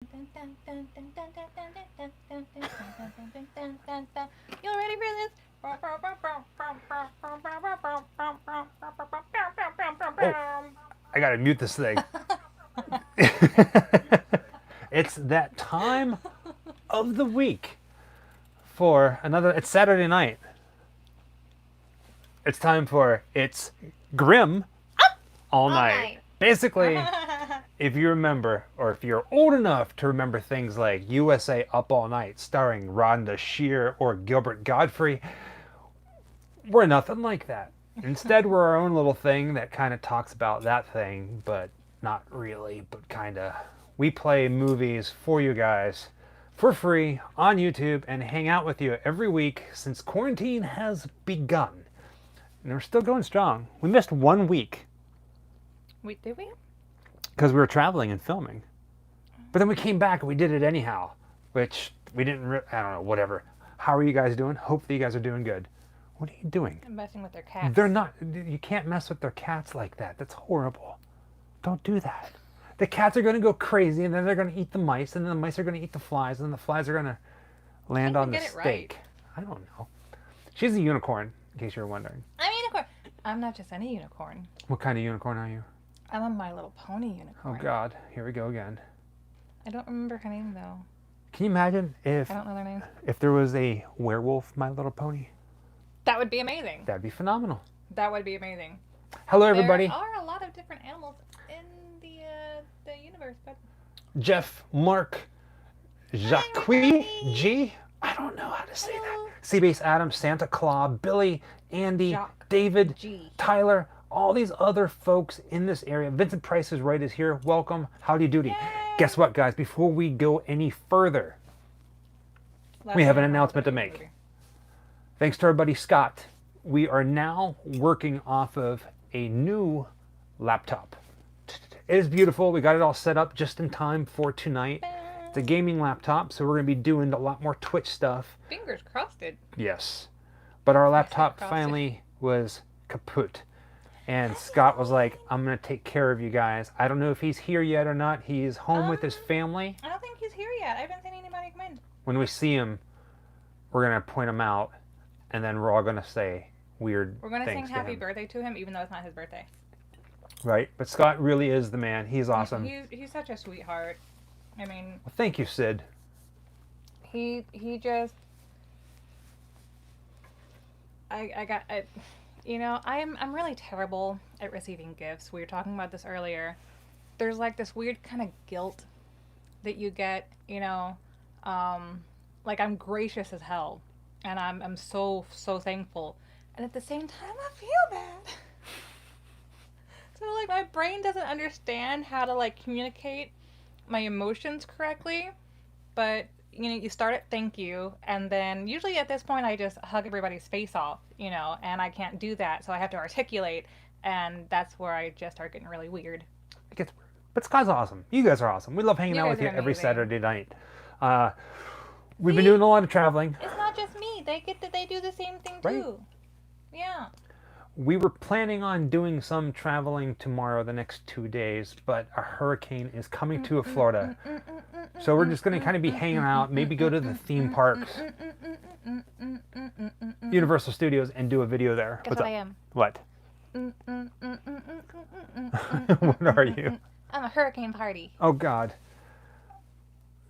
You ready for this? Oh, I gotta mute this thing. It's that time of the week for another. It's Saturday night. It's time for It's Grim All Night. Basically, if you remember, or if you're old enough to remember things like USA Up All Night starring Rhonda Shear or Gilbert Godfrey, we're nothing like that. Instead, we're our own little thing that kind of talks about that thing, but not really, but kind of. We play movies for you guys for free on YouTube and hang out with you every week since quarantine has begun. And we're still going strong. We missed 1 week. Wait, did we? Because we were traveling and filming. But then we came back and we did it anyhow, which we didn't, I don't know, whatever. How are you guys doing? Hopefully you guys are doing good. What are you doing? I'm messing with their cats. They're not, you can't mess with their cats like that. That's horrible. Don't do that. The cats are going to go crazy and then they're going to eat the mice and then the mice are going to eat the flies and then the flies are going to land on the steak. Right. I don't know. She's a unicorn, in case you're wondering. I'm a unicorn. I'm not just any unicorn. What kind of unicorn are you? I'm a My Little Pony unicorn. Oh God, here we go again. I don't remember her name though. Can you imagine if I don't know their name. if there was a werewolf My Little Pony? That would be amazing. That'd be phenomenal. That would be amazing. Hello everybody. There are a lot of different animals in the universe, but Jeff, Mark, Jacques, G. I don't know how to say that. Seabase Adam, Santa Claus, Billy, Andy, Jacques, David, G. Tyler, all these other folks in this area. Vincent Price is right is here. Welcome. Howdy doody. Yay. Guess what, guys? Before we go any further, we have an announcement to make. Thanks to our buddy Scott, we are now working off of a new laptop. It is beautiful. We got it all set up just in time for tonight. It's a gaming laptop, so we're going to be doing a lot more Twitch stuff. Fingers crossed. Yes. But our laptop crossed. finally was kaput. And Scott was like, I'm going to take care of you guys. I don't know if he's here yet or not. He's home with his family. I don't think he's here yet. I haven't seen anybody come in. When we see him, we're going to point him out, and then we're all going to say weird things. We're going to sing to happy him. birthday to him, even though it's not his birthday. Right? But Scott really is the man. He's awesome. He's such a sweetheart. I mean, Well, thank you, Sid. he just. I'm really terrible at receiving gifts. We were talking about this earlier. There's like this weird kind of guilt that you get, like I'm gracious as hell, and I'm so thankful, and at the same time I feel bad. So like my brain doesn't understand how to like communicate my emotions correctly, but you start at thank you, and then usually at this point I just hug everybody's face off, and I can't do that, so I have to articulate, and that's where I just start getting really weird. It gets weird. But Scott's awesome. You guys are awesome. We love hanging You out guys with you are every amazing. Saturday night. We've been doing a lot of traveling. It's not just me. They do the same thing Right. too. Yeah. We were planning on doing some traveling tomorrow, the next 2 days, but a hurricane is coming to Florida. So we're just going to kind of be hanging out, maybe go to the theme parks, Universal Studios, and do a video there. Guess what I am? What? What are you? I'm a hurricane party. Oh, God.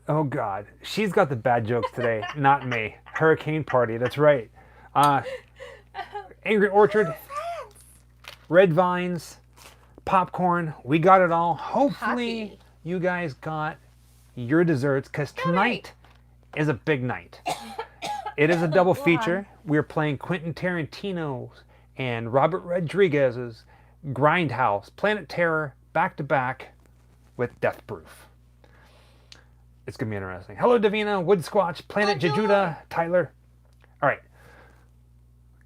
Oh, God. She's got the bad jokes today, not me. Hurricane party, that's right. Angry Orchard, Red Vines, popcorn. We got it all. Hopefully Coffee. you guys got your desserts, because tonight is a big night. It is a double feature. We're playing Quentin Tarantino's and Robert Rodriguez's Grindhouse, Planet Terror, back to back with Death Proof. It's going to be interesting. Hello, Davina, Wood Squatch, Planet Jejuda, Tyler. All right.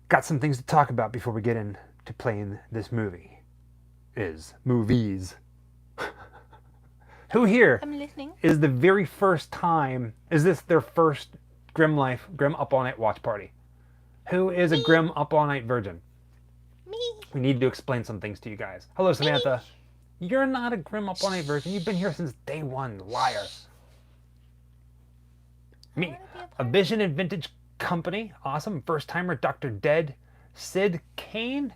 Got some things to talk about before we get into playing this movie. Movies. Who here I'm listening. is the very first time, is this their first Grim Up All Night watch party? Who is a Grim Up All Night virgin? Me. We need to explain some things to you guys. Hello, Samantha. You're not a Grim Up All Night virgin. You've been here since day one, liar. Me, wanna be a a part of Vision and Vintage Company, awesome. First timer, Dr. Dead, Sid Kane,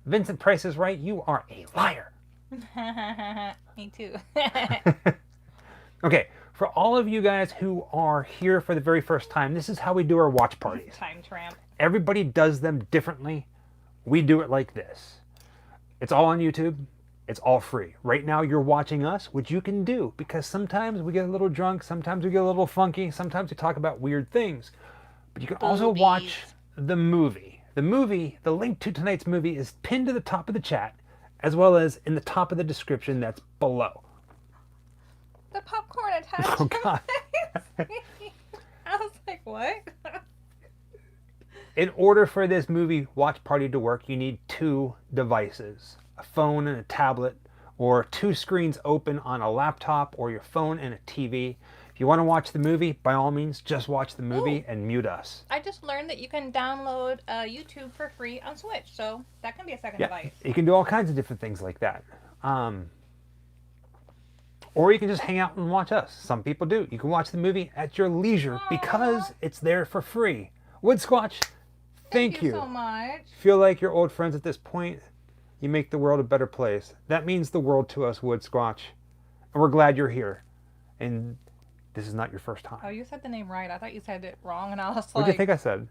Vincent Price is right. You are a liar. Me too. Okay, for all of you guys who are here for the very first time, this is how we do our watch parties. Time tramp. Everybody does them differently. We do it like this. It's all on YouTube. It's all free. Right now you're watching us, which you can do because sometimes we get a little drunk, sometimes we get a little funky, sometimes we talk about weird things. But you can also watch the movie. The link to tonight's movie is pinned to the top of the chat, as well as in the top of the description that's below. The popcorn attached. Oh, God. I was like, what? In order for this movie watch party to work, you need 2 devices, a phone and a tablet, or 2 screens open on a laptop or your phone and a TV. If you want to watch the movie, by all means, just watch the movie and mute us. I just learned that you can download YouTube for free on Switch, so that can be a second device. You can do all kinds of different things like that. Or you can just hang out and watch us. Some people do. You can watch the movie at your leisure because it's there for free. Wood Squatch, thank you so much. Feel like you're old friends at this point. You make the world a better place. That means the world to us, Wood Squatch. And we're glad you're here. And this is not your first time. Oh, you said the name right. I thought you said it wrong, and I was like... What do you think I said?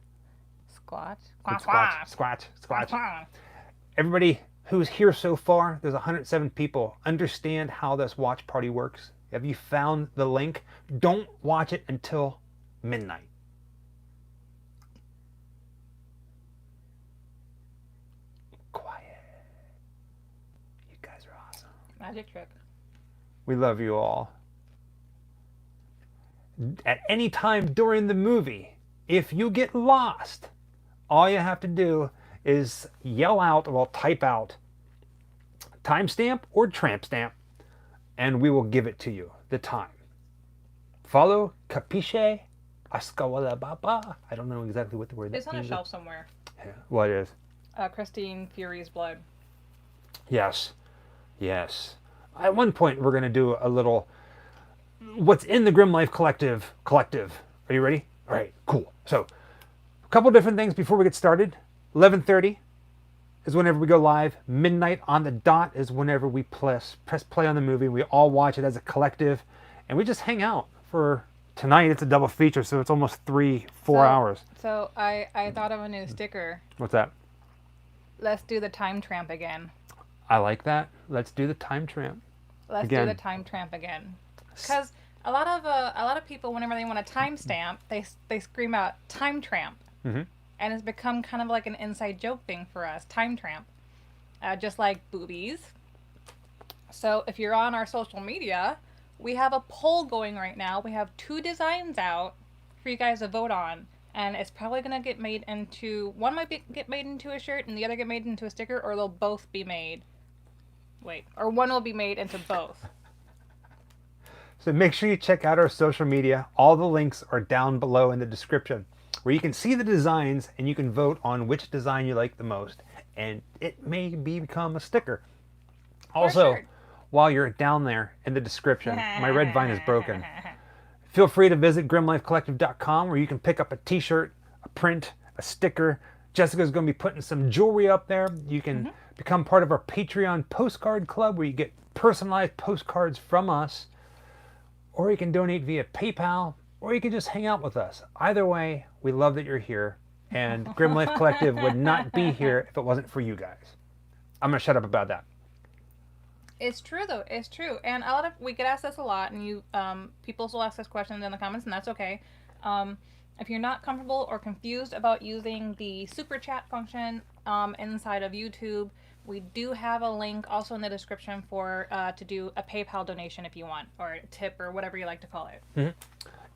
Squatch? Squatch. Everybody who's here so far, there's 107 people, understand how this watch party works? Have you found the link? Don't watch it until midnight. Quiet. You guys are awesome. Magic trick. We love you all. At any time during the movie, if you get lost, all you have to do is yell out, well, type out timestamp or tramp stamp, and we will give it to you, the time. Follow capiche ascawala baba. I don't know exactly what the word is. It's on a shelf somewhere. Yeah, what is? Christine Fury's blood. Yes. At one point, we're going to do a little what's in the Grim Life Collective. Are you ready? All right, cool. So, a couple different things before we get started. 11:30 is whenever we go live. Midnight on the dot is whenever we press play on the movie. We all watch it as a collective, and we just hang out for tonight. It's a double feature, so it's almost 3-4 hours. So I thought of a new sticker. What's that? Let's do the time tramp again. I like that. Let's do the time tramp. Let's do the time tramp again. Because a lot of people, whenever they want a timestamp, they scream out time tramp. Mm-hmm. And it's become kind of like an inside joke thing for us, time tramp. Just like boobies. So if you're on our social media, we have a poll going right now. We have 2 designs out for you guys to vote on. And it's probably going to get made into... One might get made into a shirt and the other get made into a sticker, or they'll both be made... Wait. Or one will be made into both. So make sure you check out our social media. All the links are down below in the description, where you can see the designs and you can vote on which design you like the most. And it may become a sticker. Also, while you're down there in the description, my red vine is broken. Feel free to visit grimlifecollective.com, where you can pick up a t-shirt, a print, a sticker. Jessica's going to be putting some jewelry up there. You can become part of our Patreon postcard club, where you get personalized postcards from us. Or you can donate via PayPal, or you can just hang out with us. Either way, we love that you're here, and Grim Life Collective would not be here if it wasn't for you guys. I'm going to shut up about that. It's true, though. It's true. And we get asked this a lot, and people still ask us questions in the comments, and that's okay. If you're not comfortable or confused about using the super chat function inside of YouTube, we do have a link also in the description for to do a PayPal donation if you want, or a tip, or whatever you like to call it. Mm-hmm.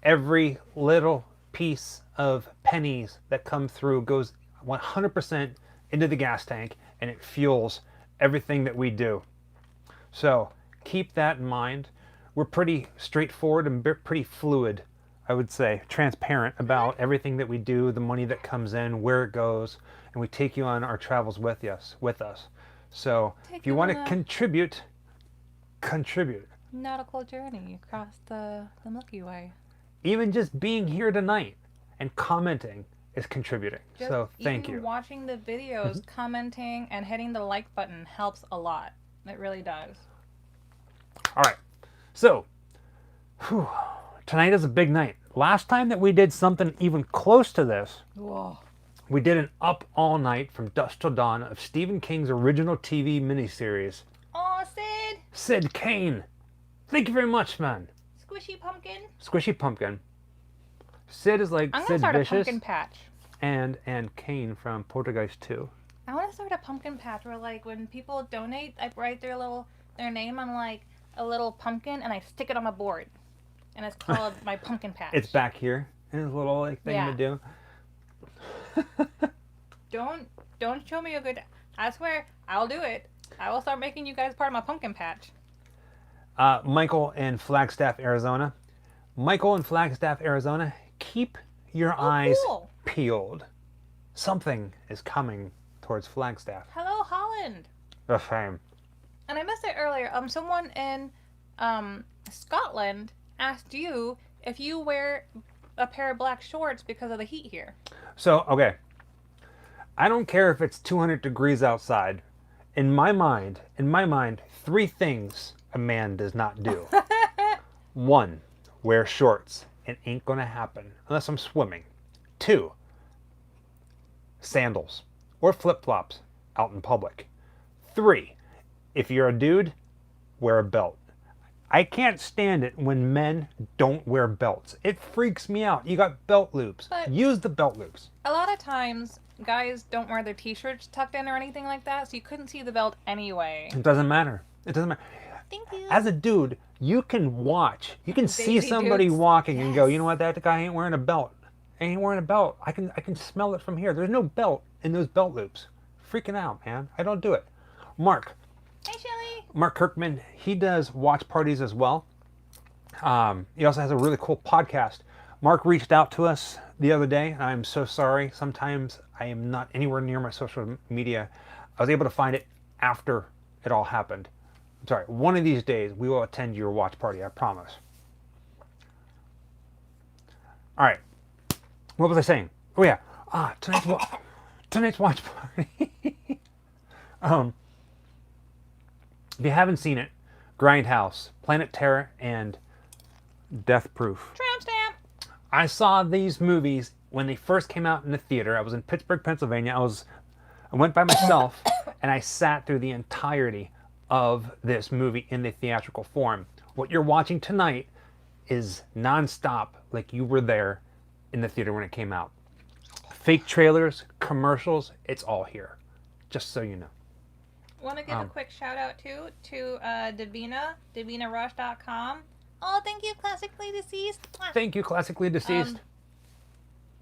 Every little piece of pennies that come through goes 100% into the gas tank, and it fuels everything that we do. So keep that in mind. We're pretty straightforward and pretty fluid, I would say, transparent about everything that we do, the money that comes in, where it goes, and we take you on our travels with us. So if you want to contribute. Nautical journey across the Milky Way. even just being here tonight and commenting is contributing. Just so thank even you. watching the videos, commenting, and hitting the like button helps a lot. It really does. All right. So, tonight is a big night. Last time that we did something even close to this, Whoa. we did an Up All Night from Dusk Till Dawn of Stephen King's original TV miniseries. Oh, Sid! Sid Kane. Thank you very much, man. Squishy pumpkin. Squishy Pumpkin. Sid is like I'm gonna Sid start Vicious a pumpkin patch. and Kane from Poltergeist 2. I want to start a pumpkin patch where, like, when people donate, I write their name on like a little pumpkin and I stick it on my board, and it's called my pumpkin patch. It's back here in his little like thing Yeah. to do. Don't show me a good. I swear I'll do it. I will start making you guys part of my pumpkin patch. Michael in Flagstaff, Arizona. Michael in Flagstaff, Arizona. Keep your eyes Cool. peeled. Something is coming towards Flagstaff. Hello, Holland. The fame. And I missed it earlier. Someone in Scotland asked you if you wear a pair of black shorts because of the heat here. So, okay. I don't care if it's 200 degrees outside. In my mind, 3 things a man does not do. 1, wear shorts. It ain't gonna happen unless I'm swimming. 2, sandals or flip-flops out in public. 3, if you're a dude, wear a belt. I can't stand it when men don't wear belts. It freaks me out. You got belt loops. But use the belt loops. a lot of times, guys don't wear their t-shirts tucked in or anything like that, so you couldn't see the belt anyway. It doesn't matter. It doesn't matter. Thank you. As a dude, you can watch. You can see Daisy somebody Dukes. walking and go, Yes. you know what, that guy ain't wearing a belt. Ain't wearing a belt. I can smell it from here. There's no belt in those belt loops. Freaking out, man. I don't do it. Mark Kirkman, he does watch parties as well. He also has a really cool podcast. Mark reached out to us the other day, and I'm so sorry. Sometimes I am not anywhere near my social media. I was able to find it after it all happened. I'm sorry. One of these days, we will attend your watch party. I promise. All right. What was I saying? Oh yeah. Tonight's watch party. If you haven't seen it, Grindhouse, Planet Terror, and Death Proof. Tramp stamp. I saw these movies when they first came out in the theater. I was in Pittsburgh, Pennsylvania. I went by myself, and I sat through the entirety of this movie in the theatrical form. What you're watching tonight is nonstop, like you were there in the theater when it came out. Fake trailers, commercials, it's all here. Just so you know. Want to give a quick shout out to Davina, DavinaRush.com. Oh, thank you, Classically Deceased. Thank you, Classically Deceased.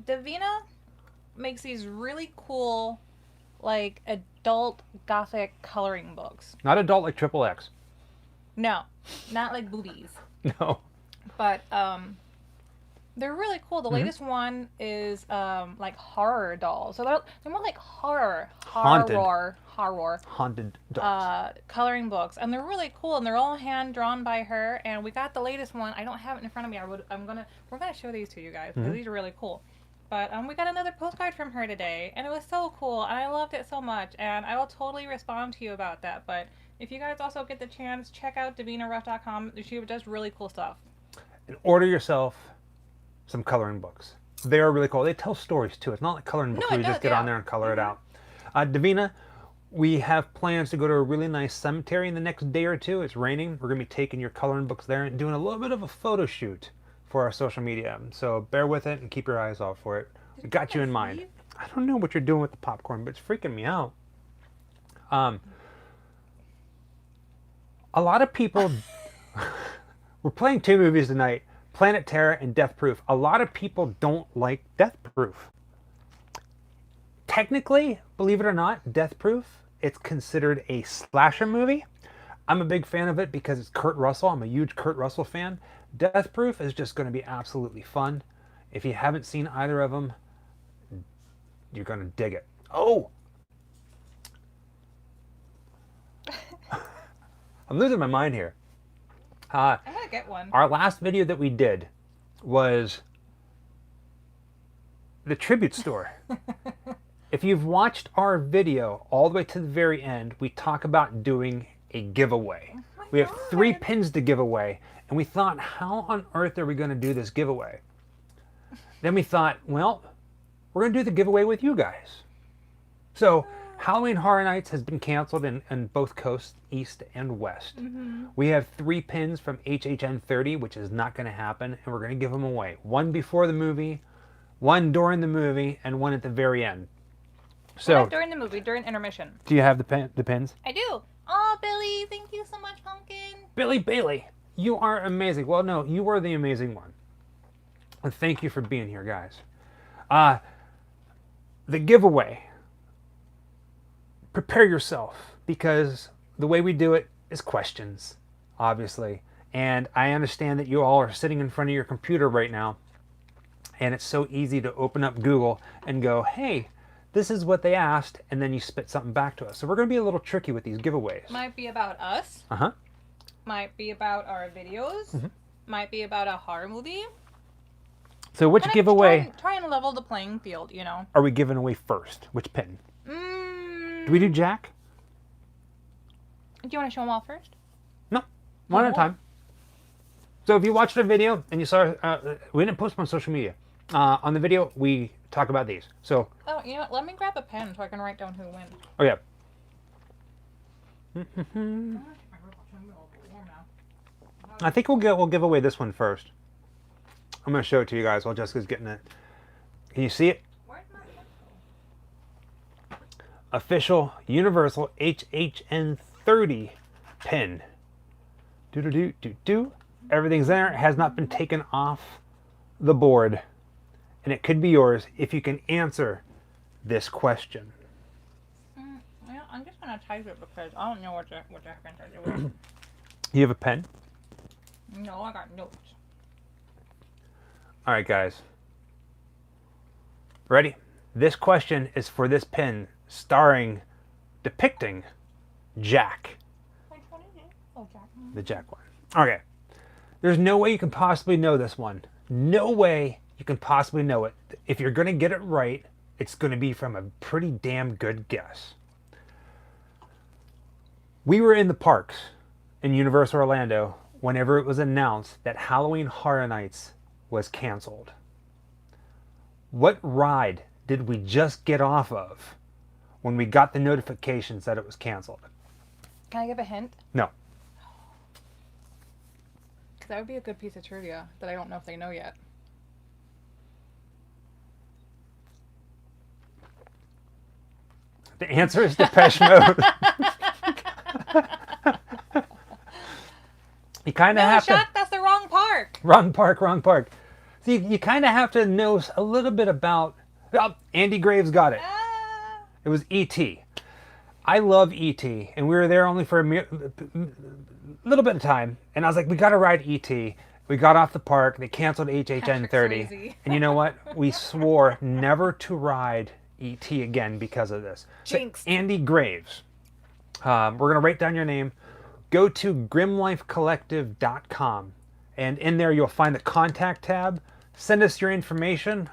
Davina makes these really cool, like, adult gothic coloring books. Not adult like Triple X. No, not like boobies. No. But they're really cool. The latest one is like horror dolls. So they're more like Haunted dolls. Coloring books, and they're really cool, and they're all hand drawn by her. And we got the latest one. I don't have it in front of me. We're gonna show these to you guys because these are really cool. But we got another postcard from her today, and it was so cool, and I loved it so much. And I will totally respond to you about that. But if you guys also get the chance, check out DavinaRush.com. She does really cool stuff. And order yourself some coloring books. They are really cool. They tell stories too. It's not like coloring books where you just get on there and color it out. Davina, we have plans to go to a really nice cemetery in the next day or two. It's raining. We're going to be taking your coloring books there and doing a little bit of a photo shoot for our social media. So bear with it and keep your eyes out for it. We got you in mind. I don't know what you're doing with the popcorn, but it's freaking me out. A lot of people... We're playing 2 movies tonight. Planet Terror and Death Proof. A lot of people don't like Death Proof. Technically, believe it or not, Death Proof, it's considered a slasher movie. I'm a big fan of it because it's Kurt Russell. I'm a huge Kurt Russell fan. Death Proof is just going to be absolutely fun. If you haven't seen either of them, you're going to dig it. Oh! I'm losing my mind here. I'm gonna get one. Our last video that we did was the tribute store. If you've watched our video all the way to the very end, we talk about doing a giveaway. We have 3 pins to give away, and we thought, how on earth are we going to do this giveaway? Then we thought, well, we're going to do the giveaway with you guys. So Halloween Horror Nights has been canceled in both coasts, East and West. We have 3 pins from HHN 30, which is not going to happen, and we're going to give them away. 1 before the movie, 1 during the movie, and 1 at the very end. So during the movie, during intermission. Do you have the pins? I do. Oh, Billy, thank you so much, Pumpkin. Billy Bailey, you are amazing. Well, no, you are the amazing one. And thank you for being here, guys. The giveaway. Prepare yourself, because the way we do it is questions, obviously. And I understand that you all are sitting in front of your computer right now, and it's so easy to open up Google and go, hey, this is what they asked, and then you spit something back to us. So we're going to be a little tricky with these giveaways. Might be about us. Uh-huh. Might be about our videos. Might be about a horror movie. So which giveaway... Try and level the playing field, you know. Are we giving away first? Which pin? Do we do Jack? Do you want to show them all first? No. One at a time. So if you watched the video and you saw... we didn't post them on social media. On the video, we talk about these. So... Oh, you know what? Let me grab a pen so I can write down who wins. Oh, yeah. I think we'll give away this one first. I'm going to show it to you guys while Jessica's getting it. Can you see it? Where's my Official Universal HHN 30 pin. Do. Everything's there. It has not been taken off the board. And it could be yours if you can answer this question. Yeah, I'm just going to type it because I don't know what the heck to do. You have a pen? No, I got notes. All right, guys. Ready? This question is for this pin depicting Jack. Which one is it? Oh, Jack. The Jack one. Okay. There's no way you can possibly know this one. No way you can possibly know it. If you're going to get it right, it's going to be from a pretty damn good guess. We were in the parks in Universal Orlando whenever it was announced that Halloween Horror Nights was canceled. What ride did we just get off of when we got the notifications that it was canceled? Can I give a hint? No. Because that would be a good piece of trivia that I don't know if they know yet. The answer is Depeche Mode. You kind of have to... that's the wrong park. Wrong park. So you kind of have to know a little bit about... Oh, Andy Graves got it. It was E.T. I love E.T. And we were there only for a little bit of time. And I was like, we got to ride E.T. We got off the park. They canceled HHN 30. And you know what? We swore never to ride E.T. again because of this. Jinx. So Andy Graves. We're going to write down your name. Go to grimlifecollective.com. And in there, you'll find the contact tab. Send us your information.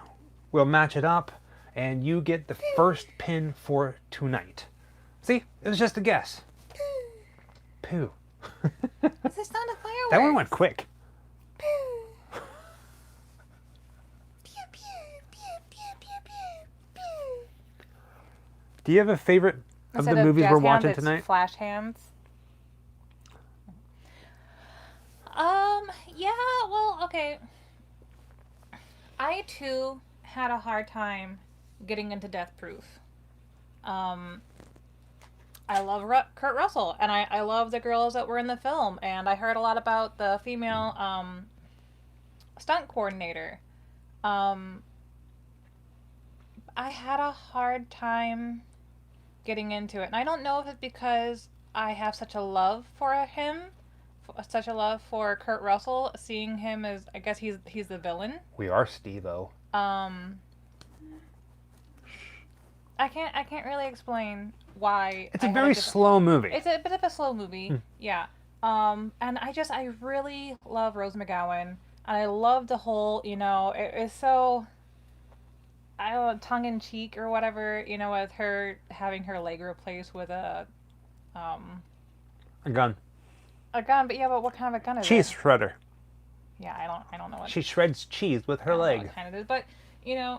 We'll match it up. And you get the first pin for tonight. See? It was just a guess. Pooh. It's the sound of fireworks. That one went quick. Pew. Pew, pew, pew, pew, pew, pew. Do you have a favorite of the movies we're watching tonight? Flash hands. Yeah, well, okay. I too had a hard time getting into Death Proof. I love Kurt Russell, and I love the girls that were in the film, and I heard a lot about the female stunt coordinator. I had a hard time getting into it, and I don't know if it's because I have such a love for him, such a love for Kurt Russell, seeing him as, I guess he's the villain. We are Steve-O. I can't really explain why. It's a very slow movie. It's a bit of a slow movie, yeah. And I really love Rose McGowan. And I love the whole, it's so, I don't know, tongue in cheek or whatever, with her having her leg replaced with um, A gun. a gun. But yeah, but what kind of a gun is it? Cheese shredder. Yeah, I don't know what. She shreds cheese with her I don't know leg. what kind it is, but I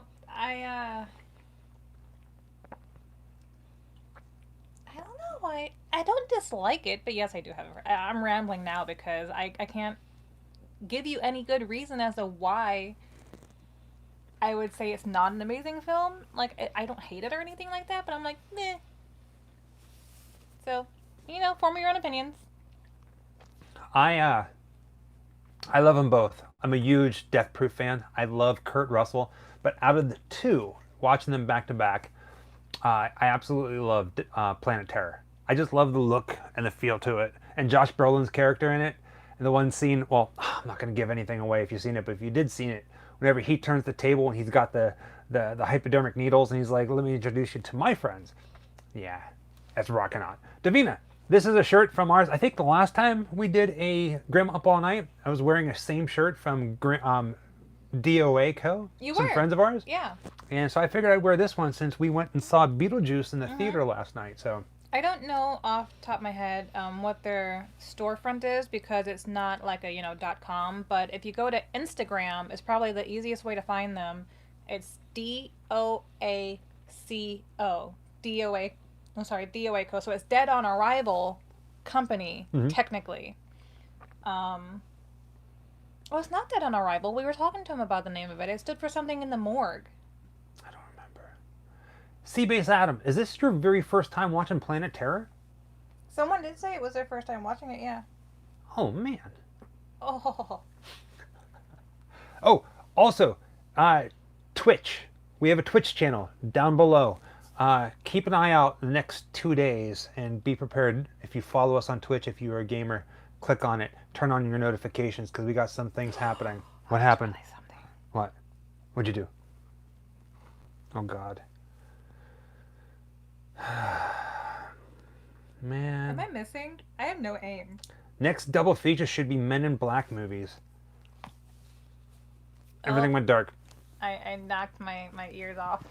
don't know why. I don't dislike it, but yes, I do have it. I'm rambling now because I can't give you any good reason as to why I would say it's not an amazing film. Like, I don't hate it or anything like that, but I'm like, meh. So, form your own opinions. I love them both. I'm a huge Death Proof fan. I love Kurt Russell, but out of the two, watching them back to back, I absolutely loved Planet Terror. I just love the look and the feel to it, and Josh Brolin's character in it. And the one scene, well, I'm not going to give anything away if you've seen it, but if you did see it, whenever he turns the table and he's got the hypodermic needles and he's like, "Let me introduce you to my friends." Yeah, that's rocking on. Davina, this is a shirt from ours. I think the last time we did a Grim Up All Night, I was wearing a same shirt from DOA Co. You some were. friends of ours. Yeah. And so I figured I'd wear this one since we went and saw Beetlejuice in the theater last night. So I don't know off the top of my head what their storefront is because it's not like a .com. But if you go to Instagram, it's probably the easiest way to find them. It's DOACO. DOA. I'm sorry, DOA Co. So it's Dead on Arrival Company technically. Oh, it's not Dead on Arrival. We were talking to him about the name of it. It stood for something in the morgue. I don't remember. Seabase Adam, is this your very first time watching Planet Terror? Someone did say it was their first time watching it, yeah. Oh, man. Oh. Oh, also, Twitch. We have a Twitch channel down below. Keep an eye out the next 2 days and be prepared. If you follow us on Twitch, if you're a gamer, click on it. Turn on your notifications because we got some things happening. What happened? What? What'd you do? Oh, God. Man. Am I missing? I have no aim. Next double feature should be Men in Black movies. Everything went dark. I knocked my ears off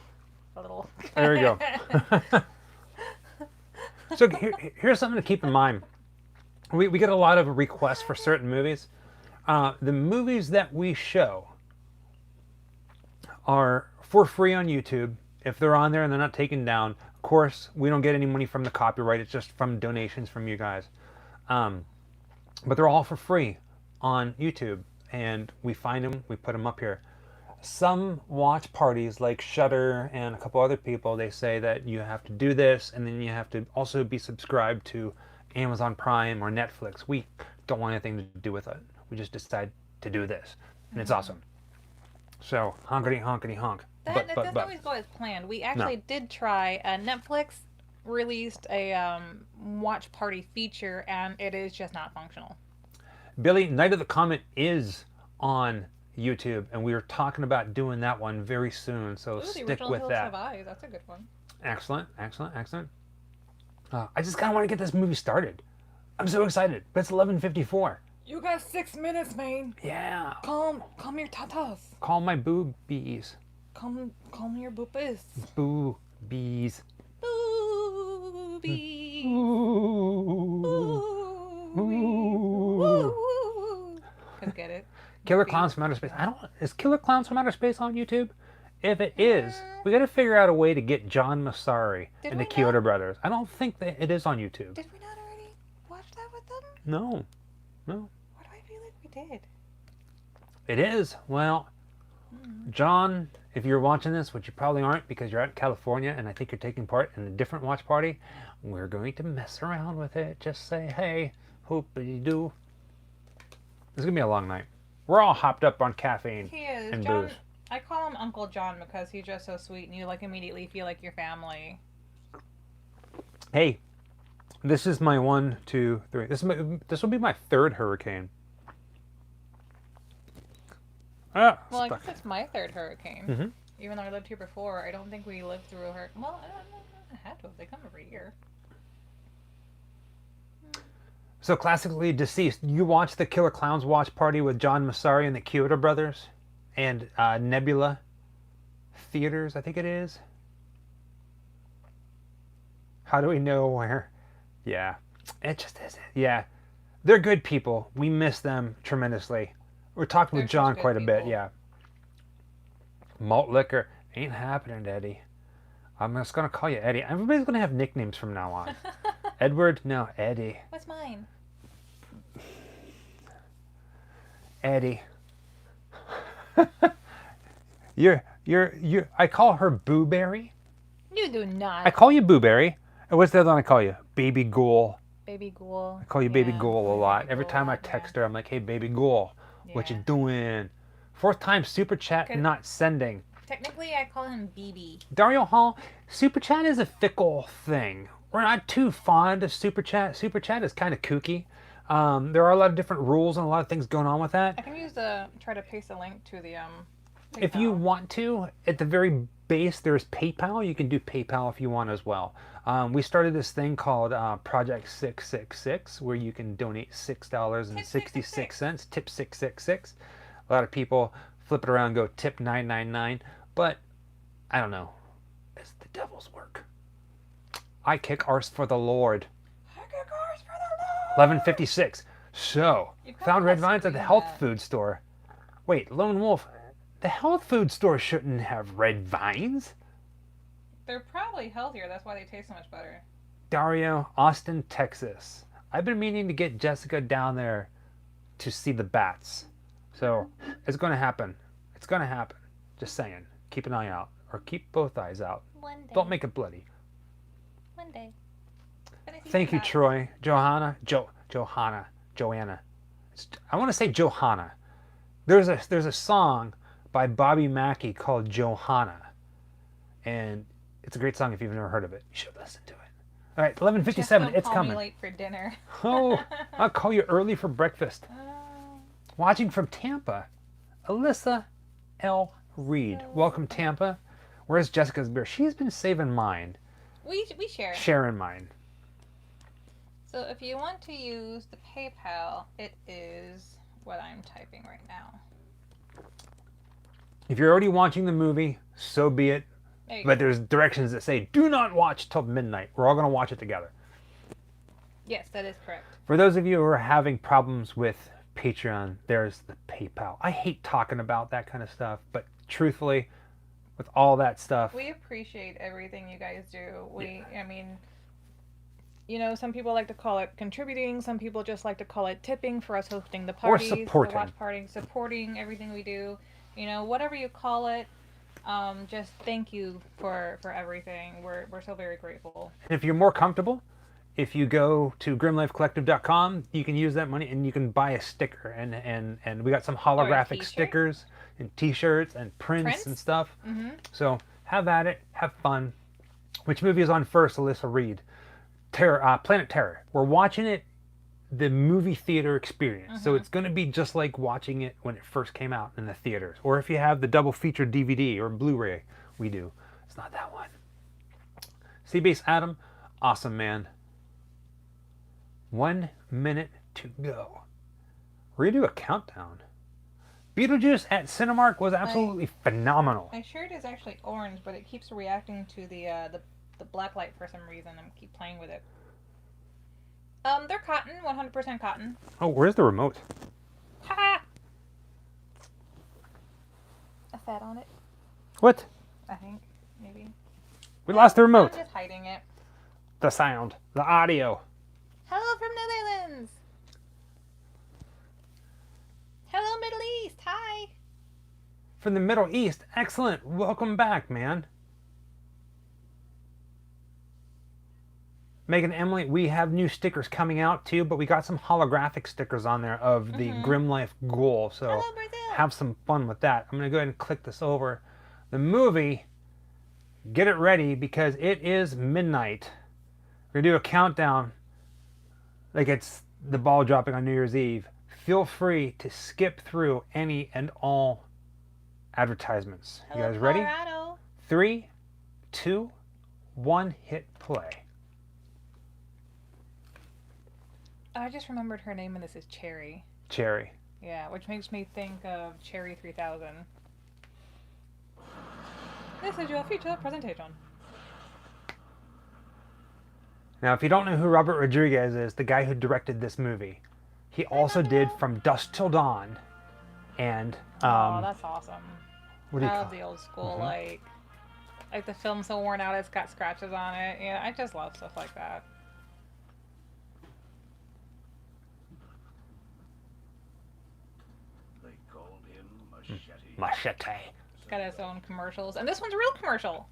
a little. There we go. So here's something to keep in mind. We get a lot of requests for certain movies. The movies that we show are for free on YouTube. If they're on there and they're not taken down, of course, we don't get any money from the copyright. It's just from donations from you guys. But they're all for free on YouTube. And we find them, we put them up here. Some watch parties like Shudder and a couple other people, they say that you have to do this and then you have to also be subscribed to Amazon Prime or Netflix. We don't want anything to do with it. We just decide to do this. And it's awesome. So, honkity honkity honk. That doesn't always go as planned. We actually did try, Netflix released a watch party feature and it is just not functional. Billy, Night of the Comet is on YouTube, and we were talking about doing that one very soon, so stick with that. Have Eyes. That's a good one. Excellent, excellent, excellent. I just kind of want to get this movie started. I'm so excited, but it's 11:54. You got 6 minutes, man. Yeah. Calm your tatas. Call my boobies. Calm your boopies. Boobies. Boobies. Couldn't get it. Killer Clowns from Outer Space. Is Killer Clowns from Outer Space on YouTube? If it is, we got to figure out a way to get John Massari and the Kyoto Brothers. I don't think that it is on YouTube. Did we not already watch that with them? No. Why do I feel like we did? It is. Well, John, if you're watching this, which you probably aren't because you're out in California and I think you're taking part in a different watch party, we're going to mess around with it. Just say, hey, hope you do. It's going to be a long night. We're all hopped up on caffeine and John, booze. I call him Uncle John because he's just so sweet and you immediately feel like your family. Hey, this is my 1, 2, 3. This will be my 3rd hurricane. Well, I guess it's my 3rd hurricane. Even though I lived here before, I don't think we lived through a hurricane. Well, I had to. They come every year. So classically deceased. You watched the Killer Clowns watch party with John Massari and the Kyoto brothers, and Nebula Theaters, I think it is. How do we know where? Yeah, it just isn't. Yeah, they're good people. We miss them tremendously. We're talking with John quite a bit. Yeah. Malt liquor ain't happening, Eddie. I'm just gonna call you Eddie. Everybody's gonna have nicknames from now on. Edward? No, Eddie. What's mine? Eddie. you're. I call her Booberry. You do not. I call you Booberry. And what's the other one I call you? Baby Ghoul. Baby Ghoul. I call you Baby Ghoul a lot. Every time I text her, I'm like, hey, Baby Ghoul, what you doing? 4th time super chat not sending. Technically, I call him BB. Dario Hall, super chat is a fickle thing. We're not too fond of super chat. Super chat is kind of kooky. There are a lot of different rules and a lot of things going on with that. I can try to paste a link to the PayPal. If you want to, at the very base, there's PayPal. You can do PayPal if you want as well. We started this thing called Project 666, where you can donate $6.66, tip 666. A lot of people flip it around and go tip 999, but I don't know. It's the devil's work. I kick arse for the Lord. I kick arse for the Lord. 1156. So, found red vines at the health food store. Wait, Lone Wolf, the health food store shouldn't have red vines. They're probably healthier. That's why they taste so much better. Dario, Austin, Texas. I've been meaning to get Jessica down there to see the bats. So, it's going to happen. It's going to happen. Just saying. Keep an eye out. Or keep both eyes out. One day. Don't make it bloody. One day. Thank you, Troy. Joanna. I want to say Johanna. There's a song by Bobby Mackey called Johanna. And it's a great song if you've never heard of it. You should listen to it. All right, 11:57. It's coming. Call me late for dinner. Oh, I'll call you early for breakfast. Watching from Tampa, Alyssa L. Reed. Welcome, Tampa. Where's Jessica's beer? She's been saving mine. We share. Sharing mine. So if you want to use the PayPal, it is what I'm typing right now. If you're already watching the movie, so be it. But there's directions that say, do not watch till midnight. We're all going to watch it together. Yes, that is correct. For those of you who are having problems with Patreon, there's the PayPal. I hate talking about that kind of stuff, but truthfully, with all that stuff... We appreciate everything you guys do. I mean, you know, some people like to call it contributing. Some people just like to call it tipping for us hosting the parties. Or supporting. The watch parties, supporting everything we do. You know, whatever you call it. Just thank you for everything. We're so very grateful. And if you're more comfortable, if you go to grimlifecollective.com, you can use that money and you can buy a sticker. And we got some holographic stickers and t-shirts and prints and stuff. Mm-hmm. So have at it. Have fun. Which movie is on first, Alyssa Reed? Planet Terror. We're watching it the movie theater experience. Mm-hmm. So it's going to be just like watching it when it first came out in the theaters. Or if you have the double feature DVD or Blu-ray, we do. It's not that one. Seabase Adam, awesome man. 1 minute to go. We're going to do a countdown. Beetlejuice at Cinemark was absolutely phenomenal. My shirt is actually orange, but it keeps reacting to the black light for some reason. I keep playing with it. They're cotton, 100% cotton. Oh, where's the remote? Ha! I sat on it. What? I think, maybe. We lost the remote. I'm just hiding it. The sound, the audio. Hello from Netherlands. Hello, Middle East. Hi. From the Middle East. Excellent. Welcome back, man. Megan, Emily, we have new stickers coming out too, but we got some holographic stickers on there of the Grim Life Ghoul. So have some fun with that. I'm going to go ahead and click this over. The movie, get it ready because it is midnight. We're going to do a countdown like it's the ball dropping on New Year's Eve. Feel free to skip through any and all advertisements. You guys ready? Colorado. 3, 2, 1, hit play. I just remembered her name, and this is Cherry. Cherry. Yeah, which makes me think of Cherry 3000. This is your feature presentation. Now, if you don't know who Robert Rodriguez is, the guy who directed this movie, he also did From Dusk Till Dawn, and Oh, that's awesome. what do you I call love the it? old school, like the film's so worn out, it's got scratches on it. Yeah, I just love stuff like that. They called him Machete. Machete. It's got its own commercials, and this one's a real commercial.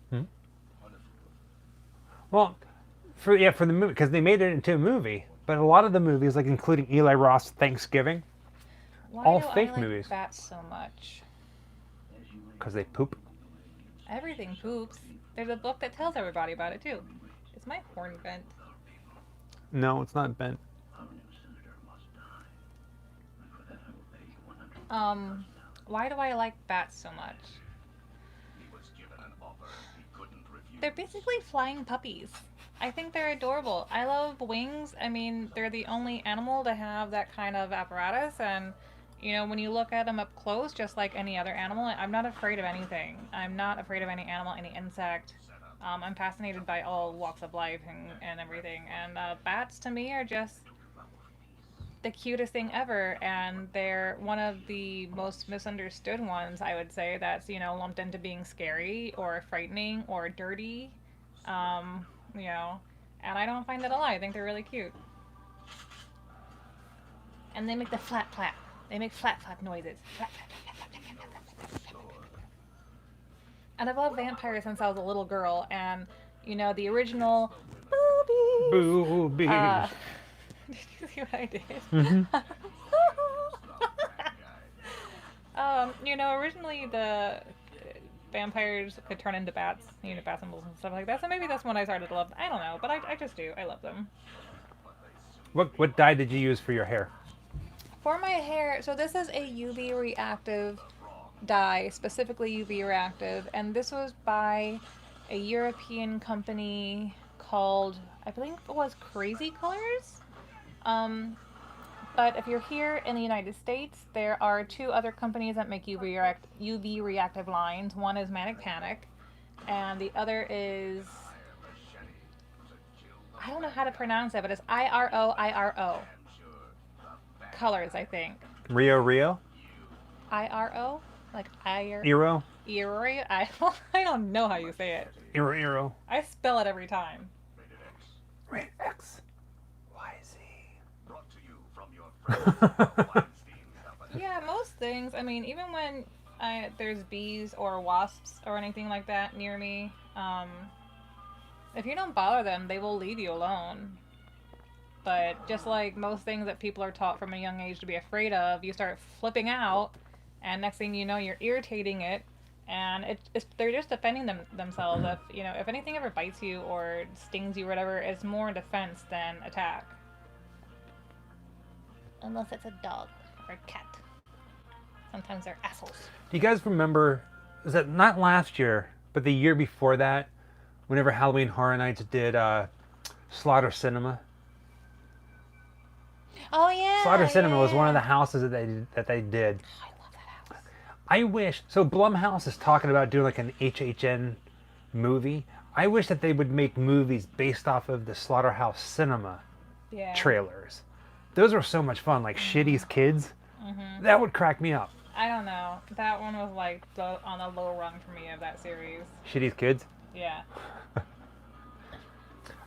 Well, for the movie, because they made it into a movie, but a lot of the movies, like including Eli Roth's Thanksgiving, Why all do fake I like movies. bats so much? Because they poop. Everything poops. There's a book that tells everybody about it too. Is my horn bent? No, it's not bent. Why do I like bats so much? He was given an offer he couldn't refuse. They're basically flying puppies. I think they're adorable. I love wings. I mean, they're the only animal to have that kind of apparatus, and you know, when you look at them up close, just like any other animal, I'm not afraid of anything. I'm not afraid of any animal, any insect. I'm fascinated by all walks of life and everything. And bats, to me, are just the cutest thing ever. And they're one of the most misunderstood ones, I would say, that's, you know, lumped into being scary or frightening or dirty. You know, and I don't find that a lie. I think they're really cute. And they make the flap flap. They make flap flap noises. Flap, flap, flap, flap, flap, flap, flap, flap, flap, flap, flap. And I've loved vampires since I was a little girl, and you know the original boobies. Boobies. Did you see what I did? Mhm. You know, originally the vampires could turn into bats, you know, bat symbols and stuff like that. So maybe that's when I started to love them. I don't know, but I just do. I love them. What dye did you use for your hair? For my hair, so this is a UV reactive dye, specifically UV reactive, and this was by a European company called, I believe it was Crazy Colors. But if you're here in the United States, there are two other companies that make UV reactive lines. One is Manic Panic, and the other is, I don't know how to pronounce it, but it's IRO Colors, I think. Rio? IRO? Like IR? Eero? Eerie? I don't know how you say it. Eero. I spell it every time. Rated X. YZ. Brought to you from your friends, Weinstein Company. Yeah, most things. I mean, even when there's bees or wasps or anything like that near me, if you don't bother them, they will leave you alone. But just like most things that people are taught from a young age to be afraid of, you start flipping out, and next thing you know, you're irritating it, and they're just defending themselves. If anything ever bites you or stings you or whatever, it's more defense than attack. Unless it's a dog or a cat. Sometimes they're assholes. Do you guys remember, was that not last year, but the year before that, whenever Halloween Horror Nights did Slaughter Cinema? Oh yeah. Slaughter Cinema was one of the yeah. houses that they did. I love that house. I wish, so Blumhouse is talking about doing like an HHN movie. I wish that they would make movies based off of the Slaughterhouse Cinema Yeah. trailers. Those were so much fun, like Shitty's Kids. That would crack me up. I don't know. That one was like on a low rung for me of that series. Shitty's Kids. Yeah.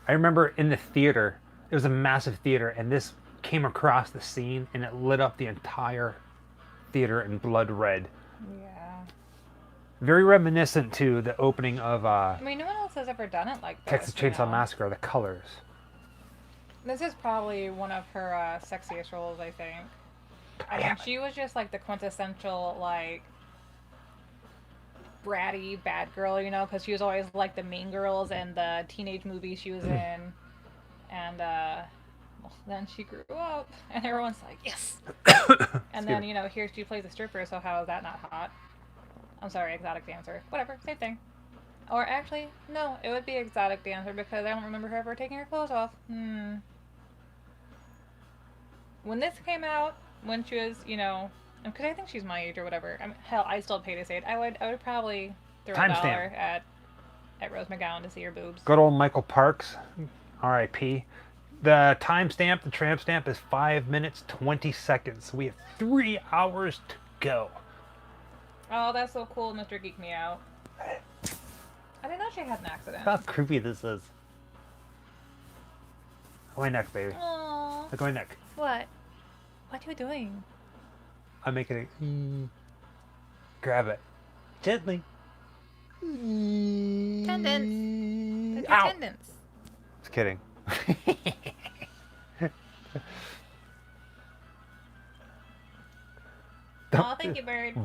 I remember in the theater, it was a massive theater, and this came across the scene, and it lit up the entire theater in blood red. Yeah. Very reminiscent to the opening of I mean, no one else has ever done it like this. Texas you Chainsaw know? Massacre, the colors. This is probably one of her sexiest roles, I think. I mean, she was just like the quintessential, like, bratty bad girl, you know, because she was always like the mean girls in the teenage movies she was in. And well, then she grew up, and everyone's like, yes! And then, you know, here she plays a stripper, so how is that not hot? I'm sorry, exotic dancer. Whatever, same thing. Or actually, no, it would be exotic dancer because I don't remember her ever taking her clothes off. when this came out, when she was, because I think she's my age or whatever. I mean, hell, I still pay to say it. I would probably throw a Timestamp. dollar at Rose McGowan to see her boobs. Good old Michael Parks, R.I.P. The timestamp, the tramp stamp, is 5 minutes 20 seconds. We have 3 hours to go. Oh, that's so cool, Mr. Geek Me Out. I didn't know she had an accident. How creepy this is. Look at my neck, baby. Aww. Look at my neck. What? What are you doing? I'm making it. Grab it. Gently. Tendons. That's your Ow. tendons. Just kidding. Oh, thank you, bird.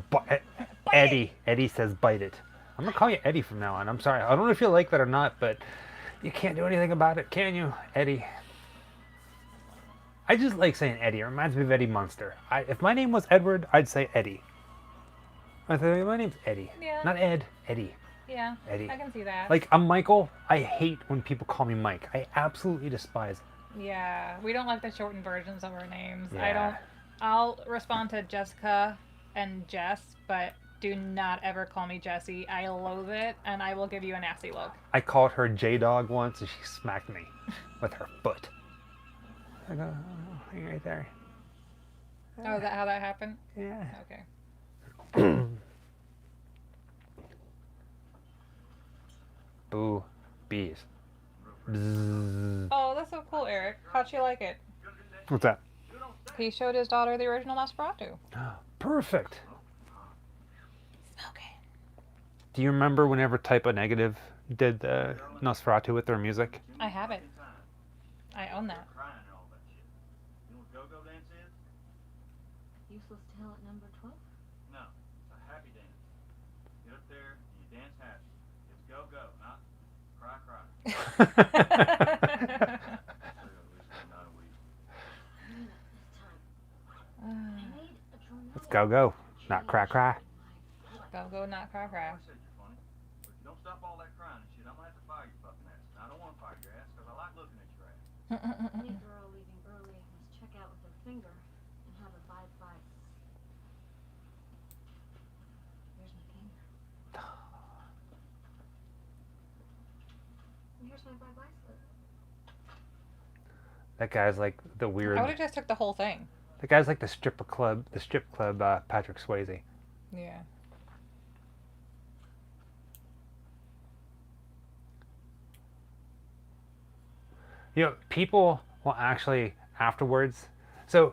Eddie. Eddie says bite it. I'm gonna call you Eddie from now on. I'm sorry. I don't know if you like that or not, but you can't do anything about it, can you, Eddie? I just like saying Eddie. It reminds me of Eddie Munster. If my name was Edward, I'd say Eddie. I say my name's Eddie. Yeah. Not Ed. Eddie. Yeah. Eddie. I can see that. Like, I'm Michael. I hate when people call me Mike. I absolutely despise it. Yeah, we don't like the shortened versions of our names. Yeah. I'll respond to Jessica and Jess, but do not ever call me Jessie. I loathe it, and I will give you a nasty look. I called her J-Dog once, and she smacked me with her foot. I go, oh, you're right there. Oh, is that how that happened? Yeah. Okay. Boo. Bees. Bzzz. Oh, that's so cool, Eric. How'd she like it? What's that? He showed his daughter the original Nosferatu. Perfect. Okay. Do you remember whenever Type O Negative did the Nosferatu with their music? I have it. I own that. Crying and all that shit. You know what go-go dance is? Useless tale at number 12? No, it's a happy dance. Get up there and you dance happy. It's go-go, not cry. Not a week. Let's go. Not cry. Go, not cry. I said you're funny. But if you don't stop all that crying and shit, I'm gonna have to fire your fucking ass. And I don't want to fire your ass because I like looking at your ass. Any girl leaving early must check out with her finger and have a bye-bye. Here's my finger. And here's my bye-bye slip. That guy's like the weird. I would have just took the whole thing. That guy's like the strip club Patrick Swayze. Yeah. You know, people will actually afterwards. So,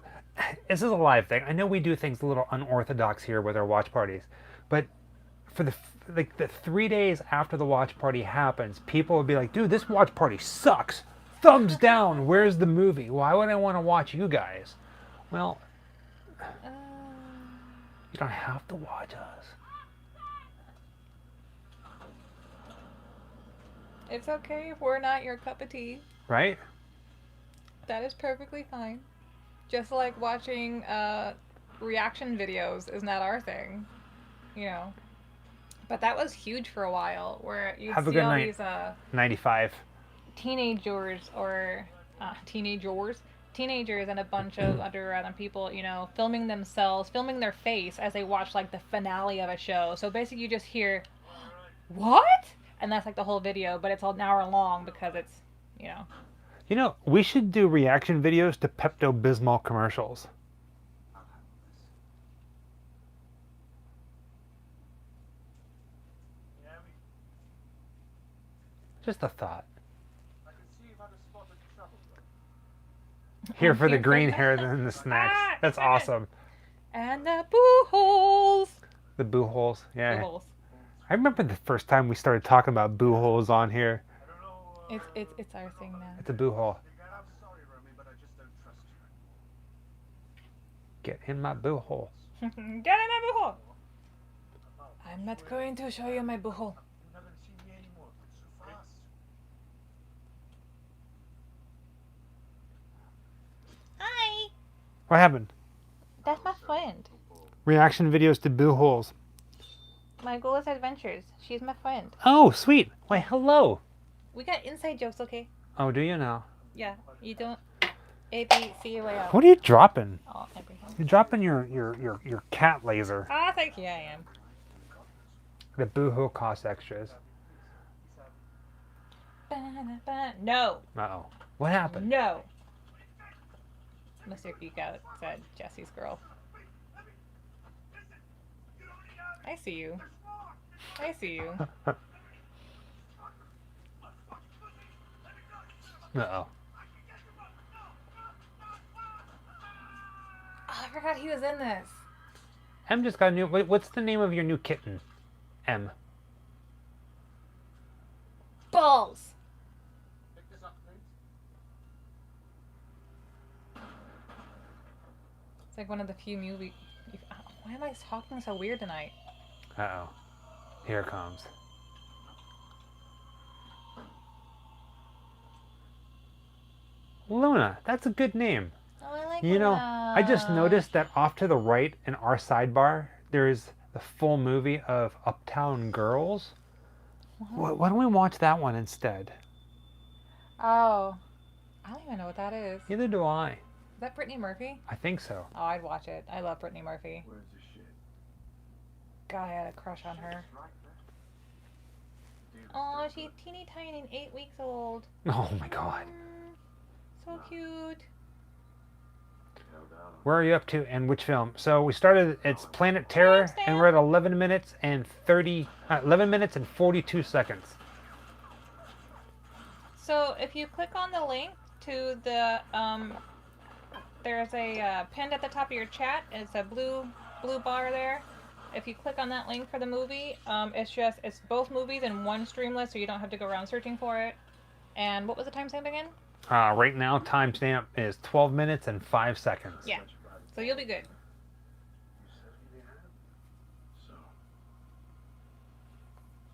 this is a live thing. I know we do things a little unorthodox here with our watch parties, but for the 3 days after the watch party happens, people will be like, "Dude, this watch party sucks. Thumbs down. Where's the movie? Why would I want to watch you guys?" Well, you don't have to watch us. It's okay if we're not your cup of tea. Right? That is perfectly fine. Just like watching reaction videos is not our thing, you know. But that was huge for a while, where you Have a see good all night. these 95. teenagers and a bunch of other people, you know, filming themselves, filming their face as they watch like the finale of a show. So basically, you just hear, "What?" and that's like the whole video, but it's an hour long because it's, you know. You know, we should do reaction videos to Pepto-Bismol commercials. Yeah, I mean, Just a thought. I can see you've had a spot of trouble, though. Here for the Here for green the- hair than the snacks. That's awesome. And the boo holes. The boo holes. Yeah. Boo holes. I remember the first time we started talking about boo holes on here. I don't know, It's our thing now. It's a boo hole. again, I'm sorry, Romy, but I just don't trust you. Get in my boo hole. Get in my boo hole. I'm not going to show you my boo hole. You're not going to see me anymore. So fast. Hi. What happened? That's my friend. Reaction videos to boo holes. My Gula's Adventures. She's my friend. Oh, sweet. Why, hello. We got inside jokes, okay? Oh, do you now? Yeah. You don't. A-B-C-U-A-L. What are you dropping? Oh, everything. You're dropping your cat laser. Ah, thank you, I am. The Boohoo cost extras. No. Uh-oh. What happened? No. Mr. Geek Out said Jesse's girl. I see you. I see you. Uh-oh. Oh, I forgot he was in this. M just got a new... What's the name of your new kitten? M. Balls. Pick this up, please. It's like one of the few movies. Why am I talking so weird tonight? Uh-oh. Here it comes. Luna. That's a good name. Oh, I like You know, Luna. I just noticed that off to the right in our sidebar, there's the full movie of Uptown Girls. Why don't we watch that one instead? Oh. I don't even know what that is. Neither do I. Is that Brittany Murphy? I think so. Oh, I'd watch it. I love Brittany Murphy. Where's the shit? God, I had a crush on her. Oh, she's teeny tiny and 8 weeks old. Oh my god. So cute. Where are you up to and which film? So we started, it's Planet Terror, and we're at 11 minutes and 42 seconds. So if you click on the link to the, there's a pinned at the top of your chat. It's a blue bar there. If you click on that link for the movie, it's both movies in one streamlist, so you don't have to go around searching for it. And what was the timestamp again? Right now, timestamp is 12 minutes and 5 seconds. Yeah. So you'll be good.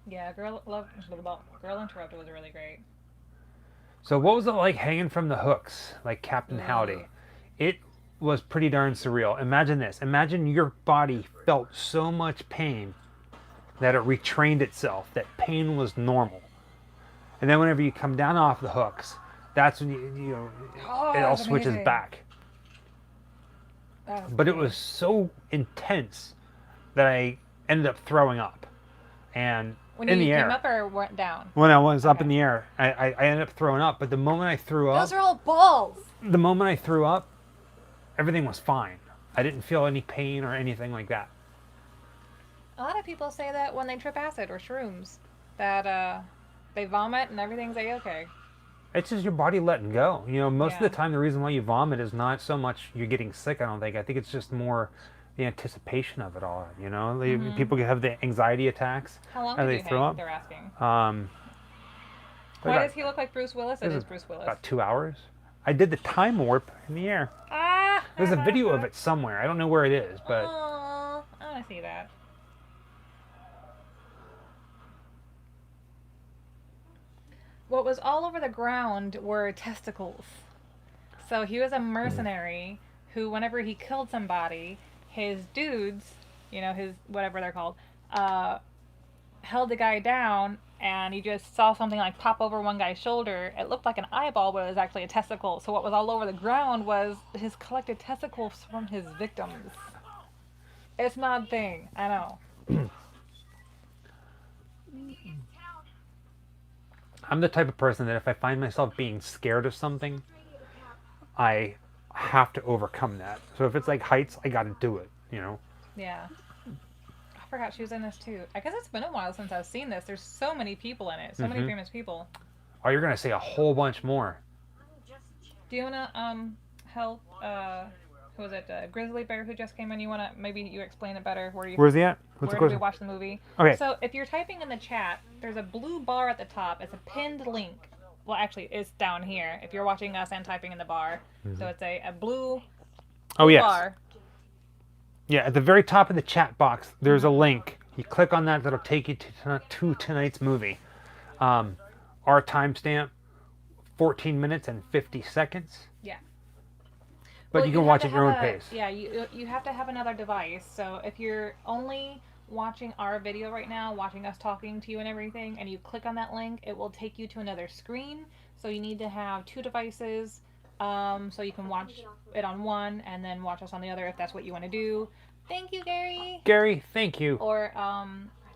Yeah, Girl Interrupted was really great. So what was it like hanging from the hooks, like Captain Howdy? It was pretty darn surreal. Imagine this. Imagine your body felt so much pain that it retrained itself, that pain was normal. And then whenever you come down off the hooks, that's when it all switches amazing. back. That But it great. was so intense that I ended up throwing up. And When in you the came air. up or went down? When I was up Okay. in the air, I ended up throwing up. But the moment I threw up, Those are all balls. the moment I threw up, everything was fine. I didn't feel any pain or anything like that. A lot of people say that when they trip acid or shrooms, that they vomit and everything's a-okay. It's just your body letting go. You know, most of Yeah. the time the reason why you vomit is not so much you're getting sick, I don't think. I think it's just more the anticipation of it all, you know? People have the anxiety attacks. How long as did they you throw hang? up. They're asking. Why Why does he look like Bruce Willis? It is Bruce Willis. About 2 hours. I did the time warp in the air. Ah! There's a video of it somewhere. I don't know where it is, but Aw, I want to see that. What was all over the ground were testicles. So he was a mercenary who, whenever he killed somebody, his dudes, his whatever they're called, held the guy down, and he just saw something like pop over one guy's shoulder. It looked like an eyeball, but it was actually a testicle. So what was all over the ground was his collected testicles from his victims. It's not a thing. I know. I'm the type of person that if I find myself being scared of something, I have to overcome that. So if it's like heights, I gotta do it, you know? Yeah. I forgot she was in this too. I guess it's been a while since I've seen this. There's so many people in it. So many famous people. Oh, you're gonna say a whole bunch more. Do you wanna help who was it? Grizzly Bear who just came in. You wanna maybe you explain it better? Where's he at? What's the where did we question? watch the movie? Okay. So if you're typing in the chat, there's a blue bar at the top. It's a pinned link. Well, actually, it's down here. If you're watching us and typing in the bar, so it's a blue Oh, yes. bar. Yeah, at the very top of the chat box, there's a link. You click on that, that'll take you to tonight's movie. Our timestamp, 14 minutes and 50 seconds. Yeah. But Well, you can have watch to at your have own a- pace. Yeah, you have to have another device. So if you're only watching our video right now, watching us talking to you and everything, and you click on that link, it will take you to another screen. So you need to have two devices So you can watch it on one and then watch us on the other if that's what you want to do. Thank you, Gary. Gary, thank you. Or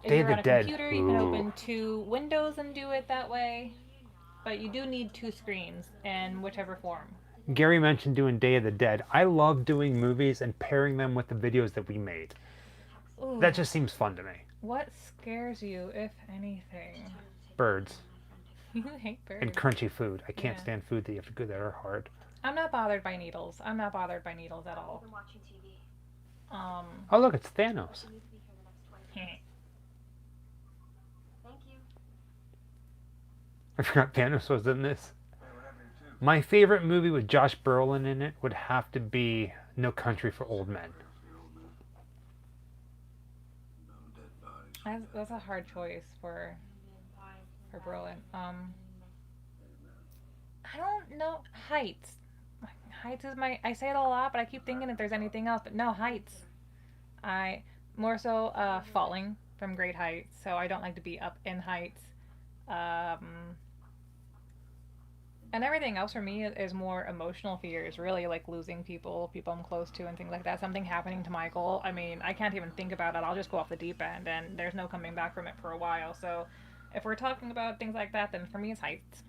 if Day of you're the on a Dead. computer, you can Ooh. open 2 windows and do it that way. But you do need 2 screens in whichever form. Gary mentioned doing Day of the Dead. I love doing movies and pairing them with the videos that we made. Ooh. That just seems fun to me. What scares you, if anything? Birds. You hate birds. And crunchy food. I can't Yeah. stand food that you have to go that are hard. I'm not bothered by needles. I'm not bothered by needles at all. Been watching TV. Oh, look, it's Thanos. You need to be here the next 20 minutes. Thank you. I forgot Thanos was in this. Hey, what happened to you too? My favorite movie with Josh Brolin in it would have to be No Country for Old Men. That's a hard choice for Brolin. I don't know. Heights. Heights is my. I say it a lot, but I keep thinking if there's anything else. But no, Heights. I more so falling from great heights, so I don't like to be up in heights. And everything else for me is more emotional fears, really, like losing people I'm close to, and things like that. Something happening to Michael. I mean, I can't even think about it. I'll just go off the deep end, and there's no coming back from it for a while. So, if we're talking about things like that, then for me, it's heights.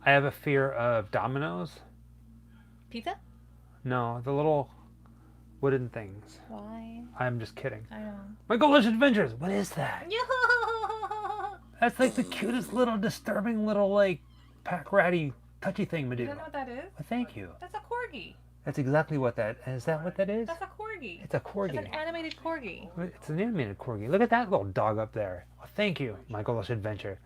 I have a fear of dominoes. Pizza? No, the little wooden things. Why? I'm just kidding. I know. My Ghoulish Adventures. What is that? Yeah. That's like the cutest little disturbing little like pack ratty touchy thing we do. You don't know what that is? Well, thank you. That's a corgi. That's exactly what that is. That what that is? That's a corgi. It's a corgi. It's an animated corgi. It's an animated corgi. Look at that little dog up there. Well, thank you, My Ghoulish Adventure.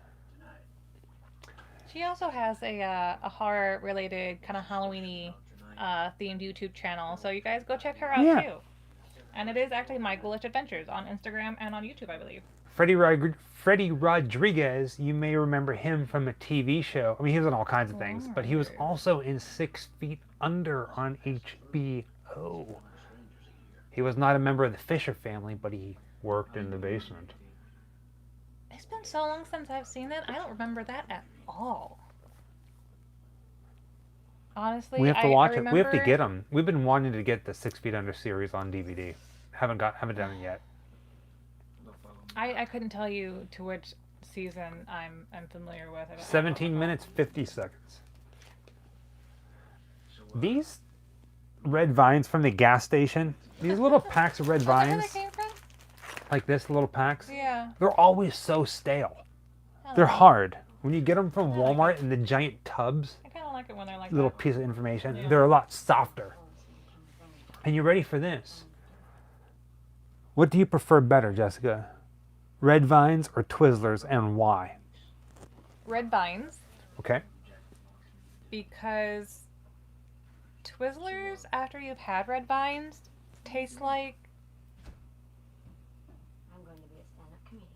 She also has a horror-related, kind of Halloween-y themed YouTube channel, so you guys go check her out too. And it is actually My Ghoulish Adventures on Instagram and on YouTube, I believe. Freddie Rodriguez, you may remember him from a TV show. I mean, he was on all kinds of things, but he was also in 6 Feet Under on HBO. He was not a member of the Fisher family, but he worked in the basement. It's been so long since I've seen that, I don't remember that at all. Honestly, We have to watch I it. remember... We have to get them. We've been wanting to get the 6 Feet Under series on DVD. Haven't done it yet. I couldn't tell you to which season I'm familiar with. 17 minutes, 50 seconds. These red vines from the gas station, these little packs of red Is that where vines, they came from? like this, little packs, Yeah. they're always so stale. They're hard. When you get them from Walmart in the giant tubs, I kind of like it when they're like little that. piece of information, Yeah. they're a lot softer. And you ready for this? What do you prefer better, Jessica? Red vines or Twizzlers, and why? Red vines, Okay. because Twizzlers, after you've had red vines, taste like I'm going to be a stand-up comedian.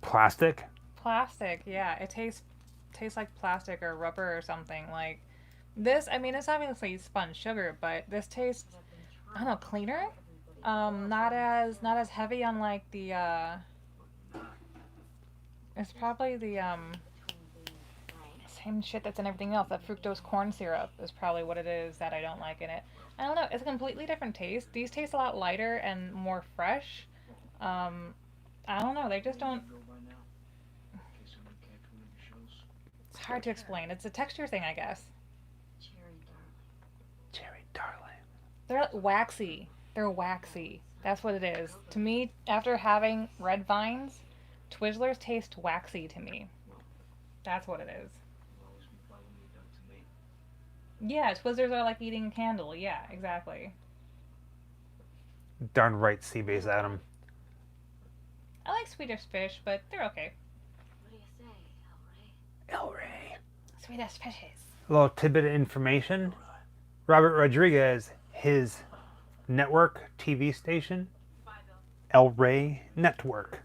Plastic. plastic. Yeah, it tastes like plastic or rubber or something. Like this, I mean, it's obviously spun sugar, but this tastes, I don't know, cleaner. Not as heavy on like the it's probably the same shit that's in everything else. That fructose corn syrup is probably what it is that I don't like in it. I don't know, it's a completely different taste. These taste a lot lighter and more fresh. I don't know, they just don't, it's hard to explain. It's a texture thing, I guess. Cherry darling. They're waxy. They're waxy. That's what it is. To me, after having red vines, Twizzlers taste waxy to me. That's what it is. Yeah, Twizzlers are like eating a candle. Yeah, exactly. Darn right, Seabase Adam. I like Swedish fish, but they're okay. What do you say, El Rey? El Rey. Swedish fishes. A little tidbit of information. Robert Rodriguez, his network TV station, El Rey Network.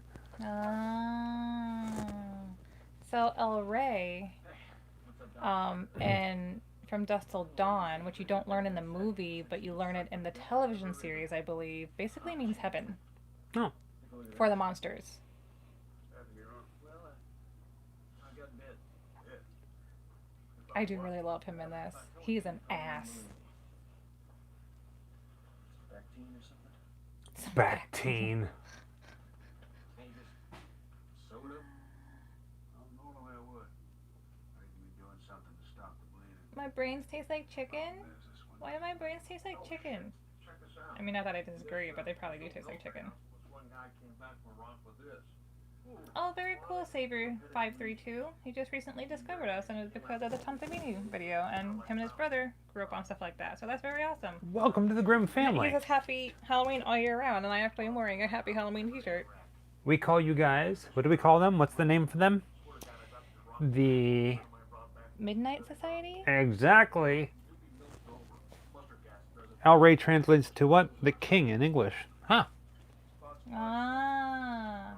So El Rey, and From Dusk Till Dawn, which you don't learn in the movie, but you learn it in the television series, I believe, basically means heaven. Oh. For the monsters. I do really love him in this. He's an ass. Vaccine or something? Bactine. Hey, just soda? Normally I would. I could be doing something to stop the bleeding. My brains taste like chicken? There's this one. Why do my brains taste like chicken? Check this out. I mean, not that I disagree, but they probably do taste like chicken. This one guy came back from Iraq with this. Oh, very cool, Saber532. He just recently discovered us, and it's because of the Tantamini video, and him and his brother grew up on stuff like that, so that's very awesome. Welcome to the Grimm family. He says happy Halloween all year round, and I actually am wearing a happy Halloween t-shirt. We call you guys, what do we call them? What's the name for them? The... Midnight Society? Exactly. Al Ray translates to what? The king in English. Huh. Ah.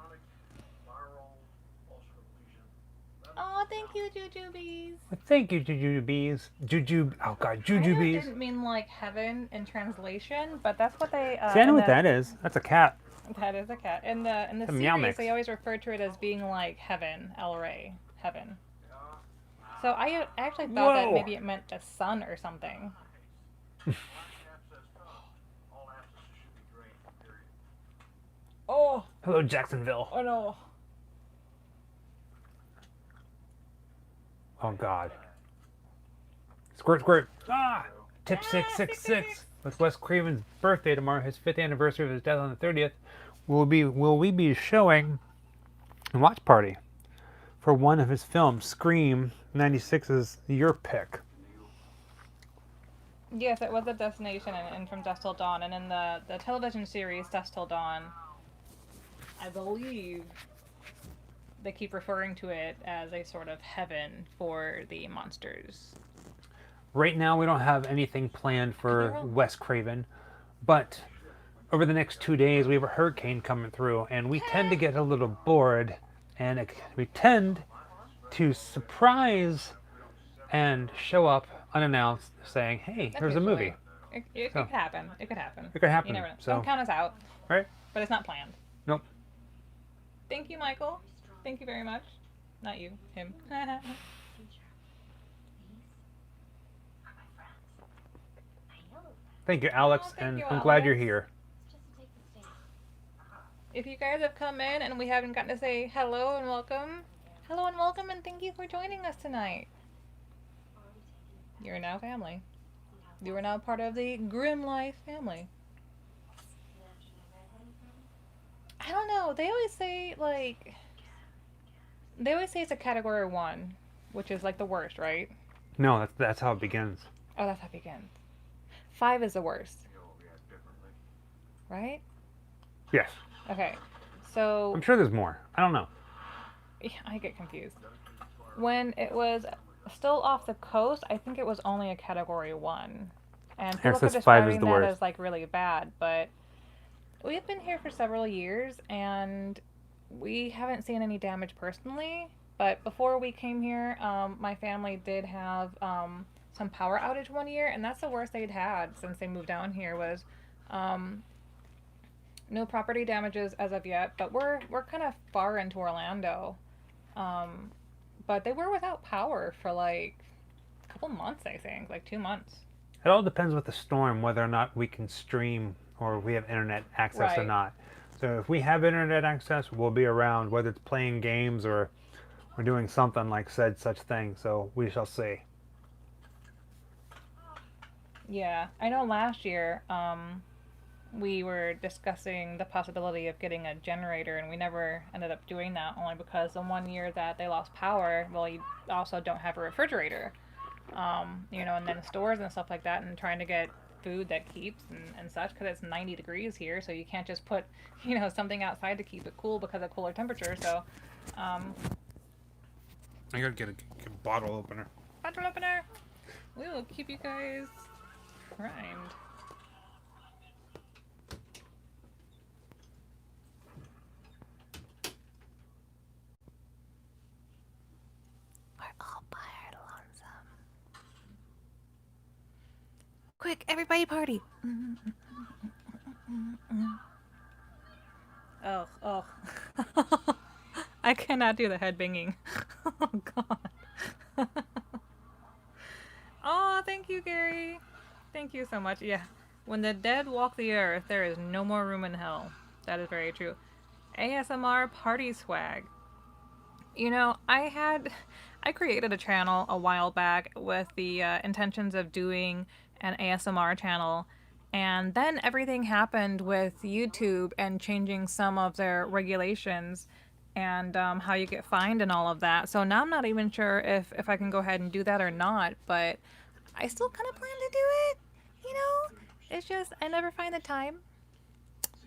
Oh, thank you, Jujubes. Well, thank you, Jujubes. Oh god, I Jujubes. didn't mean like heaven in translation, but that's what they. See, I know in what the- that is. That's a cat. That is a cat. In the A meow series, mix. they always refer to it as being like heaven, El Rey, heaven. So I actually thought that Whoa. maybe it meant the sun or something. Oh, Hello, Jacksonville. oh no. Oh god. Squirt, squirt. Ah! Tip 666. With Wes Craven's birthday tomorrow, his 5th anniversary of his death on the 30th, will we be showing a watch party for one of his films, Scream 96's Your Pick. Yes, it was a destination and From Dusk Till Dawn, and in the television series Dusk Till Dawn, I believe they keep referring to it as a sort of heaven for the monsters. Right now, we don't have anything planned for Wes Craven, but over the next 2 days, we have a hurricane coming through, and we tend to get a little bored, and we tend to surprise and show up unannounced, saying, "Hey, here's a movie." It could happen. It could happen. It could happen. You never know. So, Don't count us out. right? But it's not planned. Nope. Thank you, Michael. Thank you very much. Not you, him. Thank you, Alex, Oh, thank and you, I'm glad you're Alex. here. Just to take the stand. If you guys have come in and we haven't gotten to say hello and welcome, and thank you for joining us tonight. You're now family. You are now part of the Grim Life family. I don't know. They always say it's a category 1, which is like the worst, right? No, that's how it begins. Oh, that's how it begins. 5 is the worst, right? Yes. Okay, so I'm sure there's more. I don't know. yeah, I get confused. When it was still off the coast, I think it was only a category 1, and Here people it were says 5 is describing the that worst. as like really bad. But we've been here for several years, and we haven't seen any damage personally. But before we came here, my family did have some power outage one year, and that's the worst they'd had since they moved down here. Was no property damages as of yet, but we're kind of far into Orlando. But they were without power for like a couple months, I think, like 2 months. It all depends with the storm whether or not we can stream or we have internet access or Right. not. So if we have internet access, we'll be around, whether it's playing games or we're doing something like said such thing. So we shall see. Yeah, I know last year we were discussing the possibility of getting a generator, and we never ended up doing that, only because the one year that they lost power, well, you also don't have a refrigerator, and then stores and stuff like that, and trying to get food that keeps and such, because it's 90 degrees here, so you can't just put, something outside to keep it cool because of cooler temperature, so, I gotta get a bottle opener. bottle opener! We will keep you guys primed. We're all fired, lonesome. Quick, everybody party! Oh. I cannot do the head banging. Oh god. thank you, Gary. Thank you so much. Yeah. When the dead walk the earth, there is no more room in hell. That is very true. ASMR party swag. You know, I created a channel a while back with the intentions of doing an ASMR channel, and then everything happened with YouTube and changing some of their regulations and how you get fined and all of that. So now I'm not even sure if I can go ahead and do that or not, but I still kind of plan to do it. You know, it's just I never find the time.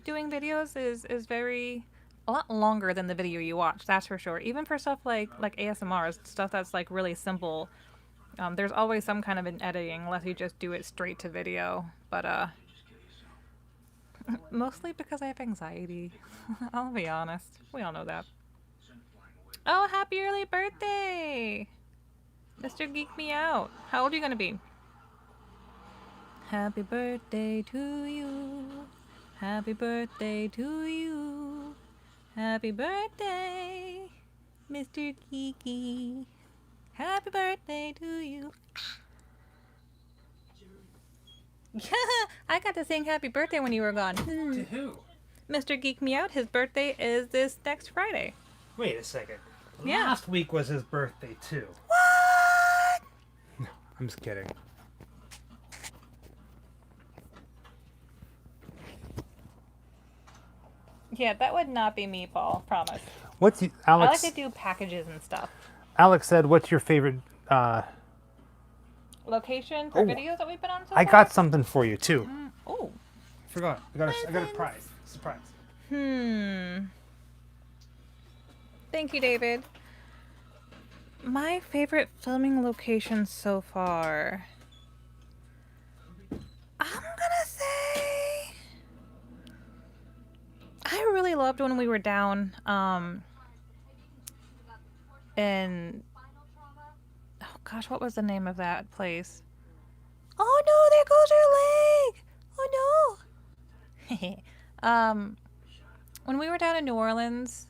Doing videos is very a lot longer than the video you watch, that's for sure. Even for stuff like ASMR, stuff that's like really simple, there's always some kind of an editing unless you just do it straight to video. But mostly because I have anxiety. I'll be honest. We all know that. Oh, happy early birthday, Mr. Geek Me Out. How old are you gonna be? Happy birthday to you. Happy birthday to you. Happy birthday, Mr. Geeky. Happy birthday to you. Yeah, I got to sing happy birthday when you were gone. To who? Mr. Geek Me Out, his birthday is this next Friday. Wait a second. Yeah. Last week was his birthday too. What? No, I'm just kidding. Yeah, that would not be me, Paul. Promise. What's I Alex? like to do packages and stuff. Alex said, "What's your favorite?" Location for Oh, videos that we've been on so I far? got something for you too. Oh. Forgot. I got a prize. Surprise. Thank you, David. My favorite filming location so far. I'm gonna say I really loved when we were down in oh gosh, what was the name of that place? Oh no, there goes your leg. Oh no. When we were down in New Orleans,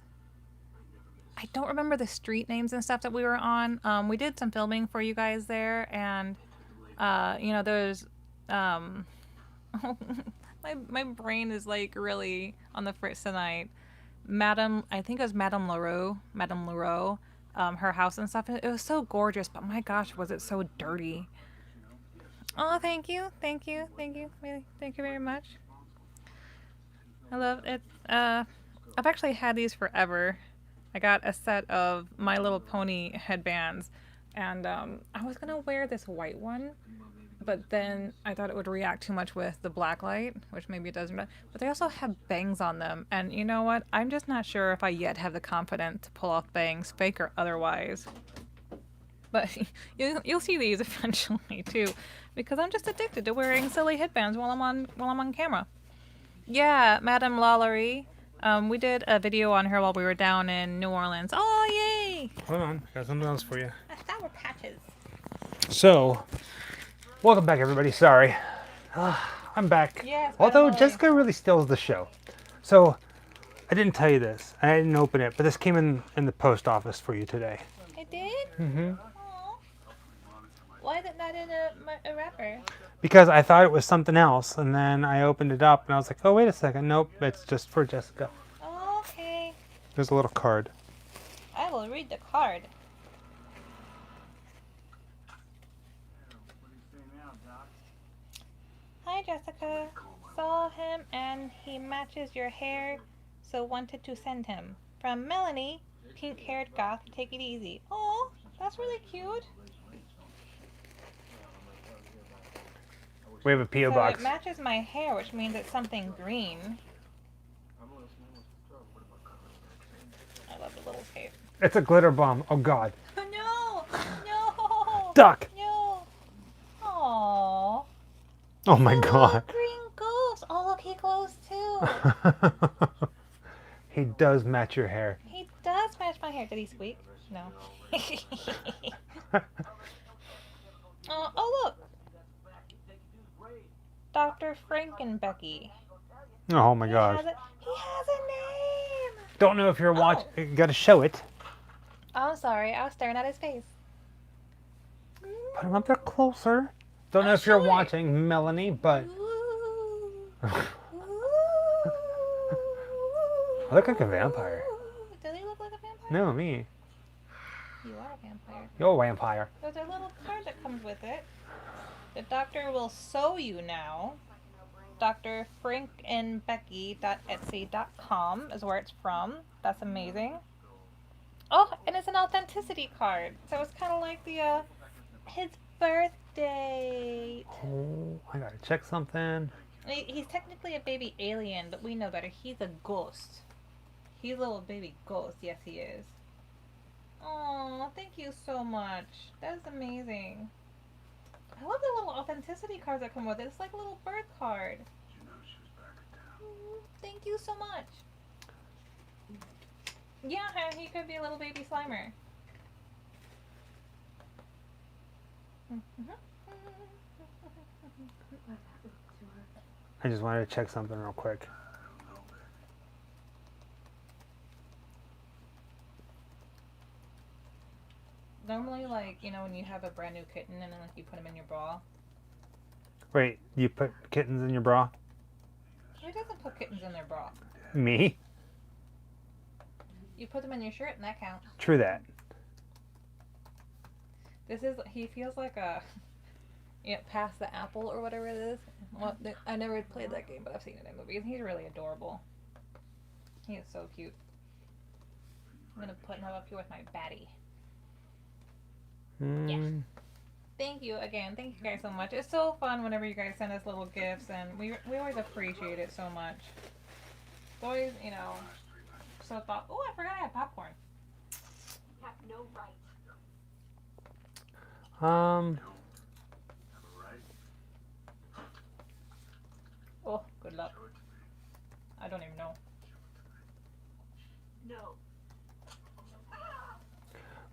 I don't remember the street names and stuff that we were on. We did some filming for you guys there, and you know, there's my brain is like really on the fritz tonight. I think it was Madame Leroux, her house and stuff. It was so gorgeous, but my gosh, was it so dirty. Oh, thank you, really, thank you very much. I love it. I've actually had these forever. I got a set of My Little Pony headbands, and I was gonna wear this white one, but then I thought it would react too much with the black light, which maybe it doesn't. But they also have bangs on them, and you know what? I'm just not sure if I yet have the confidence to pull off bangs, fake or otherwise. But you'll see these eventually too, because I'm just addicted to wearing silly headbands while I'm on camera. Yeah, Madame Lalaurie. We did a video on her while we were down in New Orleans. Oh, yay! Hold on, got something else for you. Sour Patches. So, welcome back, everybody. Sorry, I'm back. Yes, Although finally. Jessica really steals the show. So, I didn't tell you this. I didn't open it, but this came in the post office for you today. It did? Mm-hmm. Aw. Why is it not in a wrapper? Because I thought it was something else, and then I opened it up, and I was like, oh, wait a second. Nope, it's just for Jessica. Okay. There's a little card. I will read the card. What do you say now, Doc? Hi, Jessica. Saw him and he matches your hair, so wanted to send him. From Melanie, pink-haired goth. Take it easy. Oh, that's really cute. We have a P.O. So box. it matches my hair, which means it's something green. I love the little tape. It's a glitter bomb. Oh, God. Oh, no! No! Duck! No! Aww. Oh, my God. Green ghost. Oh, look, he glows too. He does match your hair. He does match my hair. Did he squeak? No. Oh, look. Dr. Frankenbecky. Oh, my gosh. He has a name. Don't know if you're watching. Gotta show it. Oh, I'm sorry. I was staring at his face. Put him up there closer. Don't know Oh, if you're show it. watching, Melanie, but Ooh. I look like a vampire. Does he look like a vampire? No, me. You are a vampire. You're a vampire. There's a little card that comes with it. The doctor will sew you now. drfrankandbecky.etsy.com is where it's from. That's amazing. Oh, and it's an authenticity card. So it's kind of like the his birthday. Oh, I gotta check something. He's technically a baby alien, but we know better. He's a ghost. He's a little baby ghost. Yes, he is. Oh, thank you so much. That's amazing. I love the little authenticity cards that come with it. It's like a little birth card. You know she was back in town. Thank you so much. Yeah, he could be a little baby Slimer. I just wanted to check something real quick. I don't know, Becky. Normally, like, you know, when you have a brand new kitten and then like you put him in your bra. Wait, you put kittens in your bra? Who doesn't put kittens in their bra? Me? You put them in your shirt and that counts. True that. He feels like a, Pass the Apple or whatever it is. Well, I never played that game, but I've seen it in movies. He's really adorable. He is so cute. I'm gonna put him up here with my baddie. Mm. Thank you again. Thank you guys so much. It's so fun whenever you guys send us little gifts, and we always appreciate it so much. It's always, so thought. Oh, I forgot I had popcorn. You have no right. Have a right? Oh, good luck. Show it to me. I don't even know. No.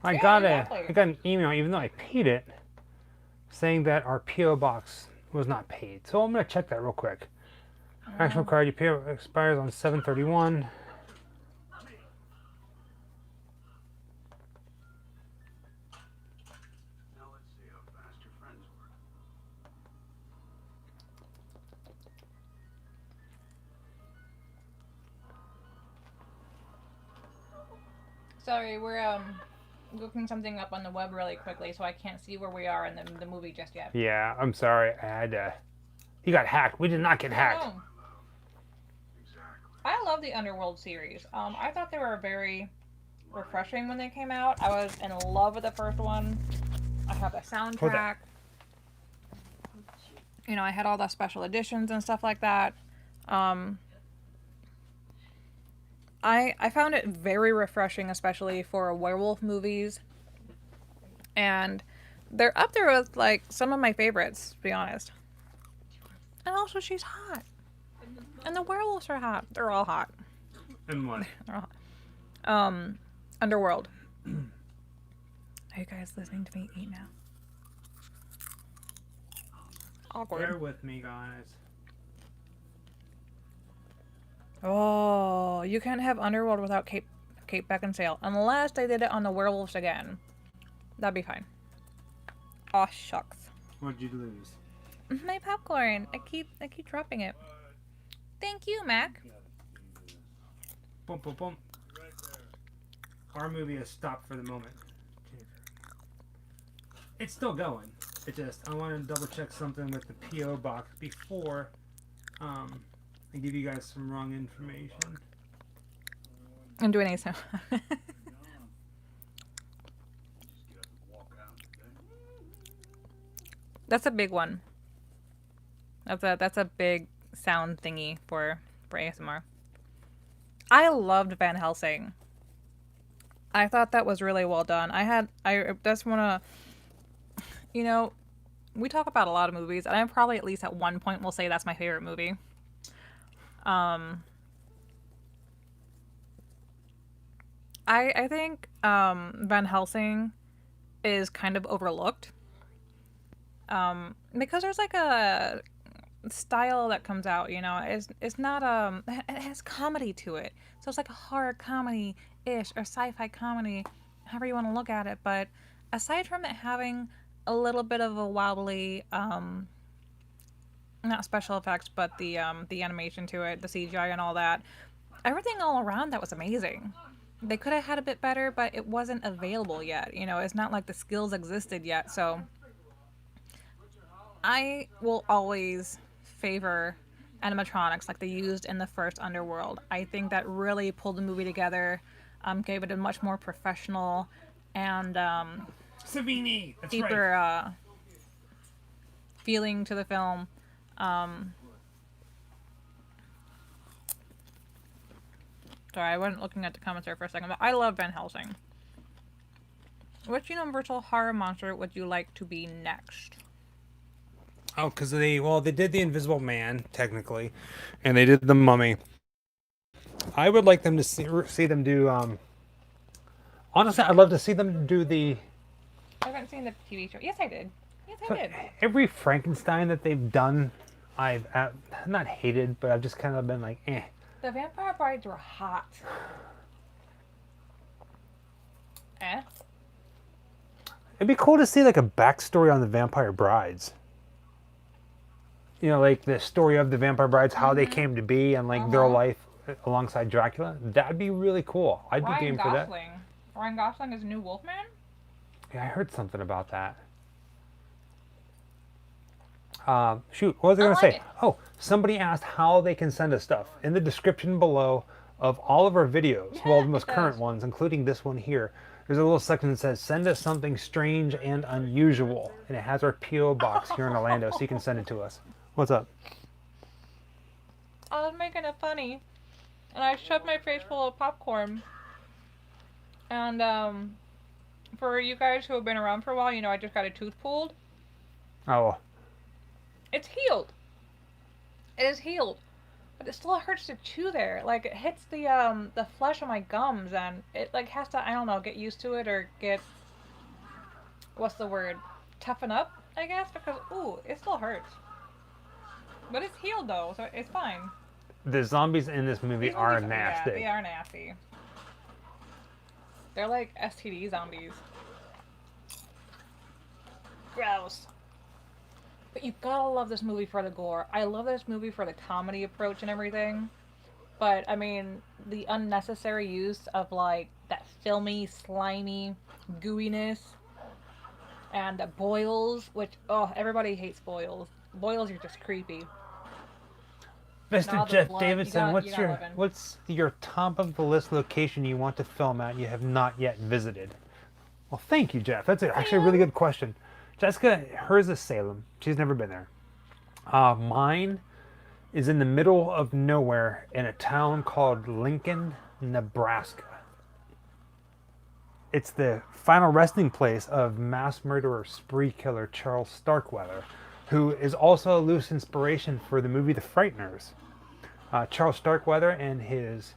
I Yeah, got exactly. I got an email, even though I paid it, saying that our PO box was not paid. So I'm gonna check that real quick. Actual card, your PO expires on 7/31. Now let's see how fast your friends work. Sorry, we're looking something up on the web really quickly, so I can't see where we are in the movie just yet. Yeah, I'm sorry. I had to. You got hacked. We did not get hacked. Oh, Exactly. I love the Underworld series. I thought they were very refreshing when they came out. I was in love with the first one. I have the soundtrack. I had all the special editions and stuff like that. I found it very refreshing, especially for werewolf movies. And they're up there with, like, some of my favorites, to be honest. And also, she's hot. And the werewolves are hot. They're all hot. And what? They're all hot. Underworld. Are you guys listening to me eat now? Awkward. Bear with me, guys. Oh, you can't have Underworld without Kate Beckinsale. Unless they did it on the werewolves again. That'd be fine. Aw, shucks. What'd you lose? My popcorn. I keep dropping it. Thank you, Mac. Boom, boom, boom. Our movie has stopped for the moment. It's still going. It just, I want to double check something with the P.O. box before I give you guys some wrong information. I'm doing it so. Just get up and walk out today. That's a big one. That's a big sound thingy for ASMR. I loved Van Helsing. I thought that was really well done. I just want to, we talk about a lot of movies, and I probably at least at one point will say that's my favorite movie. I think Van Helsing is kind of overlooked. Because there's like a style that comes out, it's not it has comedy to it. So it's like a horror comedy-ish or sci-fi comedy, however you want to look at it. But aside from it having a little bit of a wobbly, not special effects, but the animation to it, the CGI and all that. Everything all around that was amazing. They could have had a bit better, but it wasn't available yet. You know, it's not like the skills existed yet. So I will always favor animatronics like they used in the first Underworld. I think that really pulled the movie together, gave it a much more professional and Savini, that's deeper feeling to the film. Sorry, I wasn't looking at the comments there for a second, but I love Van Helsing. Which Universal horror monster would you like to be next? Oh, because they did the Invisible Man technically, and they did the Mummy. I would like them to see them do. Honestly, I'd love to see them do the. I haven't seen the TV show. Yes, I did. Yes, I did. Every Frankenstein that they've done, I've not hated, but I've just kind of been like, eh. The Vampire Brides were hot. Eh? It'd be cool to see like a backstory on the Vampire Brides. You know, like the story of the Vampire Brides, how they came to be, and like their life alongside Dracula. That'd be really cool. I'd be game for that. Ryan Gosling is new Wolfman? Yeah, I heard something about that. Shoot, what was I going to say? Oh, somebody asked how they can send us stuff. In the description below of all of our videos, well, the most current ones, including this one here, there's a little section that says, send us something strange and unusual. And it has our P.O. box here in Orlando, so you can send it to us. What's up? I was making it funny. And I shoved my face full of popcorn. And, for you guys who have been around for a while, you know I just got a tooth pulled. Oh. It's healed. It is healed. But it still hurts to chew there. Like, it hits the flesh of my gums, and it, like, has to, I don't know, get used to it or get, what's the word? Toughen up, I guess? Because, ooh, it still hurts. But it's healed, though, so it's fine. The zombies in this movie are nasty. Yeah, they are nasty. They're like STD zombies. Gross. But you gotta love this movie for the gore. I love this movie for the comedy approach and everything. But, I mean, the unnecessary use of, like, that filmy, slimy gooiness. And the boils, which, oh, everybody hates boils. Boils are just creepy. Mr. Jeff Davidson, what's your top of the list location you want to film at you have not yet visited? Well, thank you, Jeff. That's actually a really good question. Jessica, hers is Salem. She's never been there. Mine is in the middle of nowhere in a town called Lincoln, Nebraska. It's the final resting place of mass murderer, spree killer Charles Starkweather, who is also a loose inspiration for the movie The Frighteners. Charles Starkweather and his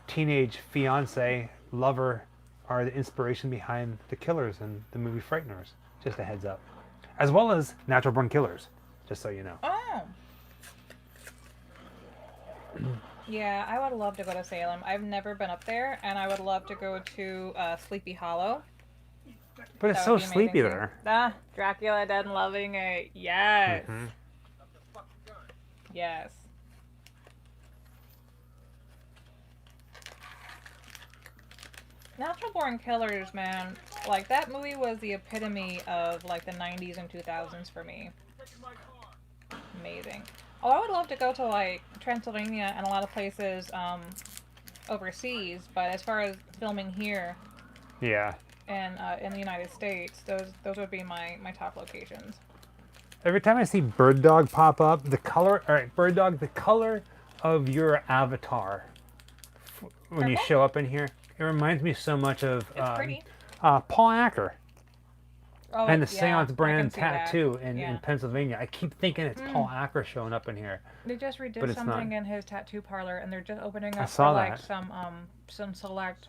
teenage fiance, lover, are the inspiration behind the killers in the movie Frighteners. Just a heads up. As well as Natural Born Killers, just so you know. Oh! Yeah, I would love to go to Salem. I've never been up there, and I would love to go to Sleepy Hollow. But it's so sleepy there. Ah, Dracula Dead and Loving It. Yes. Mm-hmm. Yes. Natural Born Killers, man. Like, that movie was the epitome of, like, the 90s and 2000s for me. Amazing. Oh, I would love to go to, like, Transylvania and a lot of places overseas, but as far as filming here... Yeah. And in the United States, those would be my top locations. Every time I see Bird Dog pop up, the color, Bird Dog, the color of your avatar when you show up in here, it reminds me so much of Paul Acker and the Seance brand tattoo in Pennsylvania. I keep thinking it's Paul Acker showing up in here. They just redid something in his tattoo parlor, and they're just opening up for like some select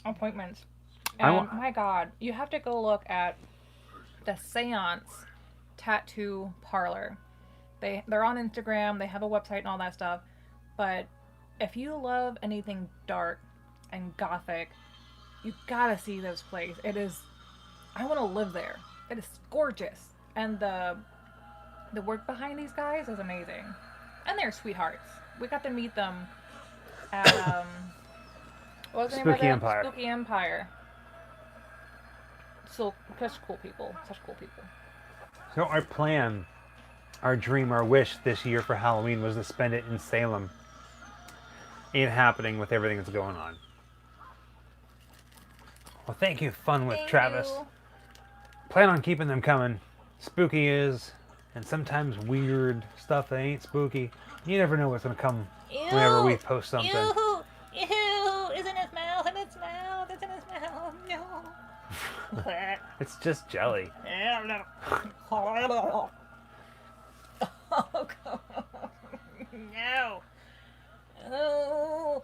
appointments. And my God, you have to go look at the Seance tattoo parlor. They're on Instagram, they have a website and all that stuff. But if you love anything dark and gothic, you gotta see this place. It is I want to live there. It is gorgeous, and the work behind these guys is amazing, and they're sweethearts. We got to meet them at what was the name of Spooky it? Empire. Spooky Empire. So such cool people. Such cool people. So our plan, our dream, our wish this year for Halloween was to spend it in Salem. Ain't happening with everything that's going on. Well, thank you, Fun with Thank Travis. you. Plan on keeping them coming. Spooky is, and sometimes weird stuff that ain't spooky. You never know what's gonna come whenever we post something. Ew, ew, it's in his mouth, in his mouth, it's in his mouth, no. It's just jelly. Oh, God. No. Oh,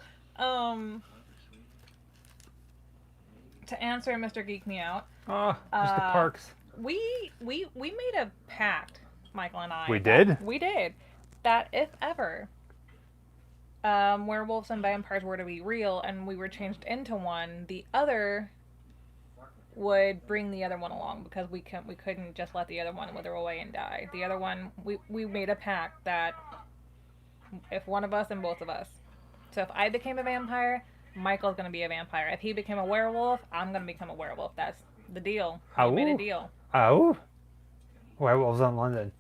to answer Mr. Geek Me Out, Oh, Mr. Parks. we made a pact, Michael and I. We did? We did. That if ever werewolves and vampires were to be real and we were changed into one, the other would bring the other one along because we couldn't just let the other one wither away and die. The other one, we made a pact that if one of us and both of us. So if I became a vampire, Michael's gonna be a vampire. If he became a werewolf, I'm gonna become a werewolf. That's the deal. We made a deal. Oh? Werewolves on London.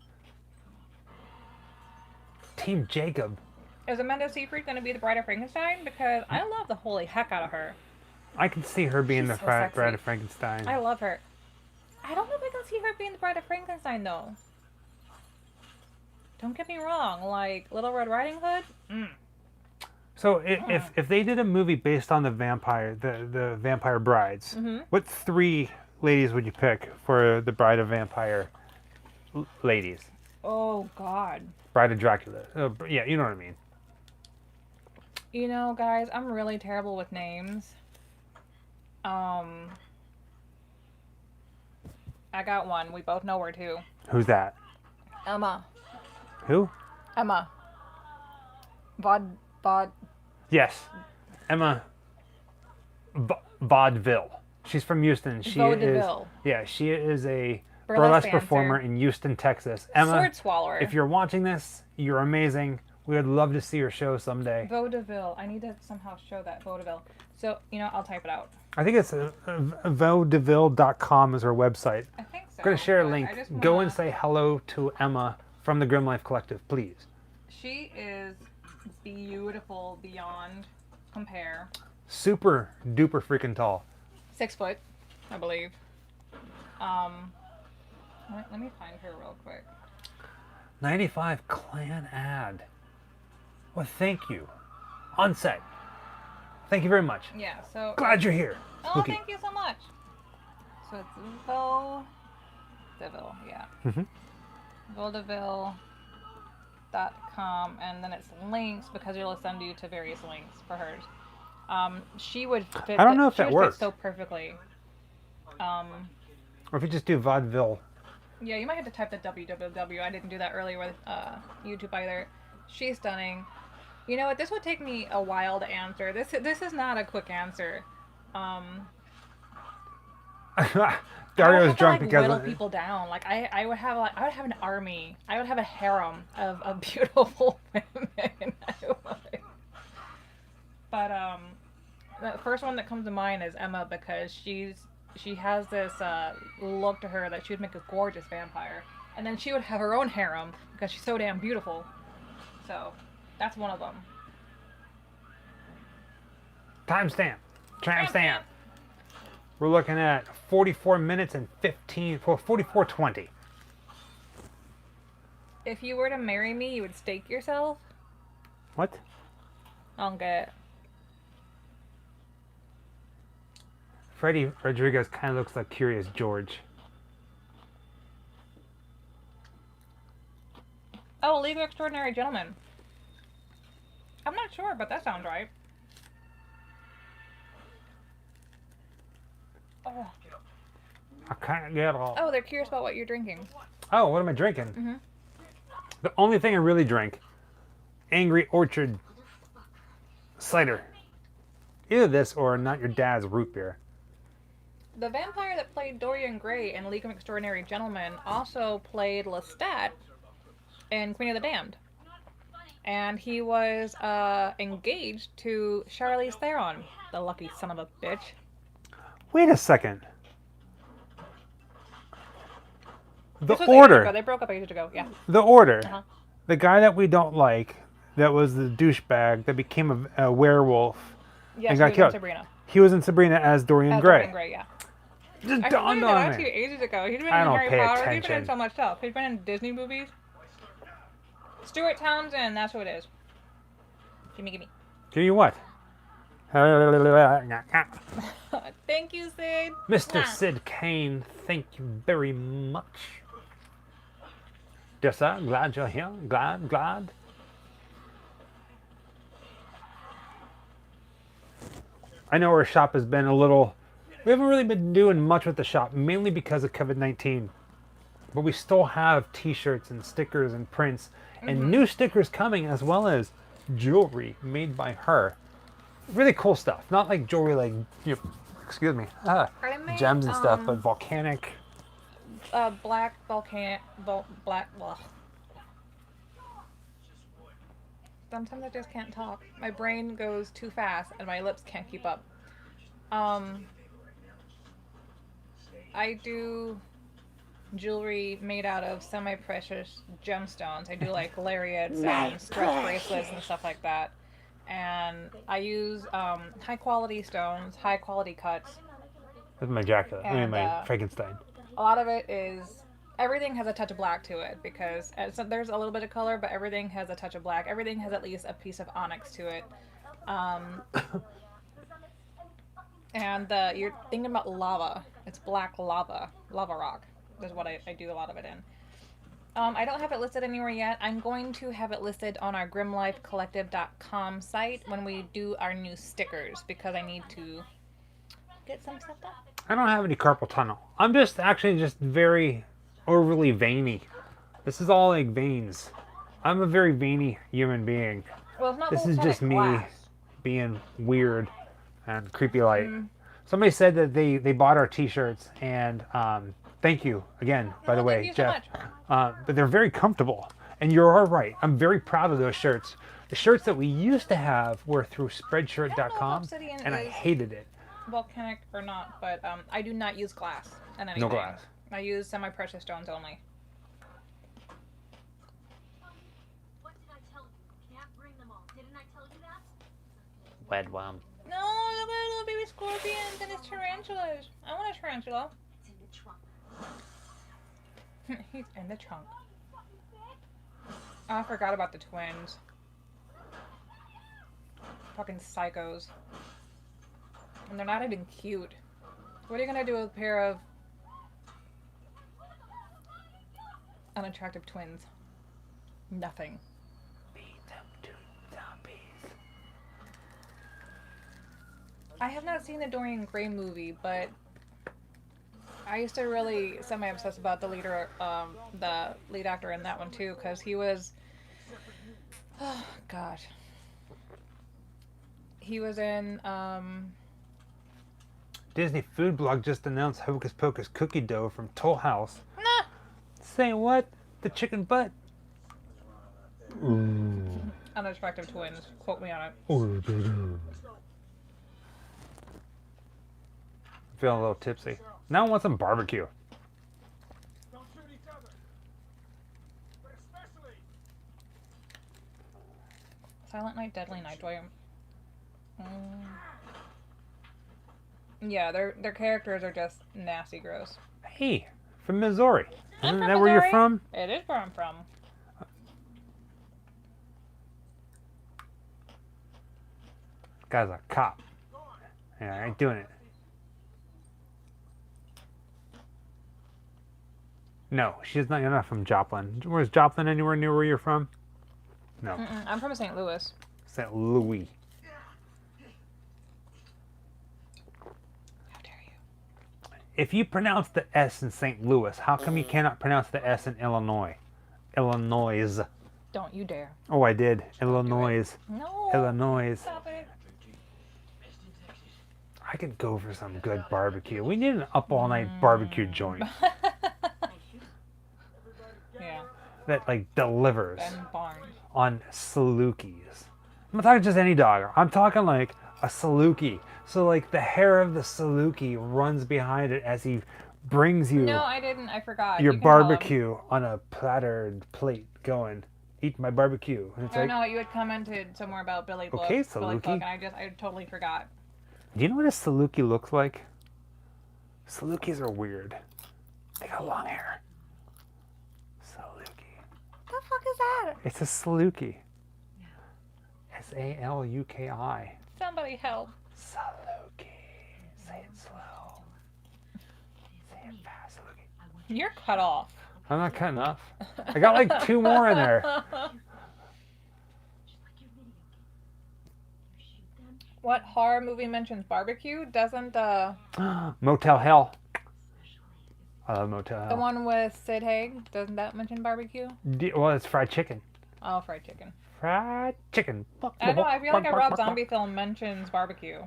Team Jacob. Is Amanda Seyfried gonna be the Bride of Frankenstein? Because I love the holy heck out of her. I can see her being She's the so Bride sexy. of Frankenstein. I love her. I don't know if I can see her being the Bride of Frankenstein though. Don't get me wrong, like Little Red Riding Hood. So if they did a movie based on the vampire brides, what 3 ladies would you pick for the Bride of Vampire ladies? Oh God. Bride of Dracula. Yeah, you know what I mean. You know, guys, I'm really terrible with names. I got one. We both know her too. Who's that? Emma. Who? Emma. Vaude. Yes, Emma Vaudeville. She's from Houston. She Vaudeville. she is a Burlesque burlesque performer dancer. in Houston, Texas. Emma, Sword swallower. if you're watching this, you're amazing. We would love to see your show someday. Vaudeville. I need to somehow show that Vaudeville. So, you know, I'll type it out. I think it's vaudeville.com is her website. I think so. I'm going to share a but link. I just Go wanna- and say hello to Emma from the Grim Life Collective, please. She is beautiful beyond compare. Super duper freaking tall. 6 foot, I believe. Let me find her real quick. 95 clan ad. Well, thank you. On set. Thank you very much. Yeah, so... Glad you're here. Oh, Spooky. thank you so much. So it's Vaudeville, yeah. Vaudeville.com, and then it's links because it'll send you to various links for hers. She would fit. I don't know if she that would fit works. so perfectly. Or if you just do vaudeville. Yeah, you might have to type the www. I didn't do that earlier with YouTube either. She's stunning. You know what? This would take me a while to answer. This is not a quick answer. Dario's drunk like, because whittle people down. Like I would have an army. I would have a harem of beautiful women. I would. But the first one that comes to mind is Emma because she has this look to her that she would make a gorgeous vampire, and then she would have her own harem because she's so damn beautiful. So that's one of them. Timestamp. Timestamp. We're looking at 44 minutes and 44:20. If you were to marry me, you would stake yourself? What? I don't get it. Freddie Rodriguez kind of looks like Curious George. Oh, League of Extraordinary Gentlemen. I'm not sure, but that sounds right. Oh, I can't get all. oh they're curious about what you're drinking. Oh, what am I drinking? The only thing I really drink, Angry Orchard cider. Either this or Not Your Dad's root beer. The vampire that played Dorian Gray in League of Extraordinary Gentlemen also played Lestat in Queen of the Damned. And he was engaged to Charlize Theron, the lucky son of a bitch. Wait a second. The This was ages ago. Order. They broke up ages ago. Yeah. The Order. Uh-huh. The guy that we don't like, that was the douchebag that became a werewolf Yes, and he got was in killed. Sabrina. He was in Sabrina as Dorian As Gray. Dorian Gray, yeah. Just I dawned remember that on actually me. ages ago. He'd been in I don't Harry pay Potter. He'd been in attention. so much stuff. He'd been in Disney movies. Stuart Townsend, that's who it is. Gimme, gimme. Give you what? Thank you, Sid. Mr. Nah. Sid Kane, thank you very much. Yes, sir. Glad you're here. Glad. I know our shop has been a little... We haven't really been doing much with the shop, mainly because of COVID-19. But we still have t-shirts and stickers and prints and new stickers coming, as well as jewelry made by her. Really cool stuff. Not like jewelry like, excuse me, I made, gems and stuff, but volcanic. Black volcanic, black, well. Sometimes I just can't talk. My brain goes too fast and my lips can't keep up. I do jewelry made out of semi-precious gemstones. I do like lariats and stretch bracelets and stuff like that. And I use high-quality stones, high-quality cuts. That's my Dracula. I mean, And, my Frankenstein. A lot of it is, everything has a touch of black to it because there's a little bit of color, but everything has a touch of black. Everything has at least a piece of onyx to it. And you're thinking about lava. It's black lava rock is what I do a lot of it in. I don't have it listed anywhere yet. I'm going to have it listed on our grimlifecollective.com site when we do our new stickers because I need to get some stuff done. I don't have any carpal tunnel. I'm just very overly veiny. This is all like veins. I'm a very veiny human being. Well, it's not This is just me glass. being weird and creepy light. Somebody said that they bought our t-shirts and thank you again, by the Oh, way, thank you so Jeff. But they're very comfortable. And you're all right. I'm very proud of those shirts. The shirts that we used to have were through spreadshirt.com Obsidian and I is hated it. volcanic or not, but I do not use glass in anything. No glass. I use semi-precious stones only. What did I tell you? Can't bring them all. Didn't I tell you that? Wed worm. No, look at little baby scorpions and his tarantulas. I want a tarantula. It's in the trunk. He's in the trunk. Oh, I forgot about the twins. Fucking psychos. And they're not even cute. What are you gonna do with a pair of unattractive twins? Nothing. Beat them to zombies. I have not seen the Dorian Gray movie, but I used to really semi-obsess about the lead actor in that one too, because he was, oh gosh, he was in Disney Food Blog just announced Hocus Pocus cookie dough from Toll House. nah. Say what? The chicken butt? Unattractive twins. Quote me on it. Feeling a little tipsy. Now I want some barbecue. Don't shoot each other. But especially. Silent Night, Deadly Night. Do I? Yeah, their characters are just nasty, gross. Hey, from Missouri. I'm Isn't from that where you're Missouri. from? It is where I'm from. Guy's a cop. Yeah, I ain't doing it. No, she's not. You're not from Joplin. Where's Joplin? Anywhere near where you're from? No, I'm from St. Louis. St. Louis. How dare you? If you pronounce the S in St. Louis, how come you cannot pronounce the S in Illinois? Illinois. Don't you dare. Oh, I did. Illinois. No. Illinois. Stop it. could go for some good barbecue. We need an up all night barbecue joint Yeah. that like delivers Ben Barnes. on Salukis. I'm not talking just any dog. I'm talking like a Saluki. So like the hair of the Saluki runs behind it as he brings you No, I didn't. I forgot. your You can tell him. barbecue on a plattered plate going, eat my barbecue. And it's I like, know you had commented somewhere about Billy Book. Okay, Billy Book, Saluki. and I totally forgot. do you know what a Saluki looks like? Salukis are weird. They got long hair. Saluki. What the fuck is that? It's a Saluki. Saluki. Somebody help. Saluki. Say it slow. Say it fast, Saluki. You're cut off. I'm not cutting off. I got like 2 more in there. Just like your video game. You shoot them, What horror movie mentions barbecue? Doesn't Motel Hell. especially I love Motel the Hell. one with Sid Haig, doesn't that mention barbecue? Well, it's fried chicken. Oh, fried chicken. Fried chicken. I know, I feel like a Rob Zombie film mentions barbecue.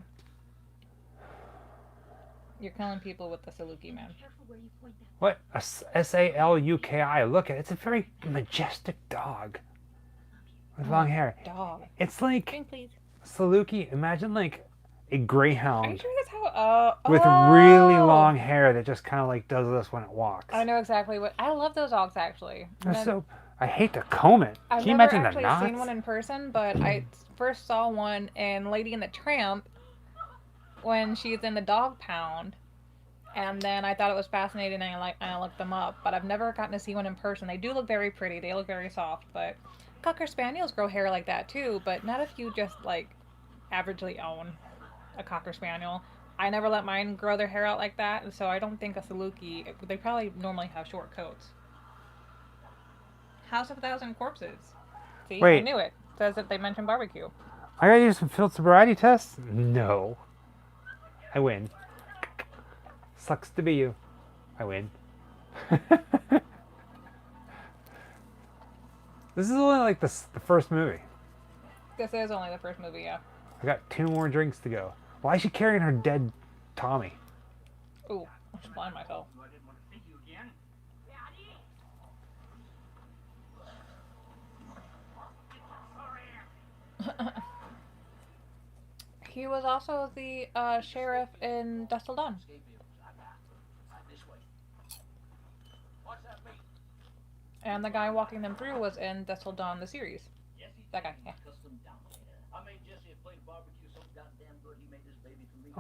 You're killing people with the Saluki, man. if careful where you point that. What? A Saluki. Look at it. It's a very majestic dog with long hair. Dog. It's like Drink, please. Saluki. Imagine like a Are you greyhound sure that's how? with really long hair that just kind of like does this when it walks. I know exactly what. I love those dogs actually. That's so. I hate to comb it. I've Can you never imagine the actually knots? seen one in person, but I first saw one in Lady and the Tramp when she's in the dog pound, and then I thought it was fascinating, and I looked them up, but I've never gotten to see one in person. They do look very pretty. They look very soft, but Cocker Spaniels grow hair like that too, but not if you just like averagely own a Cocker Spaniel. I never let mine grow their hair out like that, and so I don't think a Saluki. They probably normally have short coats. House of a Thousand Corpses. See, I Wait. knew it. Says that they mentioned barbecue. I gotta use some field sobriety tests? No. I win. Sucks to be you. I win. This is only like the first movie. This is only the first movie, yeah. I got 2 more drinks to go. Why is she carrying her dead Tommy? Ooh, I should blind myself. I didn't want to see you again. He was also the sheriff in Dust Till Dawn. This way. What's that mean? And the guy walking them through was in Dust Till Dawn, the series. Yes, he That guy, yeah. custom down there. I made Jesse a plate barbecue so goddamn good he made this baby for me.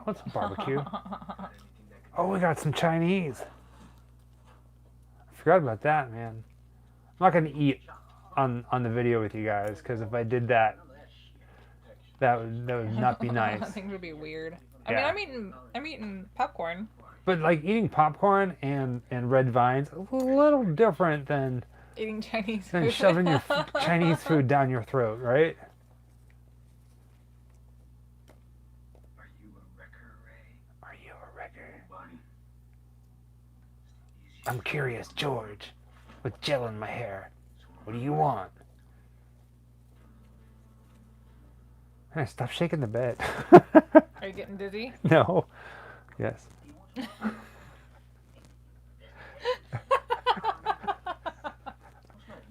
What's a barbecue? Oh, we got some Chinese. I forgot about that, man. I'm not gonna eat on the video with you guys because if I did that, that would not be nice. I think it would be weird. Yeah. I mean, I'm eating popcorn. But like eating popcorn and red vines, a little different than Eating Chinese than food. shoving your Chinese food down your throat, right? Are you a wrecker, Ray? Are you a wrecker? Buddy. I'm curious, George, with gel in my hair. What do you want? Hey, stop shaking the bed. Are you getting dizzy? No. Yes.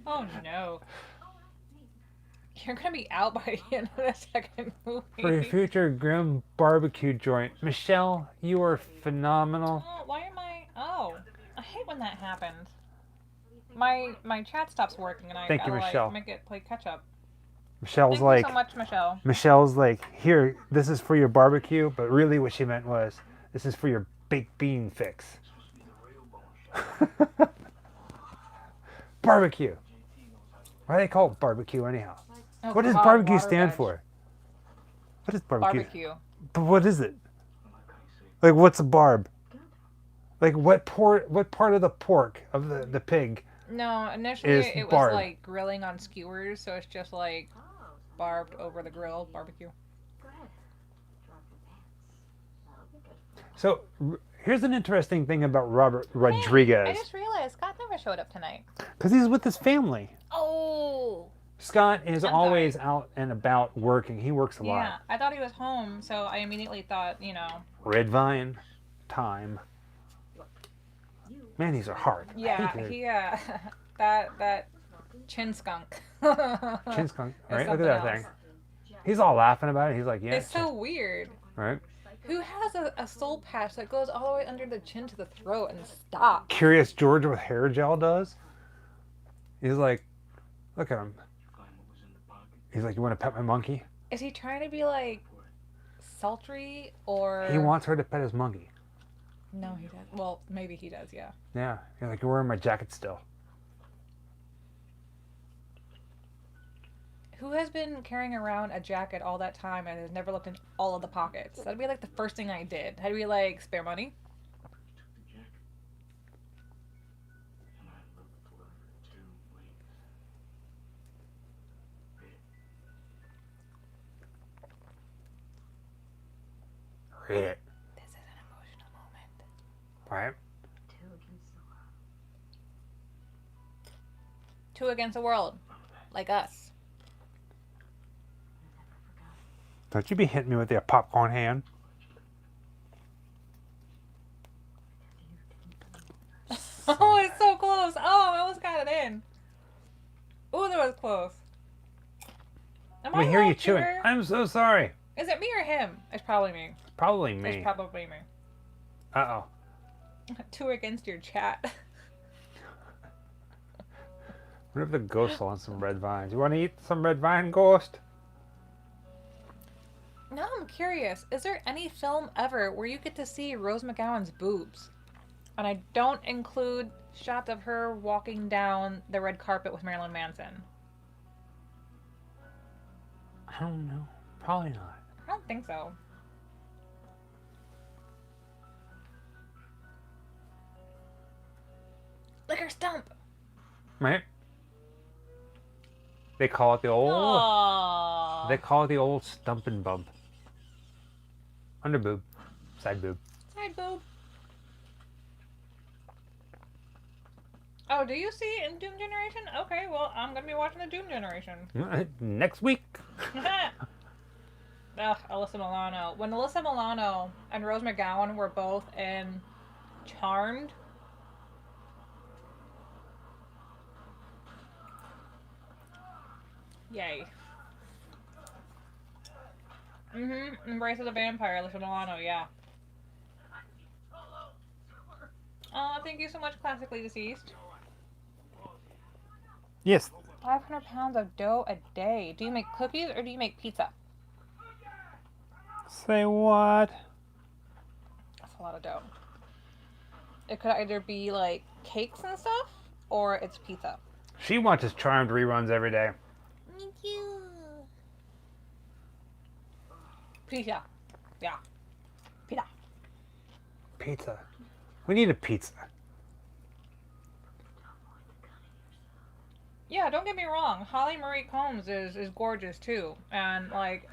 Oh no. You're gonna be out by the end of the second movie. For your future grim barbecue joint, Michelle, you are phenomenal. Oh, why am I? Oh, I hate when that happens. My chat stops working and I Thank you, gotta Michelle. like make it play catch up. Michelle's Thank like, you so much, Michelle. Michelle's like, here, this is for your barbecue, but really what she meant was, this is for your baked bean fix. Barbecue. Why do they call it barbecue anyhow? Oh, What does God, barbecue water stand veg. for? What is barbecue? Barbecue. But what is it? Like, what's a barb? Like, what part of the pork of the pig? No, initially Is it was barb. like grilling on skewers, so it's just like Oh, barbed over the grill barbecue. go ahead. Drop your pants. That'll be good. So, here's an interesting thing about Robert I Rodriguez. just realized Scott never showed up tonight. Because he's with his family. Oh. Scott is I'm always sorry. out and about working. He works a Yeah, lot. I thought he was home, so I immediately thought, you know. Red Vine, time. Man, these are hard. I Yeah, hate it. he that chin skunk Chin skunk, is right? Look at something that else. thing. He's all laughing about it. He's like, yeah, It's so weird. right. Who has a soul patch that goes all the way under the chin to the throat and stops? Curious George with hair gel does. He's like, look at him. Find what was in the pocket. He's like, you want to pet my monkey? Is he trying to be like sultry or? He wants her to pet his monkey. No, he does. Well, maybe he does. Yeah. Yeah. He's like, you're wearing my jacket still. Who has been carrying around a jacket all that time and has never looked in all of the pockets? That'd be like the first thing I did. I'd be like, spare money? Took the jacket. And I looked for 2 weeks. Read it. This is an emotional moment. Right? 2 against the world. 2 against the world. Like us. I never forgot. Don't you be hitting me with your popcorn hand. Oh, it's so close. Oh, I almost got it in. Ooh, that was close. Am I hear you allowed to chewing. hear? I'm so sorry. Is it me or him? It's probably me. Probably me. It's probably me. Uh-oh. 2 against your chat. What if the ghost wants some red vines? You want to eat some red vine, ghost? Now I'm curious. Is there any film ever where you get to see Rose McGowan's boobs? And I don't include shots of her walking down the red carpet with Marilyn Manson. I don't know. Probably not. I don't think so. Lick her stump. Right? They call it the old. Aww. They call it the old stump and bump. Under boob, side boob. Side boob. Oh, do you see it in Doom Generation? Okay, well, I'm gonna be watching the Doom Generation. Next week. Ugh, Alyssa Milano. When Alyssa Milano and Rose McGowan were both in Charmed. Yay. Embrace of the Vampire, Alyssa Milano, yeah. Oh, thank you so much, Classically Deceased. Yes. 500 pounds of dough a day. Do you make cookies or do you make pizza? Say what? That's a lot of dough. It could either be like cakes and stuff, or it's pizza. She watches Charmed reruns every day. Thank you. Pizza. Yeah. Pizza. Pizza. We need a pizza. Yeah, don't get me wrong. Holly Marie Combs is gorgeous too. And like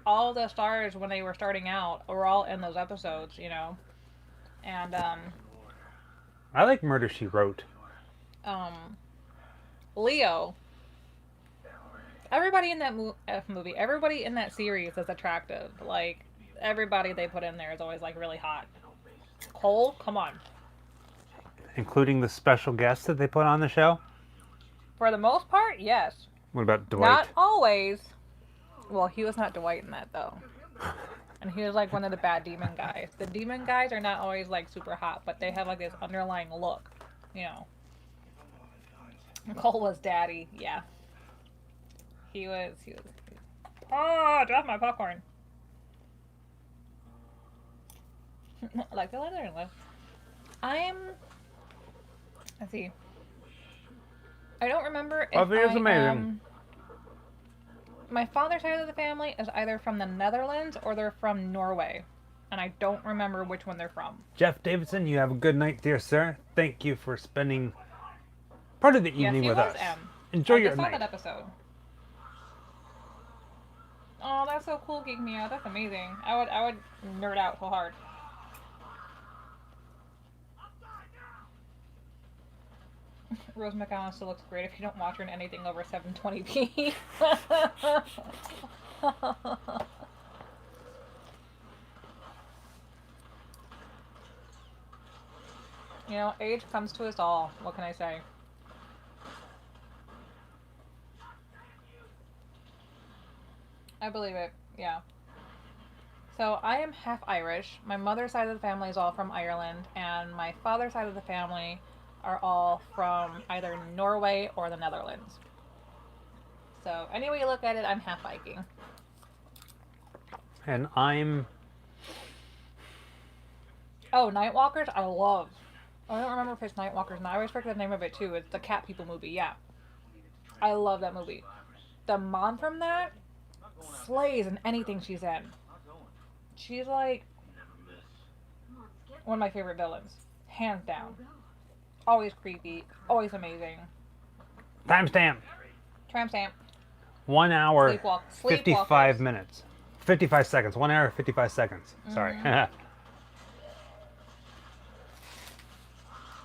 all the stars when they were starting out were all in those episodes, you know. And I like Murder, She Wrote. Leo. Everybody in that movie, everybody in that series is attractive. Like everybody they put in there is always like really hot. Cole, come on. Including the special guests that they put on the show? For the most part, yes. What about Dwight? Not always. Well, he was not Dwight in that though. And he was like one of the bad demon guys. The demon guys are not always like super hot, but they have like this underlying look, you know. Cole was daddy, yeah. He was. Oh, drop my popcorn. Like the leather list. Let's see. I don't remember if Coffee is amazing. My father's side of the family is either from the Netherlands or they're from Norway. And I don't remember which one they're from. Jeff Davidson, you have a good night, dear sir. Thank you for spending part of the evening yes, with he was us. M. Enjoy I your just saw night. that episode. Oh, that's so cool, Geek Me Out. That's amazing. I would nerd out so hard. Rose McGowan still looks great if you don't watch her in anything over 720p. You know, age comes to us all. What can I say? I believe it. Yeah. So I am half Irish. My mother's side of the family is all from Ireland, and my father's side of the family are all from either Norway or the Netherlands. So any way you look at it, I'm half Viking. And I'm... Oh, Nightwalkers, I love. I don't remember if it's Nightwalkers, and I always forget the name of it too. It's the Cat People movie, yeah. I love that movie. The mom from that slays in anything she's in. She's like one of my favorite villains. Hands down. Always creepy, always amazing. Timestamp. Tramp stamp. 1 hour, Sleepwalk. 55 Sleepwalkers. minutes. 55 seconds. 1 hour, 55 seconds. Sorry.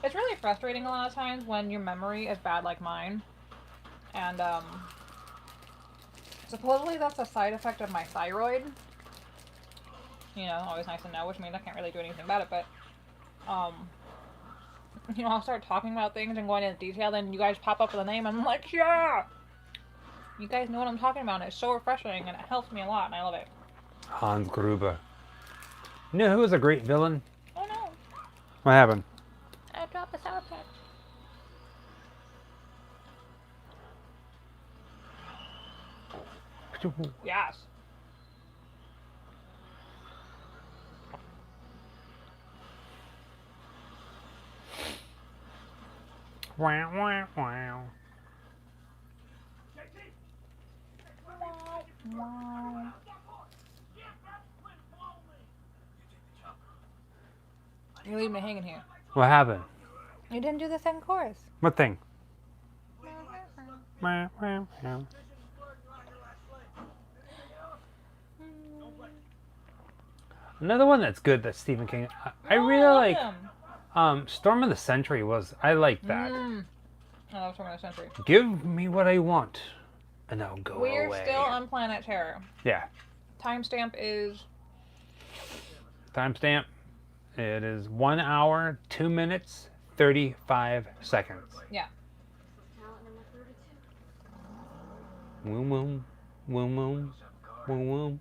It's really frustrating a lot of times when your memory is bad like mine. And, supposedly that's a side effect of my thyroid. You know, always nice to know, which means I can't really do anything about it, but, you know, I'll start talking about things and going into detail, then you guys pop up with a name, and I'm like, yeah! You guys know what I'm talking about, and it's so refreshing, and it helps me a lot, and I love it. Hans Gruber. You know who was a great villain? Oh no, What happened? I dropped a Sour Patch. Yes. Wow, wow, wow. Wow. You leave me hanging here. What happened? You didn't do the second chorus. What thing? Wow, wow, wow. Another one that's good that Stephen King. I really love like. him. Storm of the Century was. I like that. I love Storm of the Century. Give me what I want, and I'll go We're away. still on Planet Terror. Yeah. Timestamp is Timestamp. It is 1 hour, 2 minutes, 35 seconds. yeah. Talent number 32. Woom woom, woom woom, woom woom.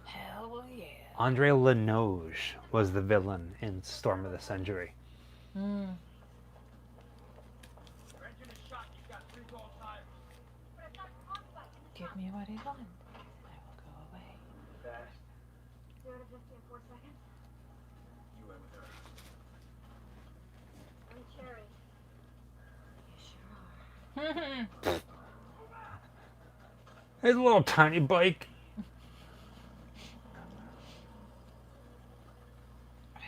Hell yeah. Andre Lenoge was the villain in Storm of the Century. Give me what I want. I will go away. 0 to 50 in 4 seconds. You went with her. I'm Cherry. You sure are. His little tiny bike.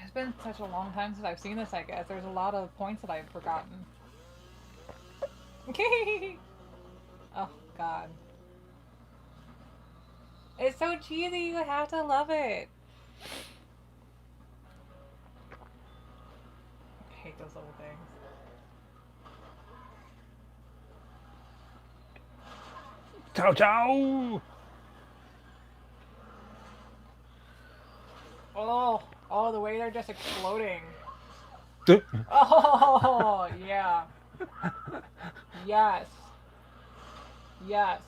It's been such a long time since I've seen this, I guess. There's a lot of points that I've forgotten. Oh, God. It's so cheesy, you have to love it. I hate those little things. Ciao ciao. Oh, the way they're just exploding. Oh, yeah. Yes. Yes.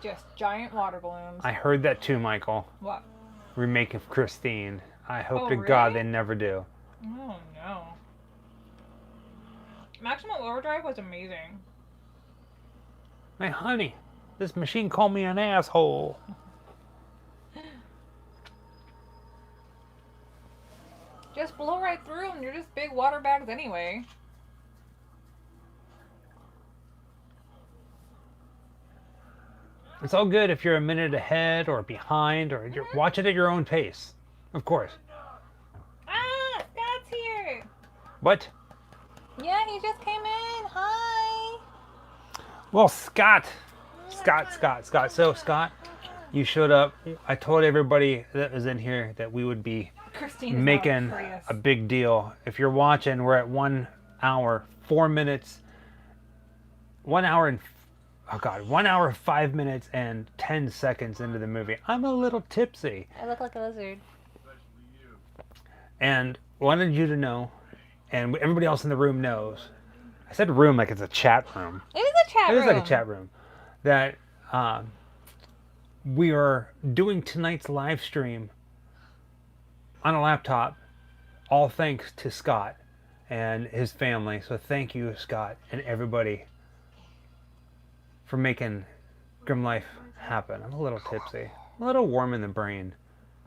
Just giant water balloons. I heard that too, Michael. What? Remake of Christine. I hope Oh, to God really? they never do. Oh, no. Maximum Overdrive was amazing. Hey, honey, this machine called me an asshole. Just blow right through them. You're just big water bags anyway. It's all good if you're a minute ahead or behind, or you're, watch it at your own pace. Of course. Ah, Scott's here. What? Yeah, he just came in. Hi. Well, Scott Scott. So, Scott, you showed up. I told everybody that was in here that we would be Christine is making now curious. a big deal. If you're watching, we're at 1 hour, 4 minutes, 1 hour and 1 hour, 5 minutes, and 10 seconds into the movie. I'm a little tipsy. I look like a lizard. And wanted you to know, and everybody else in the room knows. I said room like it's a chat room. It is a chat It room. is like a chat room. That we are doing tonight's live stream on a laptop, all thanks to Scott and his family. So thank you, Scott, and everybody for making Grim Life happen. I'm a little tipsy. I'm a little warm in the brain.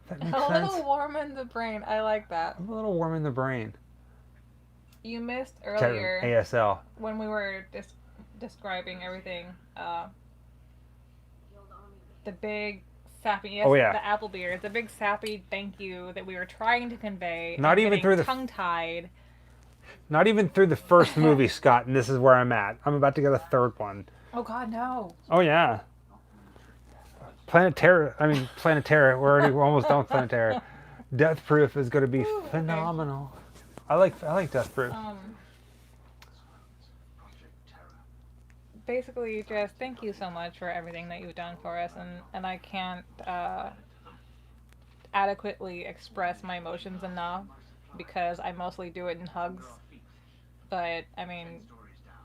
If that makes A sense. little warm in the brain. I like that. I'm a little warm in the brain. You missed Chat room, earlier ASL. when we were describing everything. The big sappy, yes, Oh, yeah. the apple beer. The big sappy thank you that we were trying to convey. Not and even getting through the- tongue-tied. Not even through the first movie, Scott, and this is where I'm at. I'm about to get a third one. Oh God, no! Oh, yeah. Planet Terror. We're almost done with Planet Terror. Death Proof is going to be Ooh, okay. phenomenal. I like Death Proof. Basically, just thank you so much for everything that you've done for us, and I can't adequately express my emotions enough because I mostly do it in hugs. But I mean,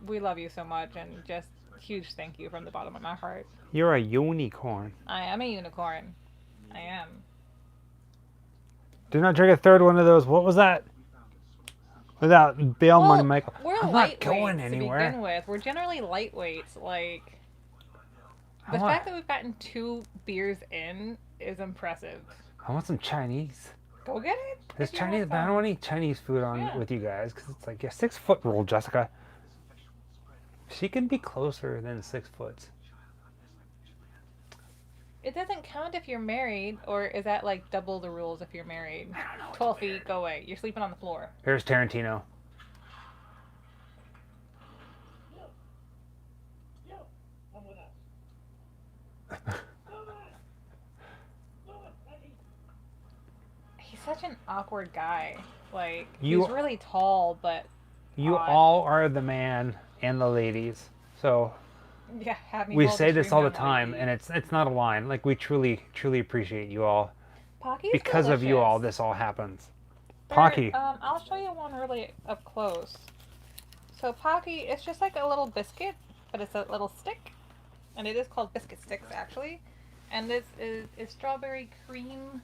we love you so much, and just huge thank you from the bottom of my heart. You're a unicorn. I am a unicorn. I am. Do not drink a third one of those. What was that? Without bail money, Michael. We're I'm not lightweights going to anywhere. begin with. We're generally lightweights. Like, I the want- fact that we've gotten 2 beers in is impressive. I want some Chinese. Go get it. There's if you Chinese, want but I some. don't want to eat Chinese food on Yeah. with you guys because it's like a 6-foot rule, Jessica. She can be closer than 6 foot. It doesn't count if you're married, or is that like double the rules if you're married? I don't know. 12 feet, go away. You're sleeping on the floor. Here's Tarantino. He's such an awkward guy. Like, You- he's really tall, but You odd. all are the man and the ladies. So yeah, have me we hold say this all the stream time, down, and lady. it's not a line. Like we truly appreciate you all. Pocky's Because of you all, delicious. this all happens. There- Pocky. I'll show you one really up close. So Pocky, it's just like a little biscuit, but it's a little stick, and it is called biscuit sticks actually. And this is strawberry cream,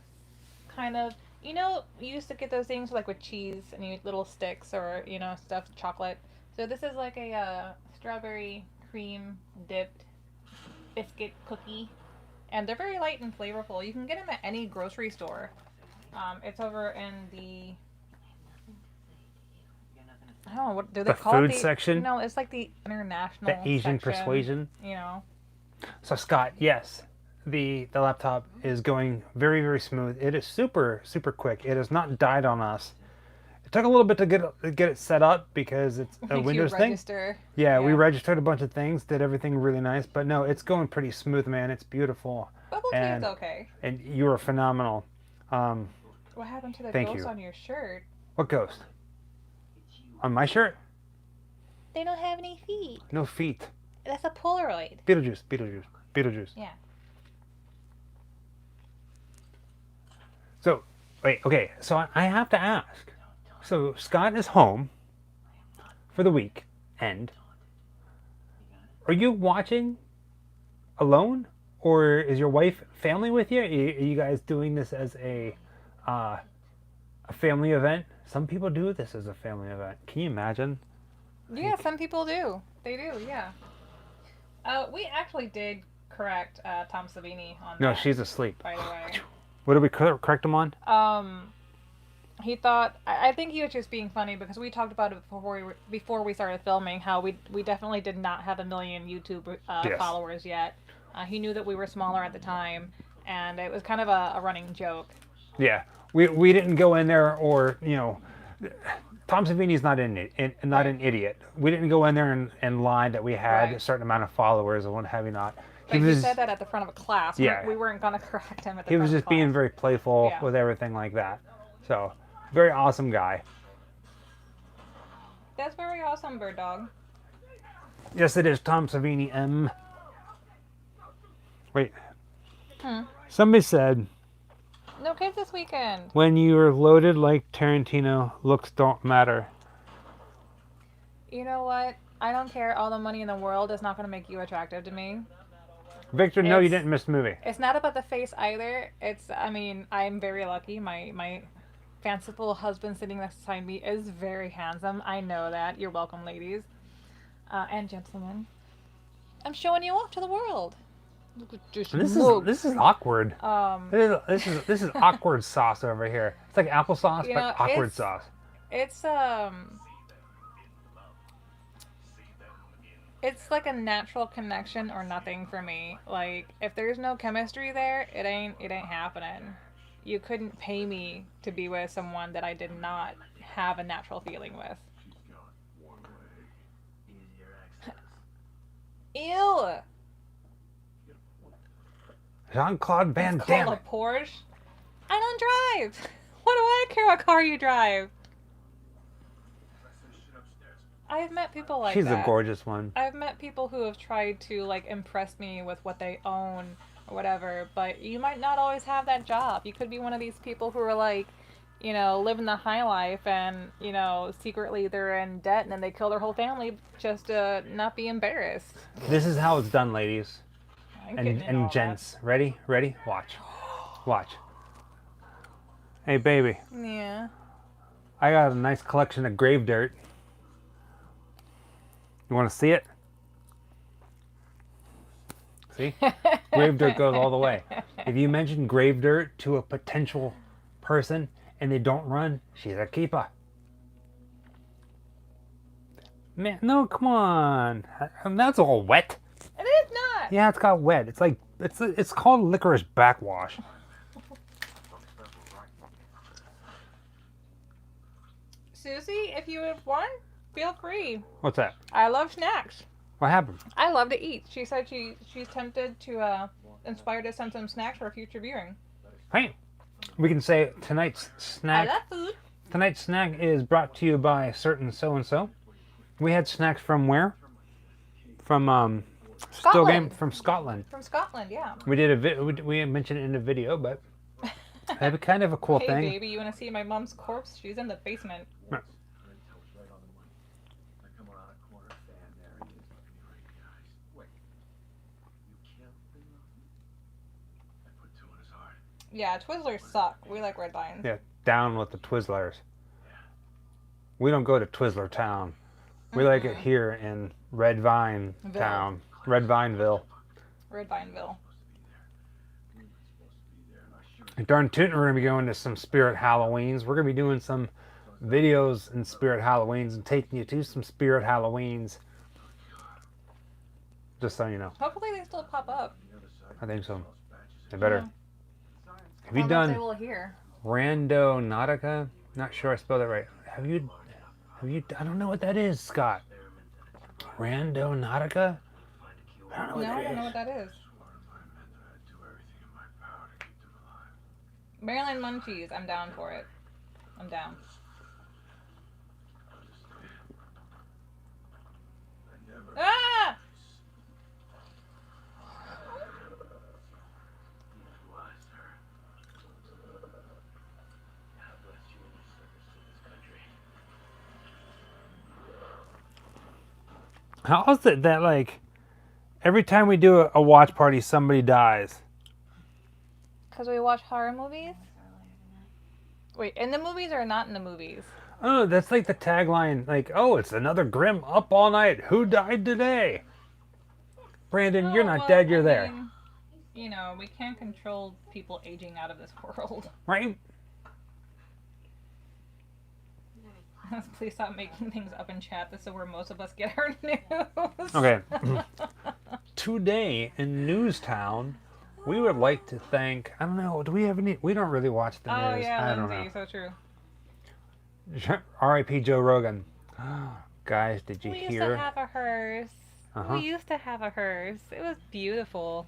kind of. You know, you used to get those things like with cheese and you eat little sticks or stuffed chocolate. So this is like a strawberry cream dipped biscuit cookie, and they're very light and flavorful. You can get them at any grocery store. It's over in the, I don't know, what do they The call food it? section? No, it's like the international The Asian section, persuasion. You know. So Scott, yes, the laptop is going very, very smooth. It is super quick. It has not died on us. It took a little bit to get it set up because it's a Makes Windows you thing. register. Yeah, we Yeah. registered a bunch of things, did everything really nice, but no, it's going pretty smooth, man. It's beautiful, Bubble tea and- is okay. and you are phenomenal. What happened to the Thank ghost you. on your shirt? What ghost? On my shirt? They don't have any feet. No feet. That's a Polaroid. Beetlejuice. Yeah. So, wait, okay, so I have to ask. So, Scott is home for the week end. Are you watching alone? Or is your wife family with you? Are you guys doing this as a family event? Some people do this as a family event. Can you imagine? Yeah, some people do. They do, yeah. We actually did correct Tom Savini on No, that, she's asleep. by the way. What did we correct him on? He thought, I think he was just being funny because we talked about it before we started filming, how we definitely did not have 1 million YouTube Yes. followers yet. He knew that we were smaller at the time, and it was kind of a running joke. Yeah, we didn't go in there, or Tom Savini's not an idiot. We didn't go in there and lie that we had Right. a certain amount of followers and what have you not. But he was- said that at the front of a class. Yeah. We weren't gonna correct him at the He front was of just class. being very playful Yeah. with everything like that. So, very awesome guy. That's very awesome, Bird Dog. Yes, it is Tom Savini M. Wait. Hmm. Somebody said, No kids this weekend. when you're loaded like Tarantino, looks don't matter. You know what? I don't care. All the money in the world is not gonna make you attractive to me. Victor, no, you It's- didn't miss the movie. It's not about the face either. I'm very lucky. My fanciful husband sitting next beside me is very handsome. I know that. You're welcome, ladies and gentlemen. I'm showing you off to the world. Look at this mug. This is awkward. Um, This is awkward sauce over here. It's like applesauce, You but know, awkward it's- sauce. it's like a natural connection or nothing for me. Like if there's no chemistry there, it ain't happening. You couldn't pay me to be with someone that I did not have a natural feeling with. She's got one way. Easier access. Ew. Jean-Claude Van It's called Damme. a Porsche. I don't drive. What do I care what car you drive? Finish it upstairs. I've met people like She's that. a gorgeous one. I've met people who have tried to like impress me with what they own or whatever, but you might not always have that job. You could be one of these people who are like, you know, living the high life and, you know, secretly they're in debt and then they kill their whole family just to not be embarrassed. This is how it's done, ladies I'm getting into all and that. gents. Ready? Watch. Watch. Hey, baby. Yeah. I got a nice collection of grave dirt. You want to see it? See? Grave dirt goes all the way. If you mention grave dirt to a potential person and they don't run, she's a keeper. Man, no, come on. That's all wet. It is not. Yeah, it's got wet. It's like it's called licorice backwash. Susie, if you would want, feel free. What's that? I love snacks. What happened? I love to eat. She said she's tempted to inspire to send some snacks for future viewing. Hey, we can say tonight's snack. I love food. Tonight's snack is brought to you by certain so and so. We had snacks from where? From Still Scotland. Game from Scotland. From Scotland, yeah. We did we mentioned it in the video, but that'd be kind of a cool Hey, thing. baby, you want to see my mom's corpse? She's in the basement. Right on the money. I come around a corner, stand there, and he's looking me right in the eyes. Wait, you killed the I put two in his heart. Yeah, Twizzlers suck. We like red vines. Yeah, down with the Twizzlers. We don't go to Twizzler Town. We like it here in Red Vine Ville. Town, Red Vineville. Red Vineville. We were supposed to be there, and I sure Darn tootin', we're gonna be going to some Spirit Halloweens. We're gonna be doing some videos in Spirit Halloweens and taking you to some Spirit Halloweens. Just so you know, Hopefully they still pop up. the other side. I think so. Those badges. They better. Have you They done will hear. Rando Nautica? Not sure I spelled it right. Have you? I don't know what that is, Scott. Rando Nautica? I don't know what No, I that don't know is. what that is. I meant that I'd do everything in my power to keep them alive. Maryland Munchies. I'm down for it. I'm down. I never Ah! was her. God bless you and your service to this country. How is it that, like, every time we do a watch party, somebody dies? Because we watch horror movies? Wait, in the movies or not in the movies? Oh, that's like the tagline, like, oh, it's another Grim Up All Night. Who died today? Brandon, you're Oh, not well, dead, you're I there. mean, you know, we can't control people aging out of this world. Right? Please stop making things up in chat. This is where most of us get our news. Okay. Today in Newstown, we would like to thank, I don't know, do we have any, we don't really watch the Oh news. yeah, I don't Lindsay, so true. know. R.I.P. Joe Rogan. Guys, did you We used to hear? have a hearse. Uh-huh. We used to have a hearse. It was beautiful.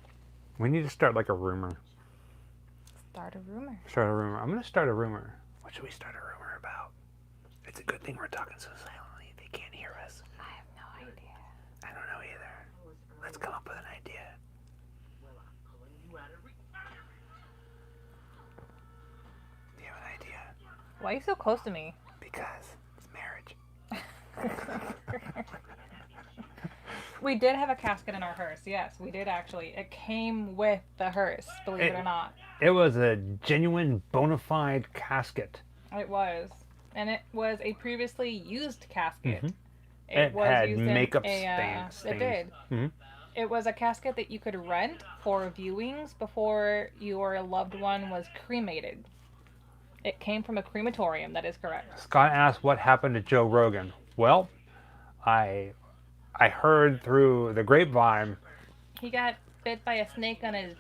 We need to start like a rumor. Start a rumor. Start a rumor. I'm gonna start a rumor. What should we start a rumor about? It's a good thing we're talking so silently. They can't hear us. I have no idea. I don't know either. Let's come up with an idea. Well, I'm pulling you out of Do you have an idea? Why are you so close to me? Because it's marriage. We did have a casket in our hearse. Yes, we did actually. It came with the hearse, believe it or not. It was a genuine bona fide casket. It was. And it was a previously used casket. Mhm. It It was had used in makeup a, stains. It did. Mhm. It was a casket that you could rent for viewings before your loved one was cremated. It came from a crematorium, that is correct. Scott asked what happened to Joe Rogan. Well, I heard through the grapevine He got bit by a snake on his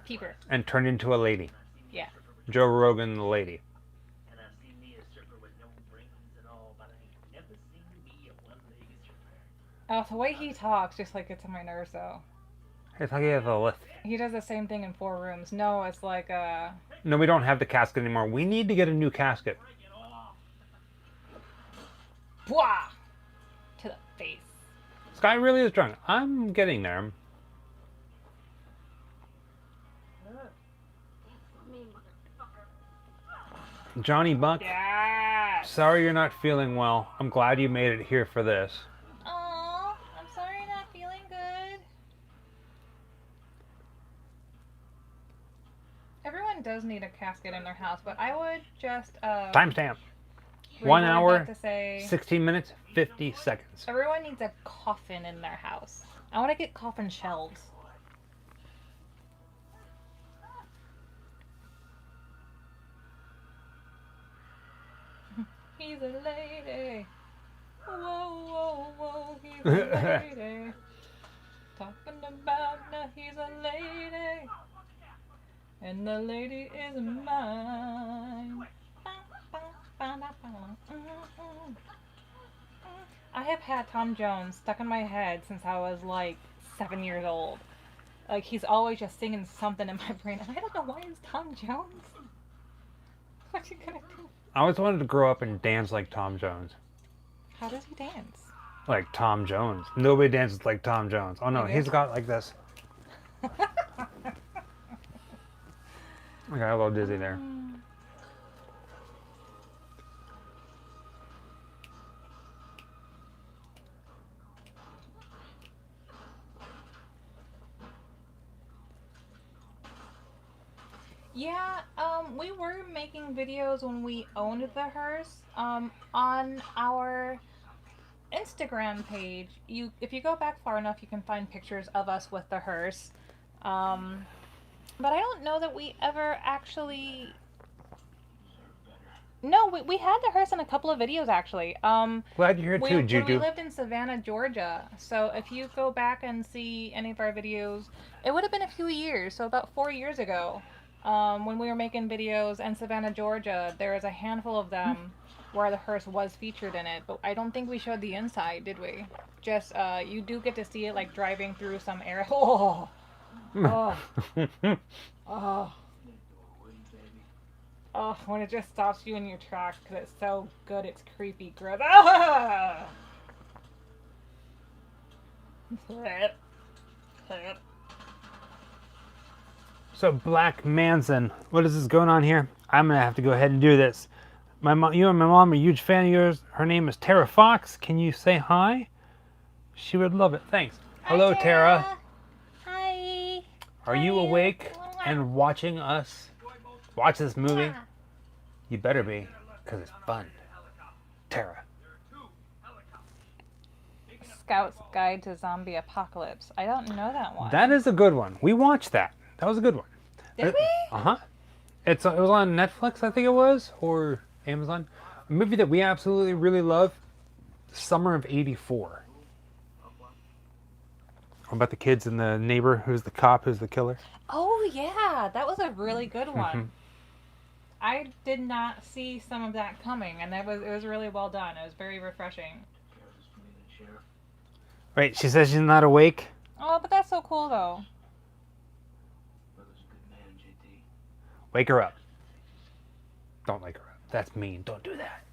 peeper. and turned into a lady. Yeah. Joe Rogan, the lady. And I've seen me a stripper with no brains at all, but I ain't never seen me a one-legged stripper. Oh, the way he talks just like gets on my nerves though. It's like he has a lift. He does the same thing in 4 rooms. No, it's like No, we don't have the casket anymore. We need to get a new casket. bwah! To the face. Sky really is drunk. I'm getting there. Me, motherfucker. Johnny Buck, Yes! sorry you're not feeling well. I'm glad you made it here for this. Aw, I'm sorry you're not feeling good. Everyone does need a casket in their house, but I would just Timestamp. revert 1 back hour, to say 16 minutes, 50 seconds. everyone needs a coffin in their house. I want to get coffin shelves. He's a lady. Whoa, whoa, whoa, he's a lady. Talking about now he's a lady. And the lady is mine. I have had Tom Jones stuck in my head since I was like 7 years old. Like he's always just singing something in my brain, and I don't know why it's Tom Jones. What you gonna do? I always wanted to grow up and dance like Tom Jones. How does he dance? Like Tom Jones. Nobody dances like Tom Jones. Oh no, Maybe. he's got like this. I got a little dizzy there. Yeah, we were making videos when we owned the hearse. On our Instagram page, if you go back far enough, you can find pictures of us with the hearse. But I don't know that we ever actually. No, we had the hearse in a couple of videos actually. Glad you're here too, When we Juju. lived in Savannah, Georgia. So if you go back and see any of our videos, it would have been a few years. So about 4 years ago, when we were making videos in Savannah, Georgia, there was a handful of them where the hearse was featured in it. But I don't think we showed the inside, did we? Just you do get to see it like driving through some area. Oh, oh, oh. Oh, when it just stops you in your tracks because it's so good, it's creepy, gross. Ah! So Black Manson, what is this going on here? I'm gonna have to go ahead and do this. My mom, you and my mom are a huge fan of yours. Her name is Tara Fox. Can you say hi? She would love it. Thanks. Hello, Tara. Hi. Are you awake and watching us watch this movie? You better be, because it's fun. Tara. Scout's Guide to Zombie Apocalypse. I don't know that one. That is a good one. We watched that. That was a good one. Did we? Uh-huh. It was on Netflix, I think it was, or Amazon. A movie that we absolutely really love, Summer of '84. About the kids and the neighbor who's the cop, who's the killer. Oh, yeah. That was a really good one. I did not see some of that coming, and it was really well done. It was very refreshing. Wait, she says she's not awake? Oh, but that's so cool though. Brother's a good man, JT. Wake her up. Don't wake her up. That's mean. Don't do that.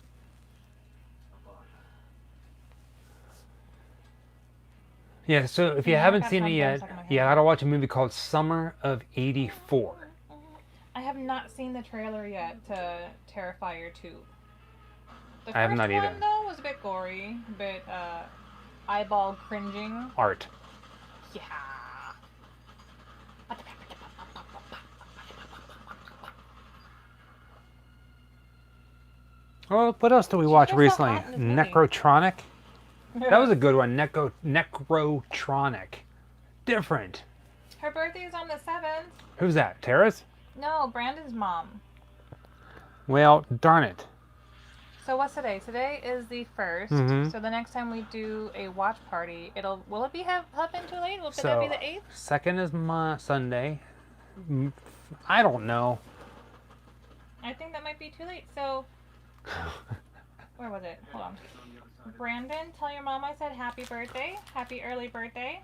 I'll borrow you. Yeah, so if you Yeah, I haven't got seen it something yet, stuck in my head. you gotta watch a movie called Summer of '84. I have not seen the trailer yet to Terrifier 2. The I have first not either. one though was a bit gory, a bit eyeball cringing. Art. Yeah. Well, what else did we watch gets so recently? hot in this movie. Necrotronic? That was a good one. Necrotronic. Different. Her birthday is on the 7th. Who's that? Tara's? No, Brandon's mom. Well, darn it. So what's today? Today is the 1st. Mhm. So the next time we do a watch party, will it be have been too late? Will that So, be the 8th? second is my Sunday. I don't know. I think that might be too late. So where was it? Hold on. Brandon, tell your mom I said happy birthday. Happy early birthday.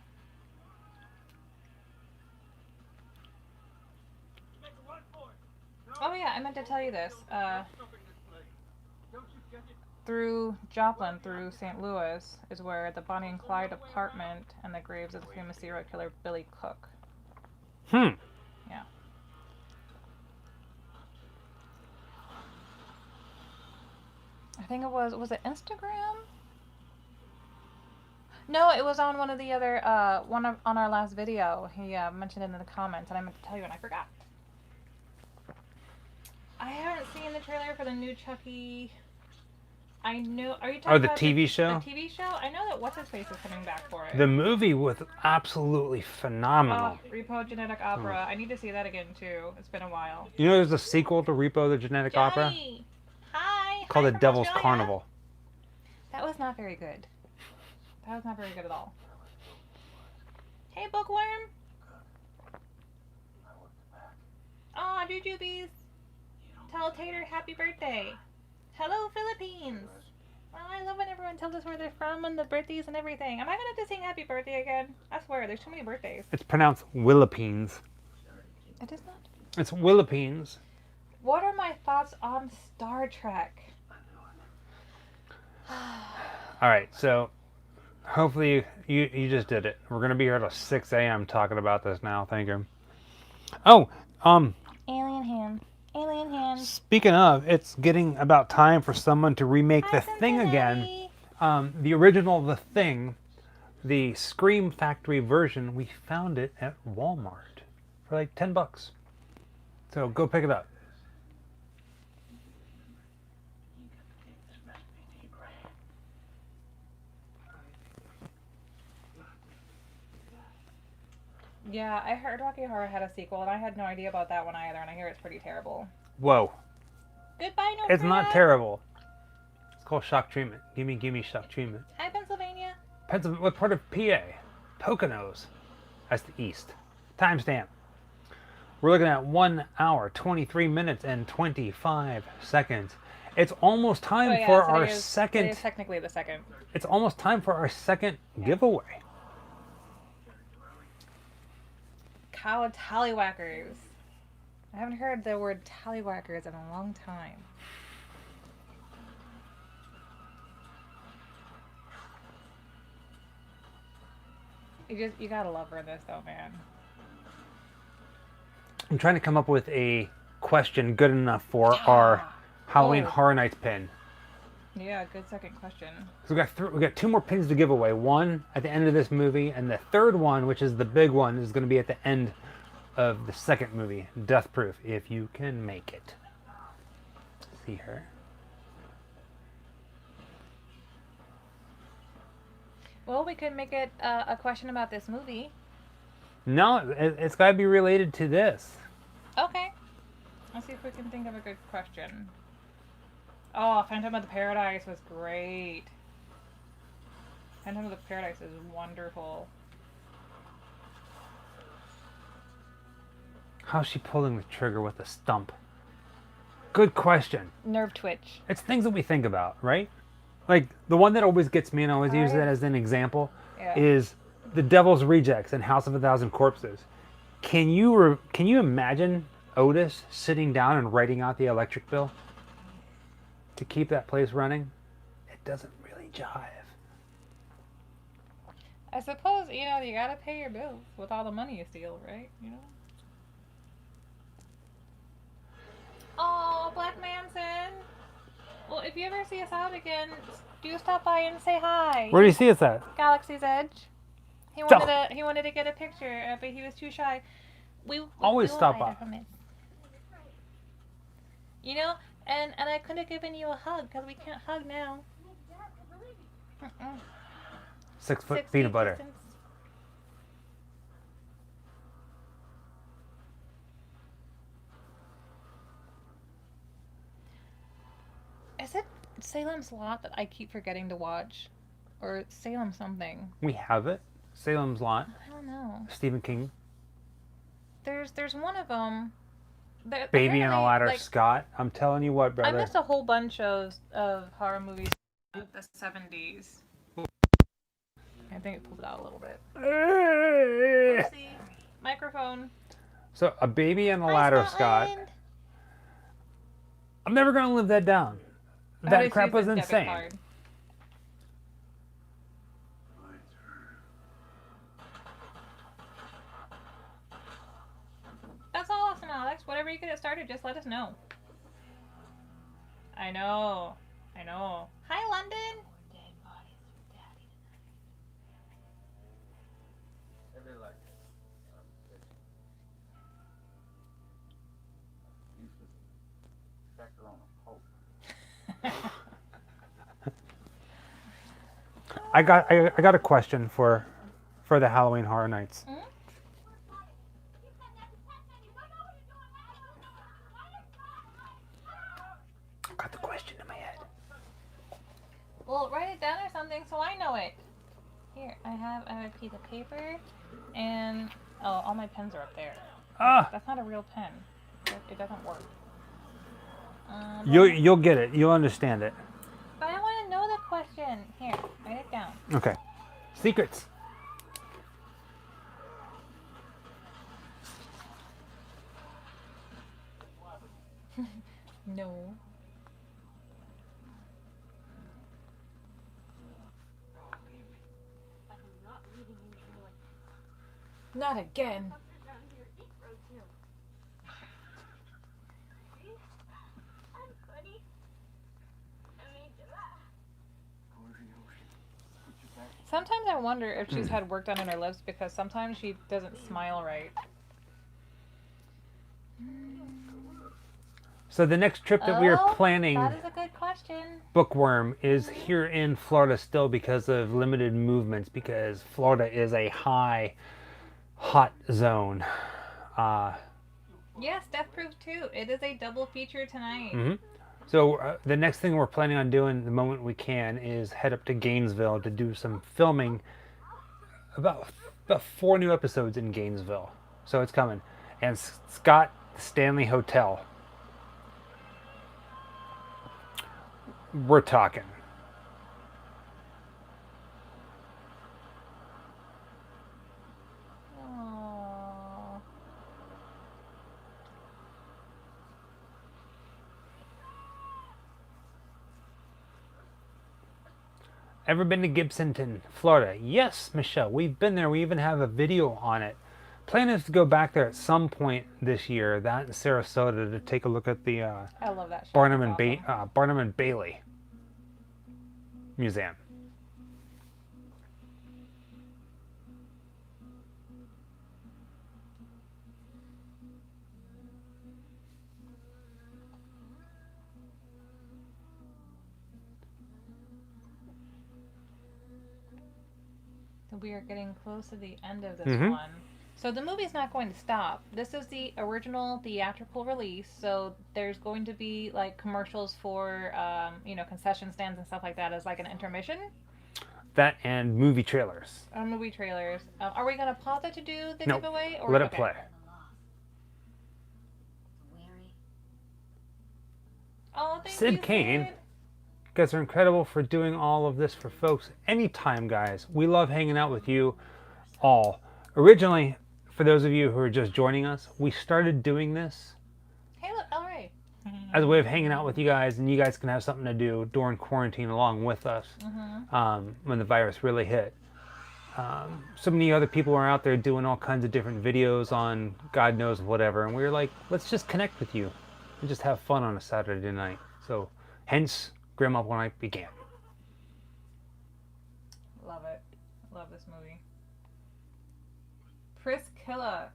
Oh yeah, I meant to tell you this. Through Joplin, through St. Louis, is where the Bonnie and Clyde apartment and the graves of the famous serial killer Billy Cook. Hmm. Yeah. I think it was it Instagram? No, it was on one of the other, on our last video. He mentioned it in the comments, and I meant to tell you, and I forgot. I haven't seen the trailer for the new Chucky. I know. Are you talking the about TV show? The TV show? I know that What's His Face is coming back for it. The movie was absolutely phenomenal. Repo Genetic Opera. I need to see that again too. It's been a while. You know there's a sequel to Repo the Genetic Opera? Johnny! Hi! Called Hi The from Devil's Australia. Carnival. That was not very good. That was not very good at all. Hey, Bookworm! Aw, Jujubes! Tell Tater happy birthday! Hello, Philippines! Well, I love when everyone tells us where they're from and the birthdays and everything. Am I gonna have to sing happy birthday again? I swear, there's too many birthdays. It's pronounced Willipines. It is not. It's Willipines. What are my thoughts on Star Trek? Alright, so hopefully you just did it. We're gonna be here till 6 a.m. talking about this now. Thank you. Oh, Alien hand. Alien hand. speaking of, it's getting about time for someone to remake The Thing again. The original The Thing, the Scream Factory version, we found it at Walmart for like $10. So go pick it up. Yeah, I heard Rocky Horror had a sequel, and I had no idea about that one either, and I hear it's pretty terrible. Whoa. Goodbye, no It's not Fred. terrible. It's called shock treatment. Gimme shock treatment. Hi, Pennsylvania. What part of PA? Poconos. That's the east. Timestamp. We're looking at 1 hour, 23 minutes, and 25 seconds. It's almost time Oh, yeah, for today our is- second. today is technically the second. It's almost time for our second giveaway. Cow tallywhackers. I haven't heard the word tallywhackers in a long time. You gotta love her in this though, man. I'm trying to come up with a question good enough for our Halloween Oh. Horror Nights pin. Yeah, good second question. So we got 2 more pins to give away. One at the end of this movie, and the third one, which is the big one, is going to be at the end of the second movie, Death Proof, if you can make it. See her. Well, we could make it a question about this movie. No, it's got to be related to this. Okay. Let's see if we can think of a good question. Oh, Phantom of the Paradise was great. Phantom of the Paradise is wonderful. How's she pulling the trigger with a stump? Good question. Nerve twitch. It's things that we think about, right? Like, the one that always gets me, and I always use it Alright. as an example, Yeah. is The Devil's Rejects and House of a Thousand Corpses. Can you imagine Otis sitting down and writing out the electric bill to keep that place running? It doesn't really jive. I suppose, you know, you gotta pay your bills with all the money you steal, right? You know? Oh, Black Manson! Well, if you ever see us out again, do stop by and say hi. Where do you see us at? Galaxy's Edge. He wanted to get a picture, but he was too shy. We Always will stop hide by. from it. You know, and I could have given you a hug because we can't hug now. 6 foot 6 peanut feet butter. distance. Is it Salem's Lot that I keep forgetting to watch? Or Salem something? We have it. Salem's Lot. I don't know. Stephen King. There's one of them. Baby and a Ladder, Scott. I'm telling you what, I brother. missed a whole bunch of horror movies in the 70s. I think it pulled it out a little bit. Oopsie. Microphone. So, A Baby and a Hi, Ladder, Scott. Scotland. I'm never going to live that down. I That just crap used was a debit insane. card. My turn. That's all awesome, Alex. Whatever you get it started, just let us know. I know. Hi, London. They like Factor on a poke. I got a question for the Halloween Horror Nights. Hmm? I got the question in my head. Well, write it down or something so I know it. Here, I have a piece of paper, and all my pens are up there. Ah, That's not a real pen. It doesn't work. you'll get it. You'll understand it. But I want to know the question. Here, write it down. Okay. Secrets. No. I'm not leaving you, Julie. Not again. Down here, eat road too. See? I'm funny. I made you laugh. Go to the ocean. Put your back. Sometimes I wonder if she's had work done on her lips because sometimes she doesn't smile right. So the next trip that we are planning, That is a good question. Bookworm, is here in Florida still because of limited movements, because Florida is a hot zone. Yes, Death Proof 2. It is a double feature tonight. Mhm. So the next thing we're planning on doing the moment we can is head up to Gainesville to do some filming. About 4 new episodes in Gainesville. So it's coming. And Scott Stanley Hotel. We're talking. Aww. Ever been to Gibsonton, Florida? Yes, Michelle. We've been there. We even have a video on it. Plan is to go back there at some point this year, that in Sarasota, to take a look at the I love that show. Barnum It's and awesome. Barnum and Bailey Museum. So we are getting close to the end of this Mhm. one. So the movie's not going to stop. This is the original theatrical release, so there's going to be like commercials for, concession stands and stuff like that as like an intermission. That and movie trailers. Movie trailers. Are we gonna pause it to do the Nope. giveaway? Let it okay. play. Weary. Oh, thank Sid you, Kane. Sid. You guys are incredible for doing all of this for folks. Anytime, guys. We love hanging out with you all. Originally, for those of you who are just joining us, we started doing this Hey, look, all right. as a way of hanging out with you guys, and you guys can have something to do during quarantine along with us when the virus really hit. So many other people are out there doing all kinds of different videos on God knows whatever, and we were like, let's just connect with you and just have fun on a Saturday night. So hence Grim Up All Night began. Love it. Love this movie. Priscilla.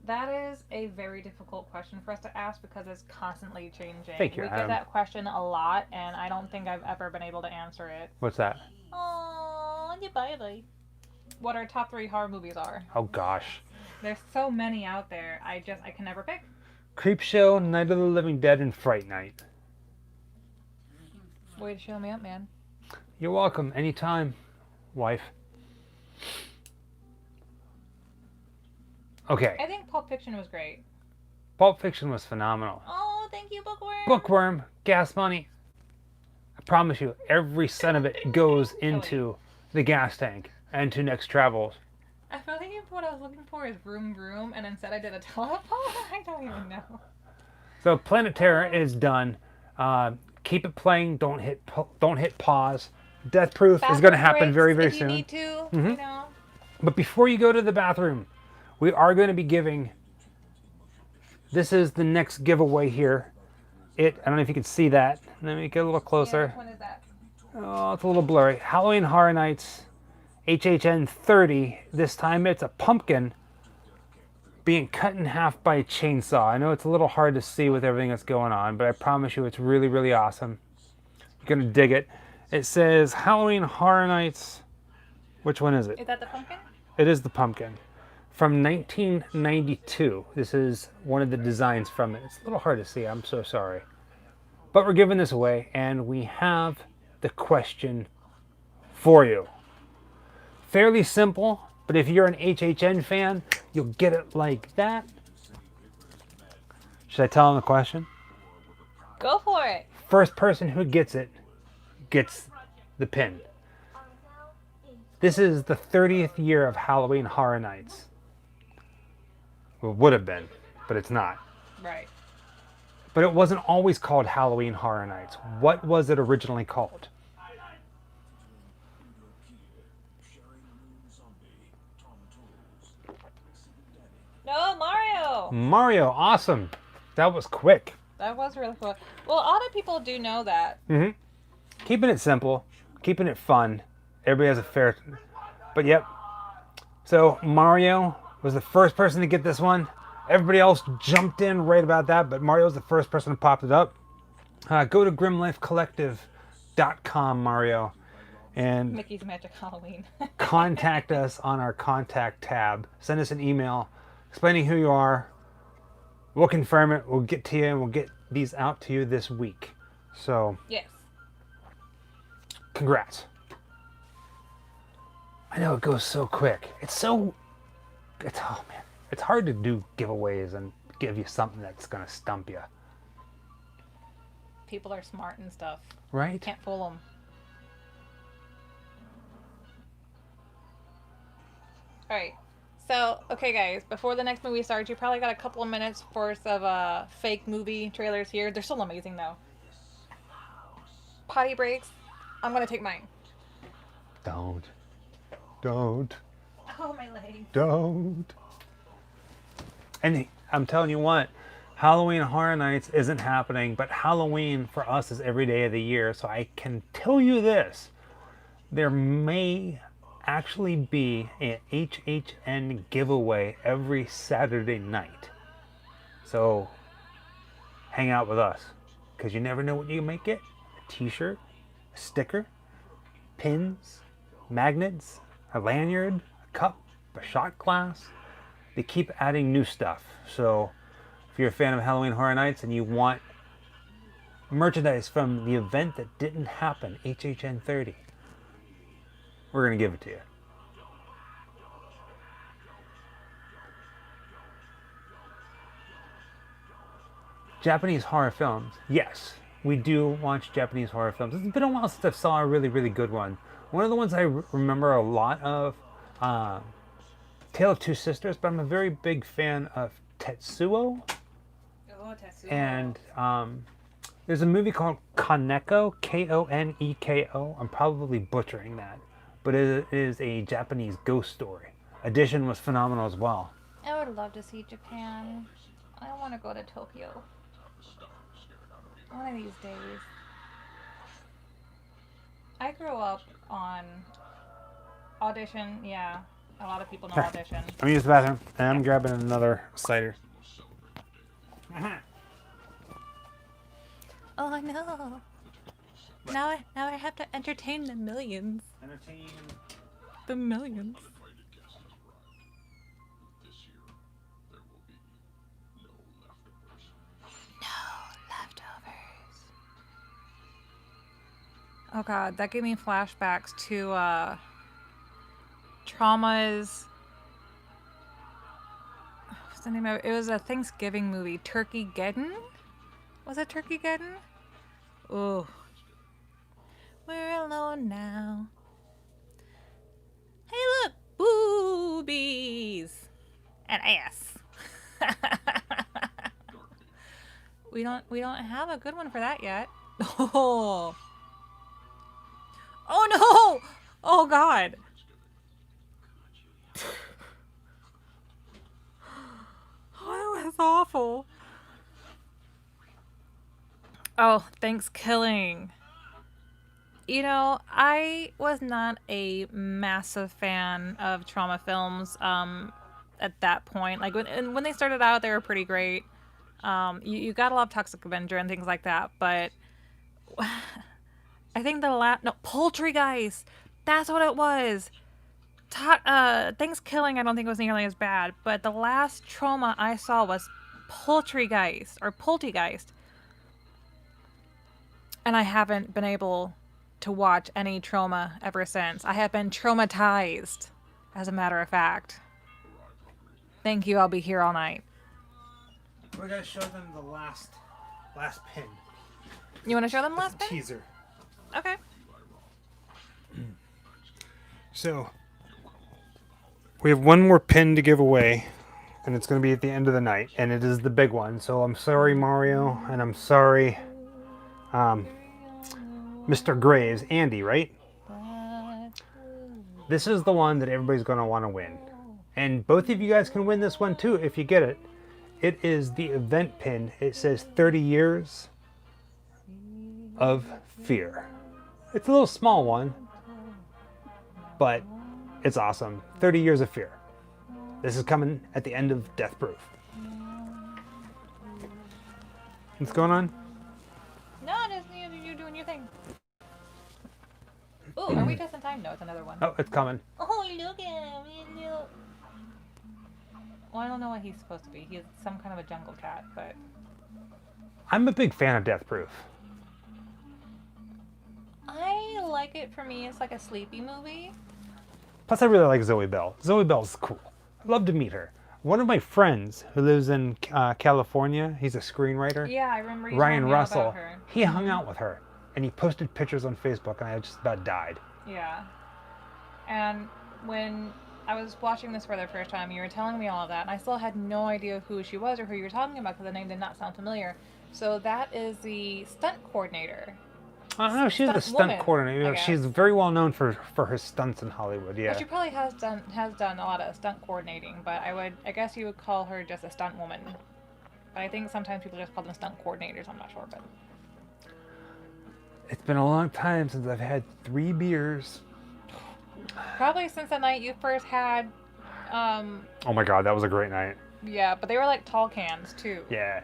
That is a very difficult question for us to ask because it's constantly changing. Thank you, We Adam. get that question a lot, and I don't think I've ever been able to answer it. What's that? Oh, bye. What our top 3 horror movies are. Oh gosh. There's so many out there. I can never pick. Creepshow, Night of the Living Dead, and Fright Night. Way to show me up, man. You're welcome. Anytime, wife. Okay. I think Pulp Fiction was great. Pulp Fiction was phenomenal. Oh, thank you, Bookworm. Bookworm, gas money. I promise you, every cent of it goes into the gas tank and to Next Travels. I believe what I was looking for is Vroom Vroom, and instead I did a telephone. I don't even know. So Planet Terror is done. Keep it playing. Don't hit pause. Death Proof is going to happen very, very soon. If you need to, you know. But before you go to the bathroom, we are going to be giving. This is the next giveaway here. I don't know if you can see that. Let me get a little closer. Yeah, which one is that? Oh, it's a little blurry. Halloween Horror Nights, HHN 30. This time it's a pumpkin being cut in half by a chainsaw. I know it's a little hard to see with everything that's going on, but I promise you it's really, really awesome. You're going to dig it. It says Halloween Horror Nights. Which one is it? Is that the pumpkin? It is the pumpkin. From 1992. This is one of the designs from it. It's a little hard to see. I'm so sorry. But we're giving this away, and we have the question for you. Fairly simple, but if you're an HHN fan, you'll get it like that. Should I tell them the question? Go for it. First person who gets it gets the pin. This is the 30th year of Halloween Horror Nights. Well, it would have been, but it's not. Right. But it wasn't always called Halloween Horror Nights. What was it originally called? No, Mario. Mario, awesome. That was quick. That was really cool. Well, a lot of people do know that. Keeping it simple, keeping it fun. Everybody has a fair... But yep. So Mario was the first person to get this one. Everybody else jumped in right about that, but Mario's the first person who popped it up. Go to grimlifecollective.com, Mario, and Mickey's Magic Halloween. contact us on our contact tab. Send us an email explaining who you are. We'll confirm it. We'll get to you, and we'll get these out to you this week. So, Yes. congrats. I know it goes so quick. Oh man, it's hard to do giveaways and give you something that's gonna stump you, People are smart and stuff. right? Can't fool them. Alright. So, okay guys, before the next movie starts, you probably got a couple of minutes worth of fake movie trailers here. They're still amazing though. Potty breaks. I'm gonna take mine. Don't. Oh, my leg. Don't. And I'm telling you what, Halloween Horror Nights isn't happening, but Halloween for us is every day of the year. So I can tell you this, there may actually be an HHN giveaway every Saturday night. So hang out with us, because you never know what you might get. A t-shirt, a sticker, pins, magnets, a lanyard, a cup, a shot glass. They keep adding new stuff. So if you're a fan of Halloween Horror Nights and you want merchandise from the event that didn't happen, HHN 30, we're going to give it to you. Japanese horror films. Yes, we do watch Japanese horror films. It's been a while since I saw a really, really good one. One of the ones I remember a lot of, Tale of Two Sisters, but I'm a very big fan of Tetsuo. Oh, Tetsuo. And there's a movie called Kaneko, Koneko. I'm probably butchering that, but it is a Japanese ghost story. Edition was phenomenal as well. I would love to see Japan. I want to go to Tokyo. One of these days. I grew up on Audition. Yeah, a lot of people know Audition. I'm gonna use the bathroom, and I'm grabbing another cider. Oh no! Now I have to entertain the millions. Entertain. The millions. Oh god, that gave me flashbacks to Trauma's. What's the name of it? It was a Thanksgiving movie, Turkey-geddon? Was it Turkey-geddon? Ooh. We're alone now. Hey look! Boobies! And ass. We don't have a good one for that yet. Oh. Oh no! Oh god. Oh, that was awful. Oh, Thanksgiving. You know, I was not a massive fan of trauma films at that point. Like when they started out, they were pretty great. You gotta love Toxic Avenger and things like that, but I think Poultrygeist. That's what it was. Thanksgiving I don't think was nearly as bad, but the last trauma I saw was Poultrygeist. And I haven't been able to watch any trauma ever since. I have been traumatized, as a matter of fact. Thank you, I'll be here all night. We're gonna show them the last pin. You want to show them the last pin? Teaser. Okay. So, we have one more pin to give away, and it's going to be at the end of the night, and it is the big one. So I'm sorry, Mario, and I'm sorry, Mr. Graves, Andy, right? This is the one that everybody's going to want to win. And both of you guys can win this one too if you get it. It is the event pin. It says 30 years of fear. It's a little small one, but it's awesome. 30 years of fear. This is coming at the end of Death Proof. What's going on? No, just you doing your thing. Ooh, are we just in time? No, it's another one. Oh, it's coming. Oh, look at him. Well, I don't know what he's supposed to be. He's some kind of a jungle cat, but... I'm a big fan of Death Proof. I like it. For me, it's like a sleepy movie. Plus, I really like Zoe Bell. Zoe Bell's cool. I'd love to meet her. One of my friends who lives in California, he's a screenwriter. Yeah, I remember you Ryan telling me Russell. about her. He hung out with her, and he posted pictures on Facebook, and I just about died. Yeah. And when I was watching this for the first time, you were telling me all of that, and I still had no idea who she was or who you were talking about because the name did not sound familiar. So that is the stunt coordinator. I don't know. She's the stunt coordinator. She's very well known for her stunts in Hollywood. Yeah. But she probably has done a lot of stunt coordinating. But I guess you would call her just a stunt woman. But I think sometimes people just call them stunt coordinators. I'm not sure, but it's been a long time since I've had 3 beers. Probably since the night you first had. Oh my God, that was a great night. Yeah, but they were like tall cans too. Yeah.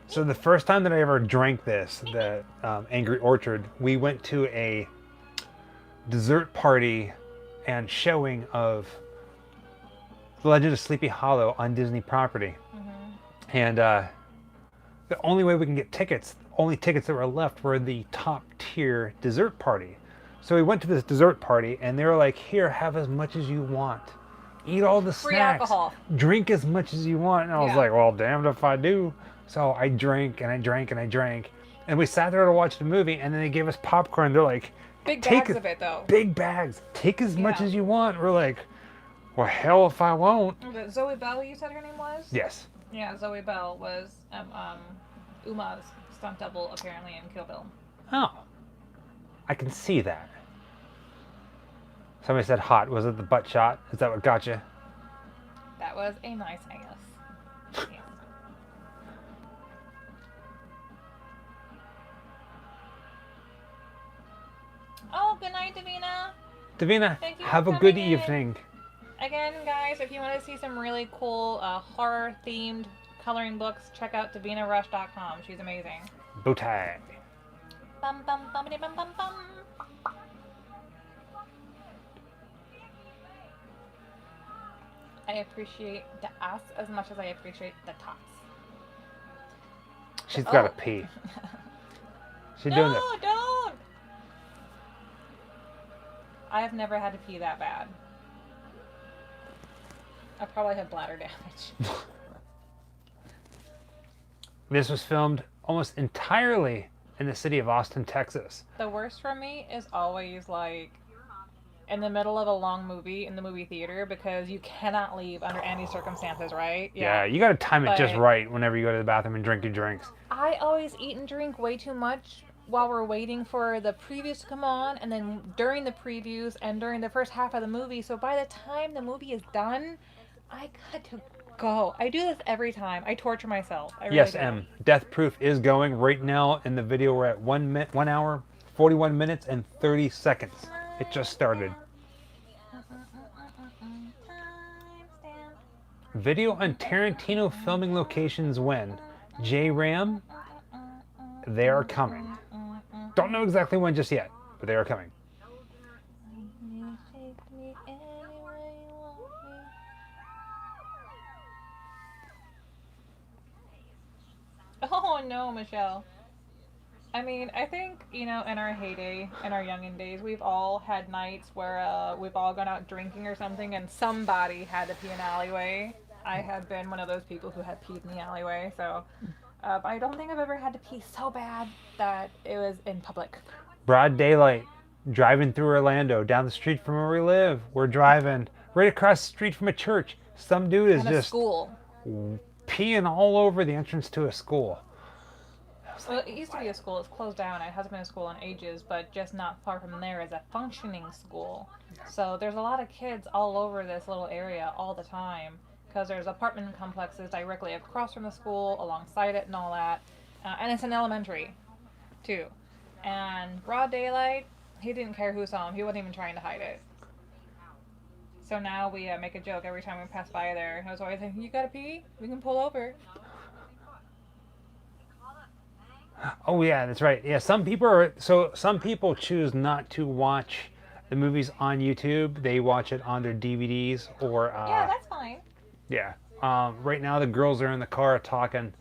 So the first time that I ever drank this, the Angry Orchard, we went to a dessert party and showing of The Legend of Sleepy Hollow on Disney property. Mm-hmm. And the only way we can get tickets, only tickets that were left were the top tier dessert party. So we went to this dessert party and they were like, here, have as much as you want. Eat all the Free snacks. alcohol. Drink as much as you want. And I was like, well, damned if I do. So I drank and I drank and I drank. And we sat there to watch the movie, and then they gave us popcorn. They're like, Big Take bags it- of it, though. big bags. Take as much Yeah. as you want. We're like, well, hell if I won't. Was it Zoe Bell, you said her name was? Yes. Yeah, Zoe Bell was Uma's stunt double, apparently, in Kill Bill. Oh. I can see that. Somebody said hot. Was it the butt shot? Is that what got you? That was a nice ass. Yes. Oh, good night, Davina. Davina, Thank you for have a good coming in. evening. Again, guys, if you want to see some really cool horror-themed coloring books, check out DavinaRush.com. She's amazing. Booty. Bum bum bumpity bum bum bum. I appreciate the ass as much as I appreciate the tots. She's got to Oh. pee. She's doing No, it. don't! I have never had to pee that bad. I probably have bladder damage. This was filmed almost entirely in the city of Austin, Texas. The worst for me is always like in the middle of a long movie in the movie theater because you cannot leave under any circumstances, right? Yeah, you got to time it just But- right whenever you go to the bathroom and drink your drinks. I always eat and drink way too much while we're waiting for the previews to come on, and then during the previews and during the first half of the movie. So by the time the movie is done, I got to go. I do this every time. I torture myself. I really Yes, do. M. Death Proof is going right now. In the video, we're at 1 hour, 41 minutes, and 30 seconds. It just started. Video on Tarantino filming locations when? J-Ram, they are coming. Don't know exactly when just yet, but they are coming. Oh no, Michelle. I mean, I think, you know, in our heyday, in our youngin' days, we've all had nights where we've all gone out drinking or something and somebody had to pee in an alleyway. I have been one of those people who had peed in the alleyway, so I don't think I've ever had to pee so bad that it was in public. Broad daylight, driving through Orlando, down the street from where we live. We're driving right across the street from a church. Some dude is And a just school. peeing all over the entrance to a school. Well, it used to be a school. It's closed down. It hasn't been a school in ages, but just not far from there is a functioning school. So there's a lot of kids all over this little area all the time because there's apartment complexes directly across from the school, alongside it, and all that. And it's an elementary, too. And broad daylight, he didn't care who saw him. He wasn't even trying to hide it. So now we make a joke every time we pass by there. I was always like, "You gotta pee? We can pull over." Oh yeah, that's right. Yeah, some people choose not to watch the movies on YouTube. They watch it on their DVDs or Yeah, that's fine. yeah. Right now the girls are in the car talking,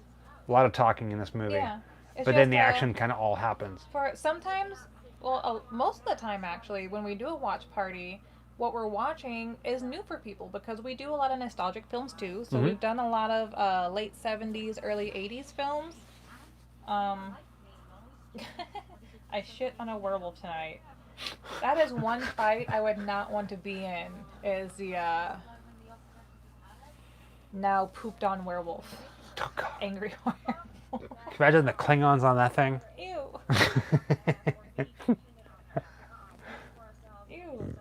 a lot of talking in this movie. Yeah. It's But then just, the action kind of all happens. For sometimes, well, most of the time actually, when we do a watch party, what we're watching is new for people because we do a lot of nostalgic films too. So Mhm. we've done a lot of late 70s, early 80s films. I shit on a werewolf tonight. That is one fight I would not want to be in, is the now pooped on werewolf. Oh, God. Angry werewolf. Can you imagine the Klingons on that thing? Ew. Ew.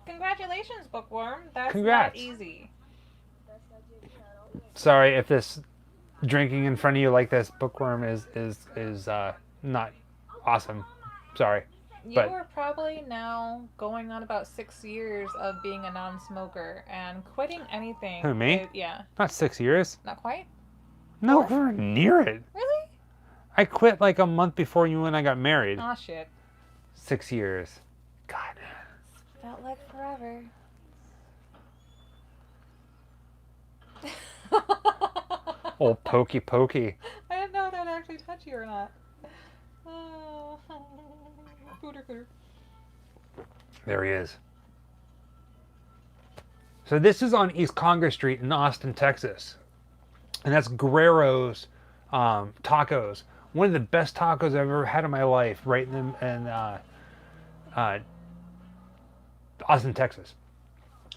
Congratulations, Bookworm. That's Congrats. not easy. Sorry if this drinking in front of you like this bookworm is not awesome. Sorry. You But- are probably now going on about 6 years of being a non-smoker and quitting anything. Who, me? Yeah. Not 6 years. Not quite? Nowhere near it. Really? I quit like a month before you and I got married. Aw, shit. 6 years. God. Felt like forever. Old pokey pokey. I didn't know if that would actually touch you or not. Oh. Cooter, cooter. There he is. So this is on East Congress Street in Austin, Texas. And that's Guerrero's Tacos. one of the best tacos I've ever had in my life, right in Austin, Texas.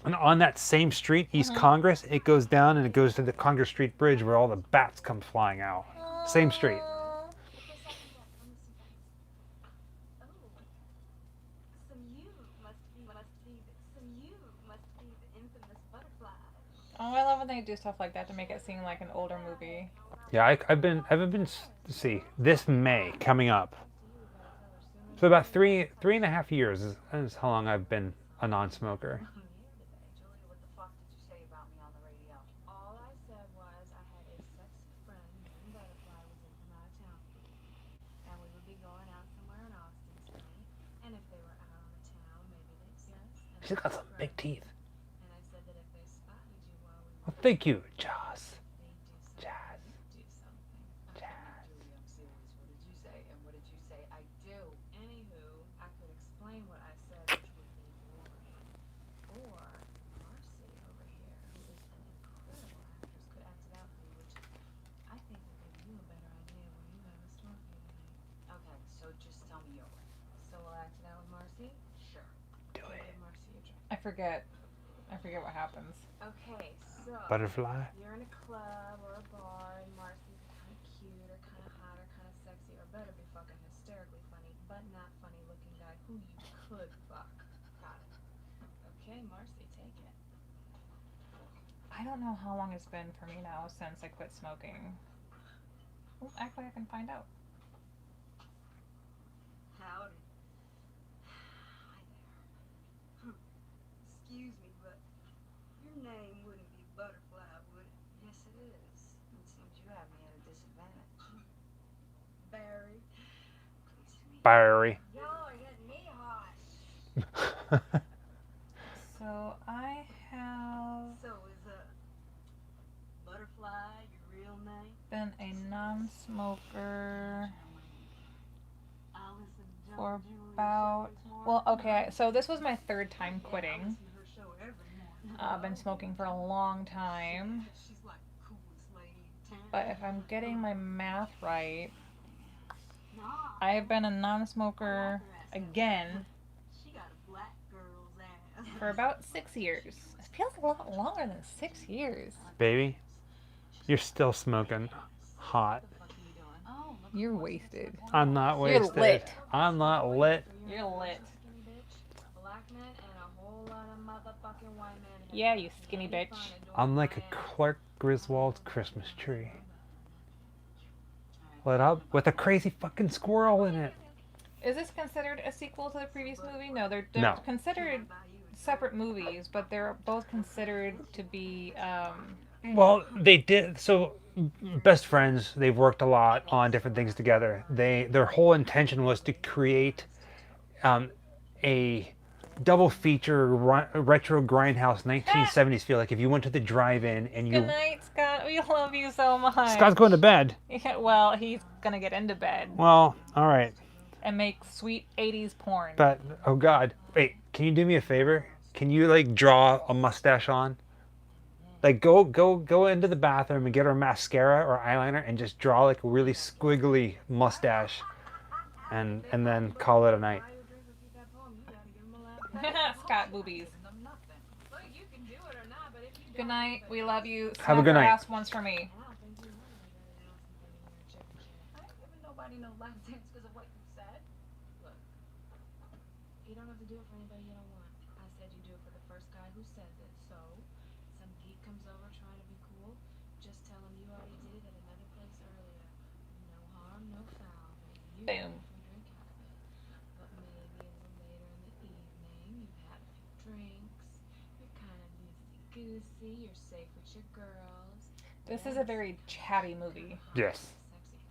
And on that same street, East Congress, it goes down and it goes to the Congress Street Bridge where all the bats come flying out. Same street. Aw. Oh, I love when they do stuff like that to make it seem like an older movie. Yeah, I've been see this May coming up. So about three and a half years is how long I've been a non-smoker. Julia, what the fuck did you say about me on the radio? All I said was I had a sexy friend named Butterfly was in from out of town. And we would be going out somewhere in Austin tonight. And if they were out on the town, maybe they'd see us. And She's got some big teeth. And I said that if they spotted you while we Oh, were thank you, Joss. they'd Jazz. do something. Jazz. Julia, I'm serious. What did you say? And what did you say? I do. Anywho, I could explain what I said, which would be boring. Or Marcy over here, who is an incredible actress, could act it out for you, which I think will give you a better idea where you have a store for you tonight. Okay, so just tell me your way. So we'll act it out with Marcy? Sure. Do it. Give Marcy a drink. I forget what happens. Okay, so Butterfly. you're in a club or a bar and Marcy's kind of cute or kind of hot or kind of sexy or better be fucking hysterically funny, but not funny looking guy who you could fuck. Got it. Okay, Marcy, take it. I don't know how long it's been for me now since I quit smoking. Well, actually, I can find out. Howdy. Hi there. Excuse me, but your name wouldn't be Butterfly, would it? Yes, it is. It seems you have me at a disadvantage. Barry. Pleased to meet you. Barry. Y'all are getting me hot. So I have So is Butterfly your real name? been a non-smoker Allison John for Julia about, Shepard's well, Morning? okay, so this was my third time Yeah, I quitting. listen to her show every morning. I've been smoking for a long time, She's like the coolest lady in town. but if I'm getting my math right, Nah, I have been a non-smoker again she got a black girl's ass. for about 6 years. It feels a lot longer than 6 years. Baby, you're still smoking hot. What the fuck are you doing? Oh, look You're wasted. I'm not You're wasted. lit. I'm not lit. You're lit. skinny bitch, a black man, and a whole lot of motherfucking white men. Yeah, you skinny bitch. I'm like a Clark Griswold Christmas tree. Lit up with a crazy fucking squirrel in it. Is this considered a sequel to the previous movie? No, they're No. considered separate movies, but they're both considered to be Well, they did. So, best friends. They've worked a lot on different things together. Their whole intention was to create a double feature retro Grindhouse 1970s feel. Like if you went to the drive-in and you Good night, Scott. We love you so much. Scott's going to bed. Yeah, well, he's gonna get into bed Well, all right. and make sweet 80s porn. But oh god, wait. Can you do me a favor? Can you like draw a mustache on? Like go into the bathroom and get her mascara or eyeliner and just draw like a really squiggly mustache, and then call it a night. Scott boobies. Good night. We love you. Have a Smack good her night. ass once for me. I ain't giving nobody no lap dance because of what you said. Look, you don't have to do it for anybody you don't want. I said you do it for the first guy who says it. So, some geek comes over trying to be cool, just tell him you already did it at another place earlier. No harm, no foul. Maybe you get Boom. a free drink out of it. But maybe a little later in the evening, you've had a few drinks, you're kind of loosey-goosey, you're safe with your girls. This is a very chatty movie. Yes.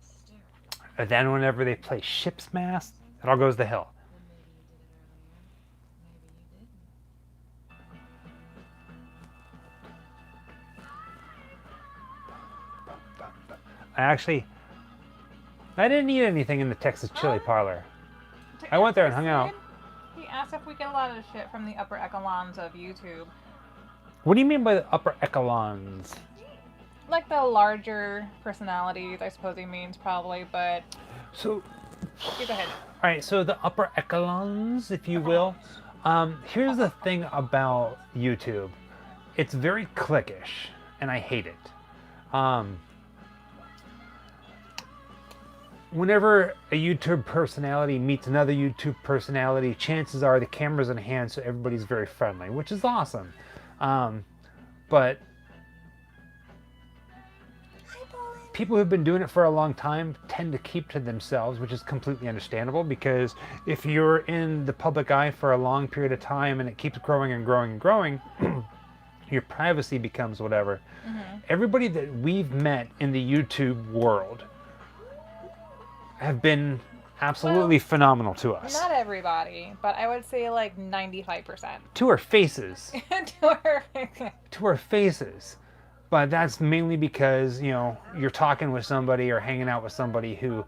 Sexy, hysterical. And then whenever they play Ship's Mass, it all goes to hell. Then maybe you did it earlier. Maybe you didn't. I didn't eat anything in the Texas Chili Parlor. I went there and hung out. He asked if we get a lot of shit from the upper echelons of YouTube. What do you mean by the upper echelons? like the larger personalities, I suppose he means probably, but So, you go ahead. all right, so the upper echelons, if you will. Here's the thing about YouTube. It's very cliquish, and I hate it. Whenever a YouTube personality meets another YouTube personality, chances are the camera's in hand, so everybody's very friendly, which is awesome. But people who've been doing it for a long time tend to keep to themselves, which is completely understandable, because if you're in the public eye for a long period of time and it keeps growing and growing and growing, your privacy becomes whatever. Everybody that we've met in the YouTube world have been absolutely phenomenal to us. Not everybody, but I would say like 95%. To our faces. To her. To our faces. But that's mainly because, you know, you're talking with somebody or hanging out with somebody who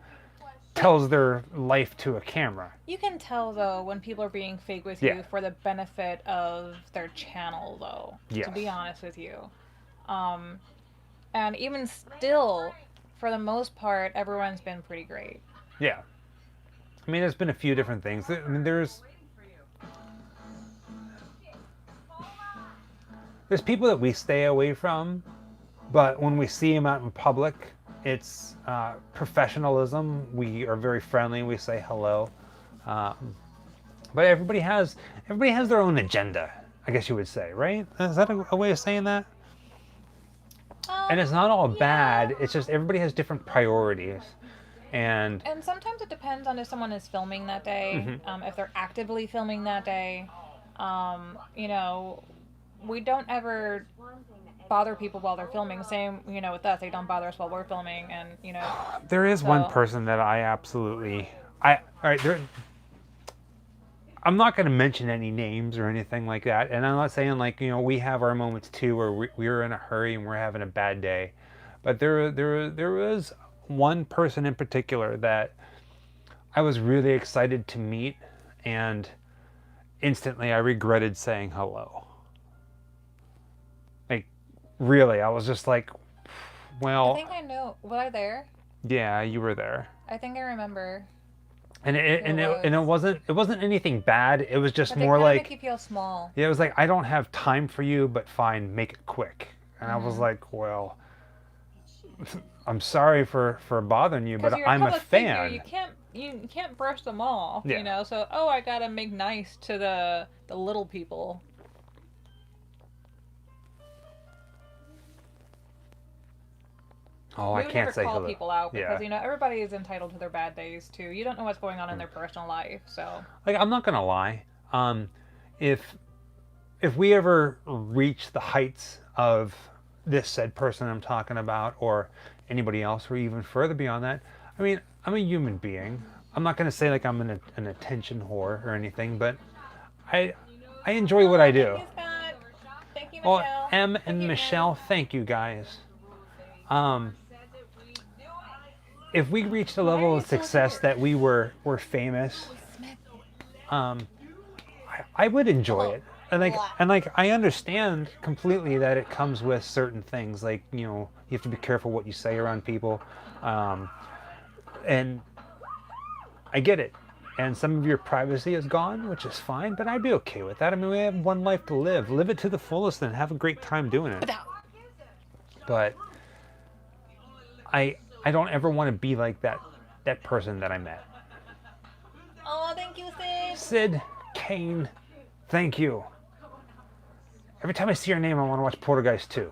tells their life to a camera. You can tell though when people are being fake with Yeah. you for the benefit of their channel though. Yes. To be honest with you. And even still, for the most part, everyone's been pretty great. Yeah. I mean, there's been a few different things. I mean, there's people that we stay away from, but when we see them out in public, it's professionalism. We are very friendly. We say hello. But everybody has their own agenda, I guess you would say, right? Is that a way of saying that? And it's not all bad. It's just everybody has different priorities. And sometimes it depends on if someone is filming that day, if they're actively filming that day. You know, we don't ever bother people while they're filming. Same, you know, with us, they don't bother us while we're filming, and you know. there is one person that I'm not going to mention any names or anything like that, and I'm not saying like, you know, we have our moments too where we're in a hurry and we're having a bad day, but there was one person in particular that I was really excited to meet, and instantly I regretted saying hello. Like, really, I was just like, well, I think I know. Was I there? yeah, you were there. I think I remember. And it wasn't anything bad. It was just But they more kinda like, make you feel small. yeah, it was like, I don't have time for you, but fine, make it quick. And I was like, well, I'm sorry for bothering you, but You're I'm a public figure, fan. you can't brush them off. Yeah. You know. So I gotta make nice to the little people. Oh, We I would can't never say call hello. people out because Yeah. you know everybody is entitled to their bad days too. You don't know what's going on in their personal life, so. Like, I'm not gonna lie. If we ever reach the heights of this said person I'm talking about, or anybody else, or even further beyond that, I mean, I'm a human being. I'm not gonna say like I'm an attention whore or anything, but I enjoy what I do. Thank you, Scott. Thank you, Well, Michelle. M Thank and you, Michelle, thank you guys. If we reached a level of success that we were famous, I would enjoy it. And like I understand completely that it comes with certain things, like, you know, you have to be careful what you say around people, and I get it. And some of your privacy is gone, which is fine, but I'd be okay with that. I mean, we have one life to live. Live it to the fullest and have a great time doing it. But I don't ever want to be like that person that I met. Oh, thank you, Sid. Sid Kane, thank you. Every time I see your name, I want to watch Poltergeist 2.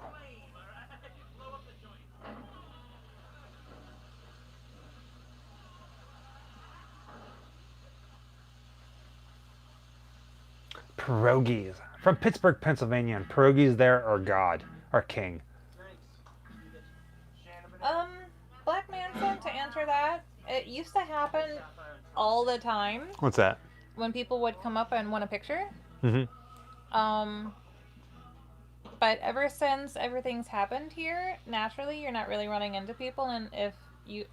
Pierogies. From Pittsburgh, Pennsylvania, and pierogies there are God, are king. Black Manson, to answer that, it used to happen all the time What's that? when people would come up and want a picture. Mm-hmm. But ever since everything's happened here, naturally, you're not really running into people, and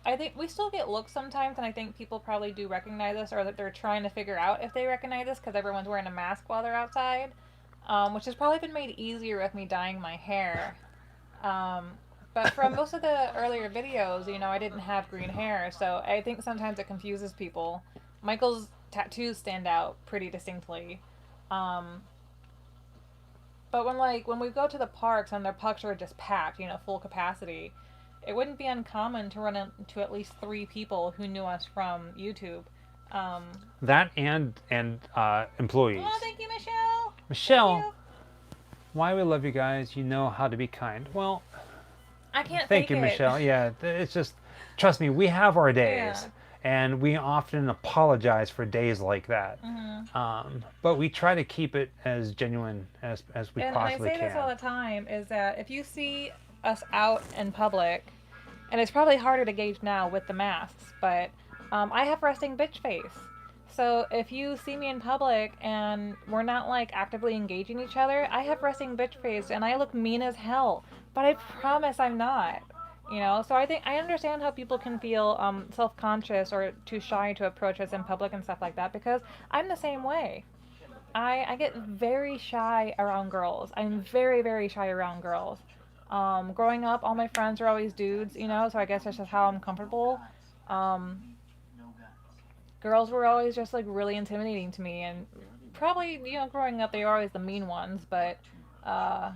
I think we still get looks sometimes, and I think people probably do recognize us, or that they're trying to figure out if they recognize us because everyone's wearing a mask while they're outside, which has probably been made easier with me dyeing my hair. But from most of the earlier videos, you know, I didn't have green hair, so I think sometimes it confuses people. Michael's tattoos stand out pretty distinctly. Um, but when we go to the parks and their parks are just packed, you know, full capacity, it wouldn't be uncommon to run into at least 3 people who knew us from YouTube. Um, That and employees. oh, thank you, Michelle. Michelle, Thank you. why we love you guys. You know how to be kind. Well, I can't thank fake you, it. Michelle. Yeah, it's just, trust me, we have our days. Yeah. And we often apologize for days like that. But we try to keep it as genuine as we And possibly I say can. this all the time, is that if you see us out in public, and it's probably harder to gauge now with the masks, but I have resting bitch face. So if you see me in public and we're not like actively engaging each other, I have resting bitch face and I look mean as hell. But I promise I'm not. You know, so I think I understand how people can feel self-conscious or too shy to approach us in public and stuff like that, because I'm the same way. I get very shy around girls. I'm very, very shy around girls. Growing up, all my friends are always dudes, you know, so I guess that's just how I'm comfortable. Um, Girls were always just like really intimidating to me, and probably, you know, growing up, they were always the mean ones, but uh,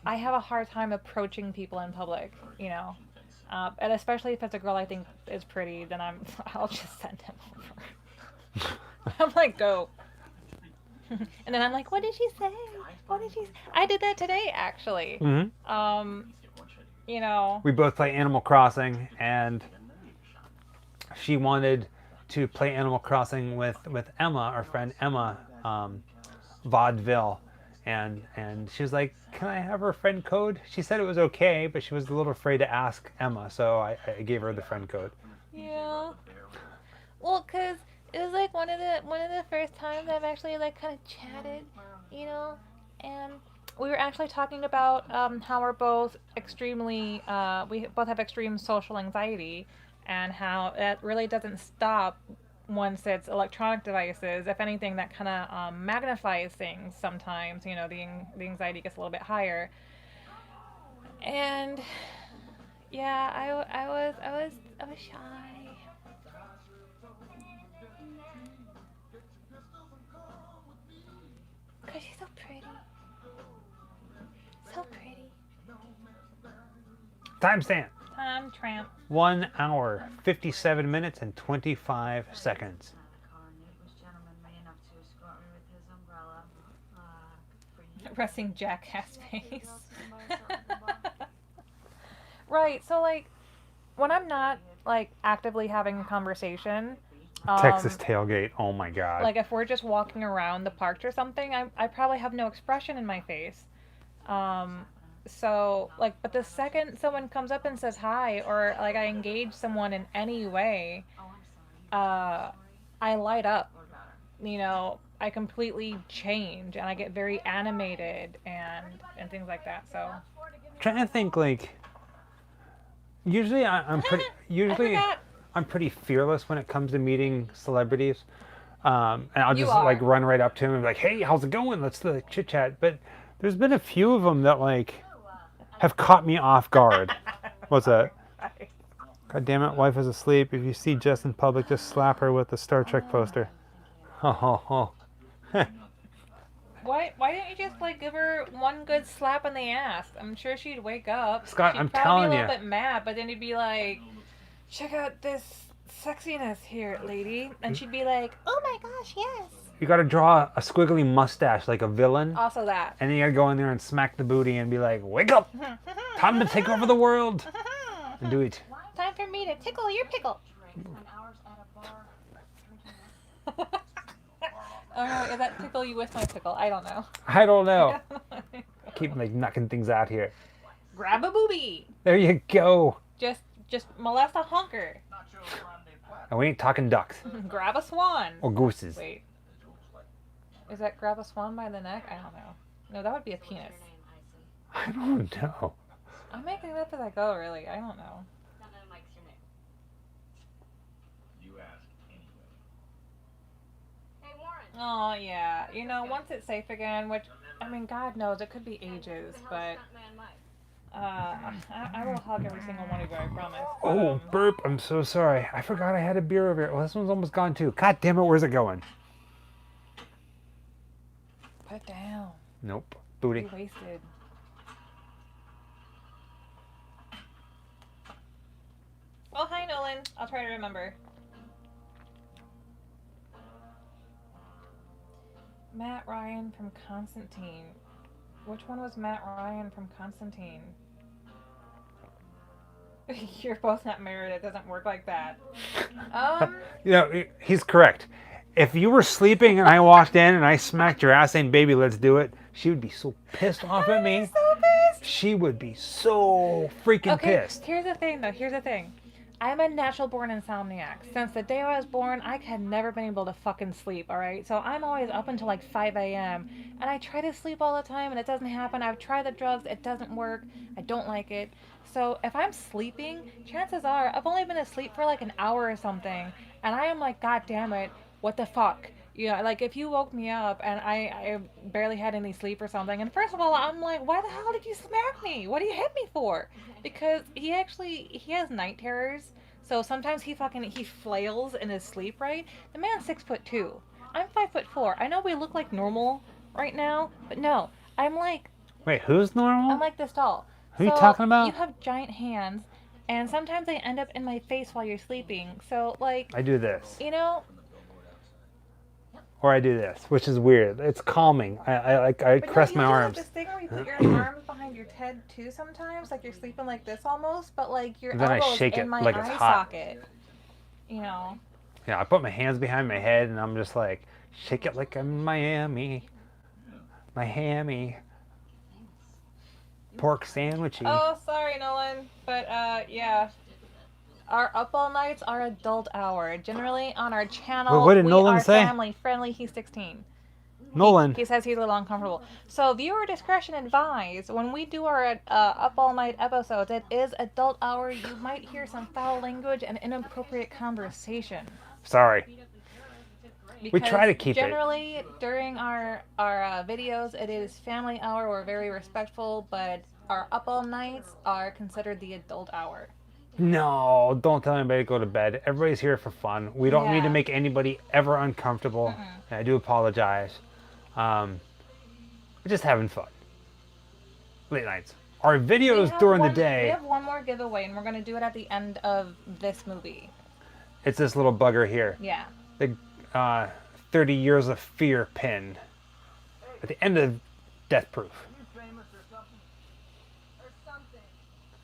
I have a hard time approaching people in public, you know. And especially if it's a girl I think is pretty, then I'll just send him over. I'm like, go. And then I'm like, what did she say? What did she say? I did that today, actually. You know. We both play Animal Crossing, and she wanted to play Animal Crossing with Emma, our friend Emma, Vaudeville. And she was like, can I have her friend code? She said it was okay, but she was a little afraid to ask Emma, so I gave her the friend code. Yeah. Well, 'cause it was like one of the first times I've actually like kind of chatted, you know, and we were actually talking about how we're both extremely we both have extreme social anxiety, and how it really doesn't stop once it's electronic devices. If anything, that kind of magnifies things sometimes. You know, the anxiety gets a little bit higher, and yeah, I was shy. Cause she's so pretty. So pretty. Timestamp. Time tramp. 1 hour, 57 minutes, and 25 seconds. Resting jackass face. Right, so like when I'm not like actively having a conversation, Texas tailgate. Oh my God. like if we're just walking around the parks or something, I probably have no expression in my face. So like, but the second someone comes up and says hi, or like I engage someone in any way, I light up. You know, I completely change and I get very animated and things like that. So Trying to think, like, usually I'm pretty forgot. I'm pretty fearless when it comes to meeting celebrities. And I'll You just are. like run right up to him and be like, hey, how's it going? Let's chit chat. But there's been a few of them that like have caught me off guard. What's that? God damn it, wife is asleep. If you see Jess in public, just slap her with the Star Trek poster. Oh. Why don't you just like give her one good slap in the ass? I'm sure she'd wake up. Scott, she'd I'm probably telling be a you. little bit mad, but then you'd be like, check out this sexiness here, lady. And she'd be like, oh my gosh, yes. You gotta draw a squiggly mustache like a villain. Also that. And then you gotta go in there and smack the booty and be like, wake up! Time to take over the world! And do it. Time for me to tickle your pickle. Oh no, is that tickle you with my pickle? I don't know. I don't know. Keep like knocking things out here. Grab a booby. There you go. Just molest a honker. And we ain't talking ducks Grab a swan. or gooses. Wait. Is that grab a swan by the neck? I don't know. No, that would be a penis. I don't know. I'm making it up as I go, really. I don't know. You ask anyway. Oh, yeah. You know, once it's safe again, which, I mean, God knows, it could be ages, but I will hug every single one of you, I promise. But, Oh, burp. I'm so sorry. I forgot I had a beer over here. Well, this one's almost gone too. God damn it, where's it going? put it down. Nope. Booty. You wasted. Oh, hi, Nolan. I'll try to remember. Matt Ryan from Constantine. Which one was Matt Ryan from Constantine? You're both not married. It doesn't work like that. You know, he's correct. If you were sleeping and I walked in and I smacked your ass saying, baby, let's do it, she would be so pissed off at me. So pissed. She would be so freaking pissed. Here's the thing, though. Here's the thing. I'm a natural born insomniac. Since the day I was born, I had never been able to fucking sleep, alright? So I'm always up until like 5 a.m. And I try to sleep all the time and it doesn't happen. I've tried the drugs, it doesn't work. I don't like it. So if I'm sleeping, chances are I've only been asleep for like an hour or something. And I am like, God damn it, what the fuck? You know, like if you woke me up and I barely had any sleep or something, and first of all, I'm like, why the hell did you smack me? What do you hit me for? Because he has night terrors, so sometimes he flails in his sleep, right? The man's 6'2". I'm 5'4". I know we look like normal right now, but no, Wait, who's normal? I'm like this tall. Who are you talking about? You have giant hands, and sometimes they end up in my face while you're sleeping. So like, I do this. you know. Or I do this, which is weird. It's calming. I But crest no, my you arms. have this thing where you put your arms behind your head too sometimes, like you're sleeping like this almost, but like your Then I elbows shake in it my like it's eye hot. socket. You know. Yeah, I put my hands behind my head and I'm just like, shake it like I'm in Miami. Miami. Pork sandwichy. Oh, sorry, Nolan. But yeah. Our up all nights are adult hour. Generally on our channel, Wait, what did we Nolan are say? family friendly. He's 16. Nolan. He says he's a little uncomfortable. So viewer discretion advised. When we do our up all night episodes, it is adult hour. You might hear some foul language and inappropriate conversation. Sorry. Because We try to keep it. generally during our videos, it is family hour. We're very respectful, but our up all nights are considered the adult hour. No, don't tell anybody to go to bed. Everybody's here for fun. We don't need to Yeah. make anybody ever uncomfortable. And I do apologize. We're just having fun. Late nights. Our videos during the We day, have one more giveaway, and we're going to do it at the end of this movie. it's this little bugger here. Yeah. The 30 Years of Fear pin. At the end of Death Proof. You famous or something? Or something.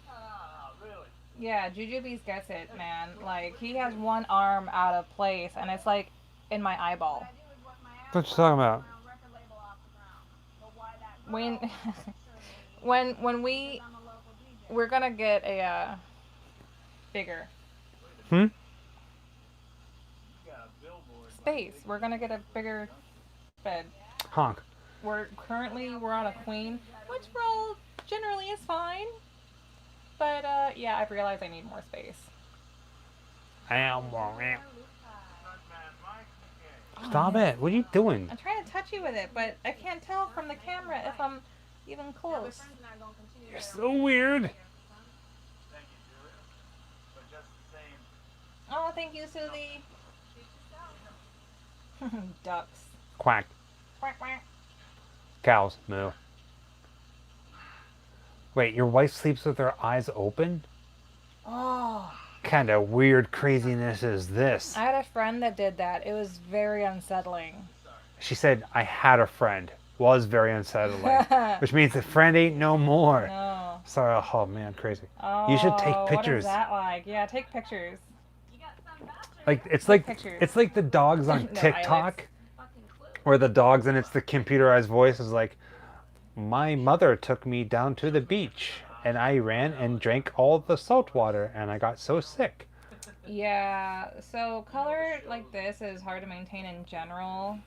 Ah, really? Yeah, Jujubes gets it, man. Like, he has one arm out of place, and it's like in my eyeball. What you talking about? When we're gonna get a bigger Hmm? You got a billboard. space. We're gonna get a bigger bed. Honk. We're on a queen, which generally is fine. But yeah, I've realized I need more space. Stop it. What are you doing? I'm trying to touch you with it, but I can't tell from the camera if I'm even close. You're so weird. Thank you, Julia. But just the same. Oh, thank you, Susie. Ducks. Quack. Quack, quack. Cows. Moo. Wait, your wife sleeps with her eyes open? Oh. Kind of weird craziness is this? I had a friend that did that. It was very unsettling. She said, I had a friend. Was very unsettling. Which means the friend ain't no more. No. Sorry, oh man, crazy. Oh, You should take What pictures. is that like? Yeah, take pictures. Like it's Take like pictures. it's like the dogs on No TikTok, where the dogs and it's the computerized voice is like, my mother took me down to the beach and I ran and drank all the salt water and I got so sick. Yeah, so color like this is hard to maintain in general.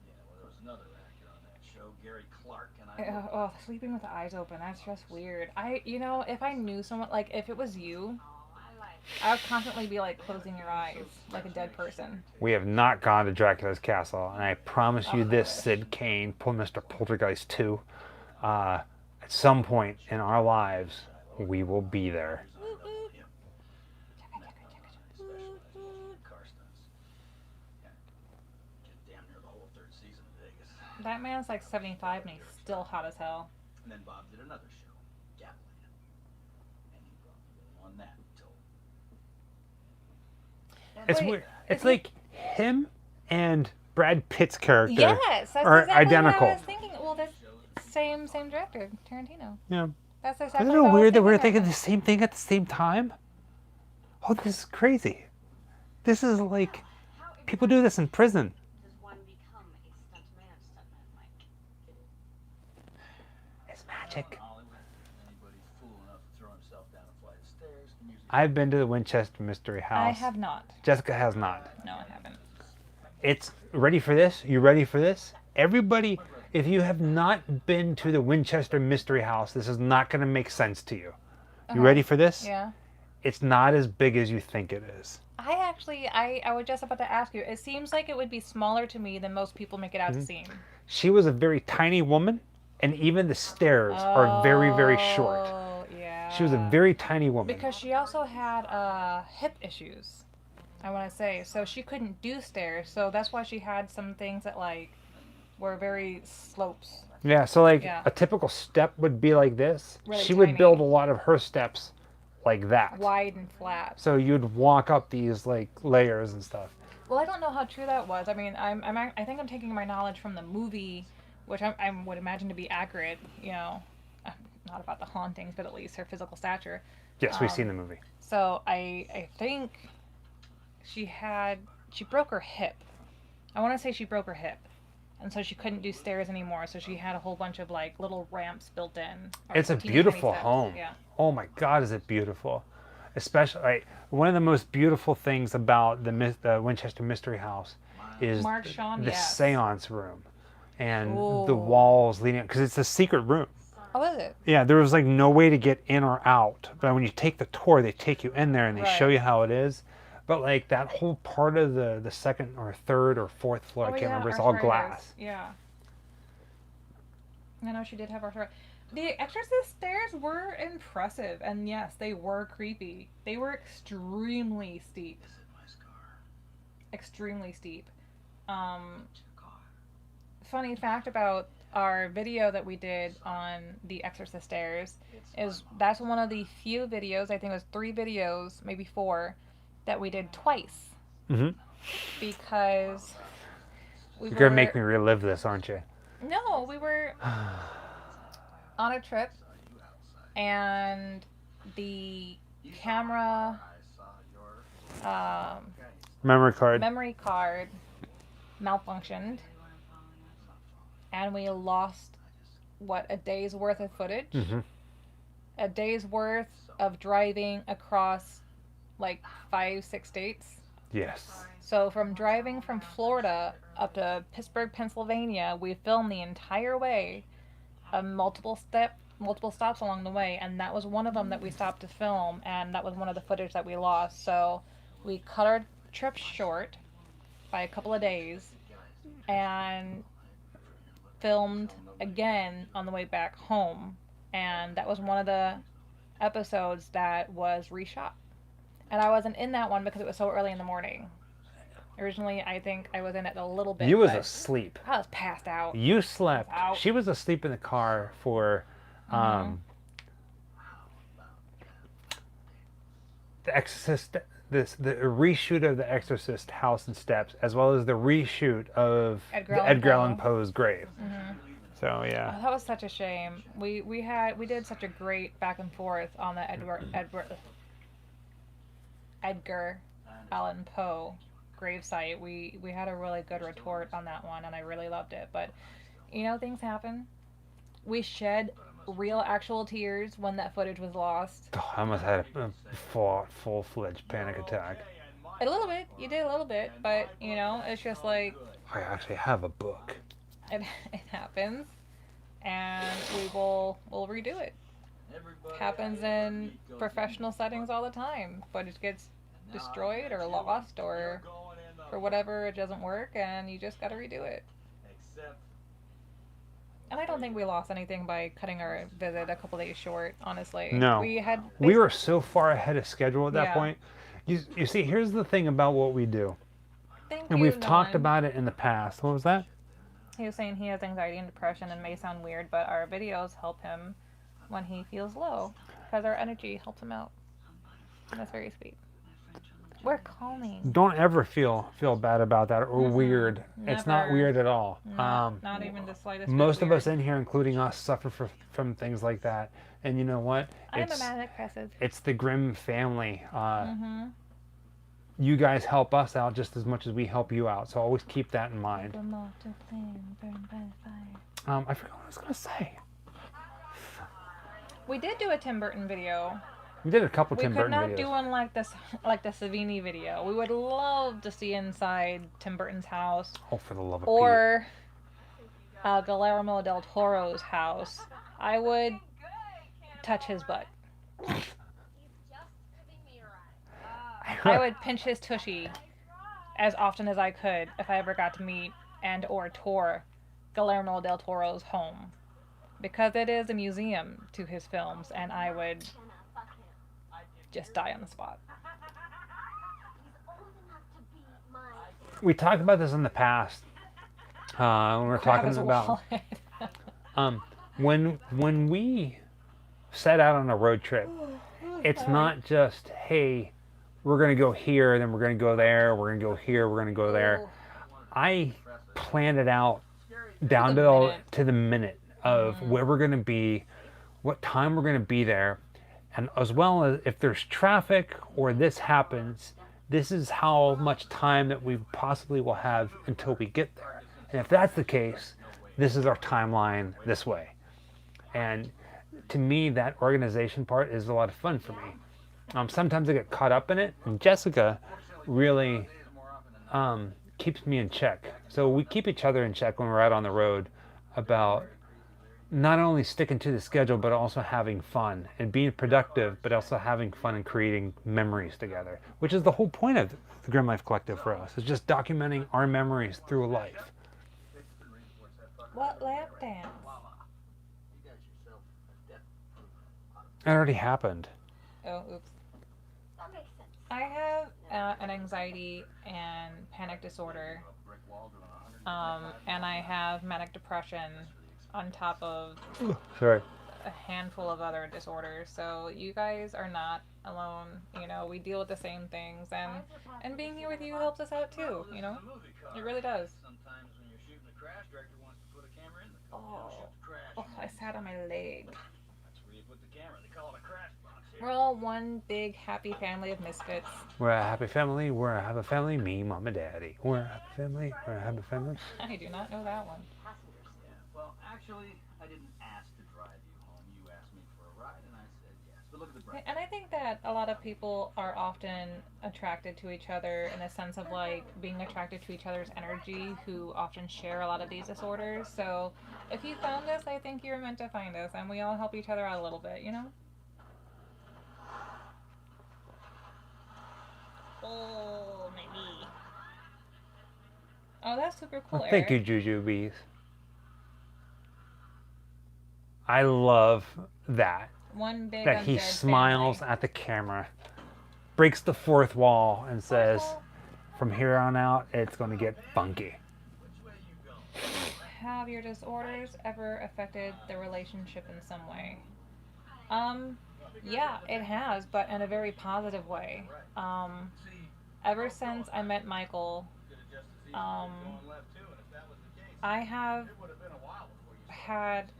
Yeah, well, there was another actor on that show, Gary Clark, and I. Oh, sleeping with the eyes open, that's just weird. If I knew someone, like, if it was you, I would constantly be, like, closing your eyes, like a dead person. We have not gone to Dracula's castle, and I promise you this, Sid Kane, Mr. Poltergeist 2. I at some point in our lives, we will be there. Woot woot. Him. And that specializes in car stunts. Yeah. Did damn near the whole third season of Vegas. That man's like 75 and he's still hot as hell. And then Bob did another show, Gapland. And he probably won that until. It's Wait, weird. is It's he- like him and Brad Pitt's character Yes, that's are exactly identical. what I was thinking. Well, that's same director, Tarantino. Yeah. That's exactly Isn't what it I was weird that we're thinking thinking of. the same thing at the same time? Oh, this is crazy. This is like people do this in prison. Does one become a stuntman, like? It's magic. Hollywood, anybody fool enough to throw himself down a flight of stairs can usually. I've been to the Winchester Mystery House. I have not. Jessica has not. No, I haven't. It's ready for this? You ready for this? Everybody, if you have not been to the Winchester Mystery House, this is not going to make sense to you. You ready for this? Yeah. It's not as big as you think it is. I was just about to ask you. It seems like it would be smaller to me than most people make it out to seem. She was a very tiny woman, and even the stairs are very, very short. Oh, yeah. She was a very tiny woman. Because she also had hip issues, I want to say. So she couldn't do stairs. So that's why she had some things that, like, were very slopes. Yeah, so like Yeah. a typical step would be like this. Really She would tiny. build a lot of her steps like that. Wide and flat. So you'd walk up these like layers and stuff. Well, I don't know how true that was. I mean, I think I'm taking my knowledge from the movie, which I would imagine to be accurate. You know, not about the hauntings, but at least her physical stature. Yes, we've seen the movie. So I think she broke her hip. I want to say she broke her hip, and so she couldn't do stairs anymore. So she had a whole bunch of like little ramps built in. or It's a teeny tiny beautiful steps. home. Yeah. Oh my God, is it beautiful? Especially like, one of the most beautiful things about the Winchester Mystery House is Mark Shawn, the yes. seance room and the Ooh. walls leading up, because it's a secret room. Oh, is it? Yeah, there was like no way to get in or out. But when you take the tour, they take you in there and they show Right. you how it is. But like that whole part of the second or third or fourth floor, I can't remember, it's all arthritis. glass. Yeah. I know she did have arthritis. The Exorcist stairs were impressive, and yes, they were creepy. They were extremely steep. This is my scar. Extremely steep. It's your car. Funny fact about our video that we did on the Exorcist stairs is that's one of the few videos, I think it was 3 videos, maybe 4, that we did twice. hmm Because we You're gonna make me relive this, aren't you? No, we were on a trip, and the camera I saw your Memory card. memory card malfunctioned, and we lost a day's worth of footage, hmm a day's worth of driving across like 5-6 states. Yes. So from driving from Florida up to Pittsburgh, Pennsylvania, we filmed the entire way, multiple stops along the way, and that was one of them that we stopped to film, and that was one of the footage that we lost. So we cut our trip short by a couple of days and filmed again on the way back home, and that was one of the episodes that was reshot. And I wasn't in that one because it was so early in the morning. Originally, I think I was in it a little bit. You was but asleep. I was passed out. You slept. Out. She was asleep in the car for The Exorcist. The reshoot of The Exorcist House and Steps, as well as the reshoot of Edgar Allan Poe's grave. So yeah. Oh, that was such a shame. We did such a great back and forth on the Edgar Allan Poe gravesite. We had a really good retort on that one, and I really loved it. But you know, things happen. We shed real, actual tears when that footage was lost. Oh, I almost had a full-fledged panic attack. A little bit. You did a little bit, but you know, it's just like I actually have a book. it happens, and we'll redo it. Happens in professional settings all the time. Footage gets destroyed or lost or for whatever, it doesn't work, and you just got to redo it. Except And I don't think we lost anything by cutting our visit a couple days short, honestly. No. We had We were so far ahead of schedule at that Yeah. point. You see, here's the thing about what we do. Thank And you, we've talked Nolan. about it in the past. What was that? He was saying he has anxiety and depression and may sound weird, but our videos help him when he feels low because our energy helps him out. And that's very sweet. We're calming. Don't ever feel bad about that or weird. It's not Never. weird at all. Not even the slightest. Most bit of us weird. in here, including us, suffer from things like that. And you know what? I'm a manic depressive. It's the Grimm family. Mm-hmm. You guys help us out just as much as we help you out. So always keep that in mind. The moth to flame, burned by the fire. I forgot what I was gonna say. We did do a Tim Burton video. We did a couple We Tim could Burton not videos. do one like this, like the Savini video. We would love to see inside Tim Burton's house Oh, for the love of or Guillermo del Toro's house. I would touch his butt. Pete. I would pinch his tushy as often as I could if I ever got to meet and or tour Guillermo del Toro's home. Because it is a museum to his films, and I would just die on the spot. We talked about this in the past. When we were Grab talking his about wallet. when we set out on a road trip, it's not just, hey, we're gonna go here, then we're gonna go there, we're gonna go here, we're gonna go there. I planned it out down to the minute of where we're gonna be, what time we're gonna be there, and as well as if there's traffic or this happens, this is how much time that we possibly will have until we get there. And if that's the case, this is our timeline this way. And to me, that organization part is a lot of fun for me. Sometimes I get caught up in it, and Jessica really keeps me in check. So we keep each other in check when we're out on the road about not only sticking to the schedule, but also having fun and being productive, but also having fun and creating memories together, which is the whole point of the Grim Life Collective for us. It's just documenting our memories through life. What lap dance? It already happened. Oh, oops. I have an anxiety and panic disorder, and I have manic depression on top of Sorry. a handful of other disorders. So you guys are not alone. You know, we deal with the same things, and being here with you helps us out too. You know, it really does. Sometimes when you're shooting a crash, director wants to put a camera in the film. Oh. Shoot the crash. Oh, I sat on my leg. That's where you put the camera. They call it a crash box here. We're all one big happy family of misfits. We're a happy family. We're a happy family. Me, mom, and daddy. We're a happy family. We're a happy family. I do not know that one. Yeah. Well, actually, I didn't ask to drive you home. You asked me for a ride, and I said yes. But look at the bright. And I think that a lot of people are often attracted to each other in a sense of like being attracted to each other's energy, who often share a lot of these disorders. So if you found us, I think you're meant to find us, and we all help each other out a little bit, you know? Oh, maybe. Oh, that's super cool, Well, thank you, Eric. Juju Bees. I love that. One big That he undead smiles family. at the camera, breaks the fourth wall, and says, from here on out, it's going to get funky. Have your disorders ever affected the relationship in some way? Yeah, it has, but in a very positive way. Ever since I met Michael, I have had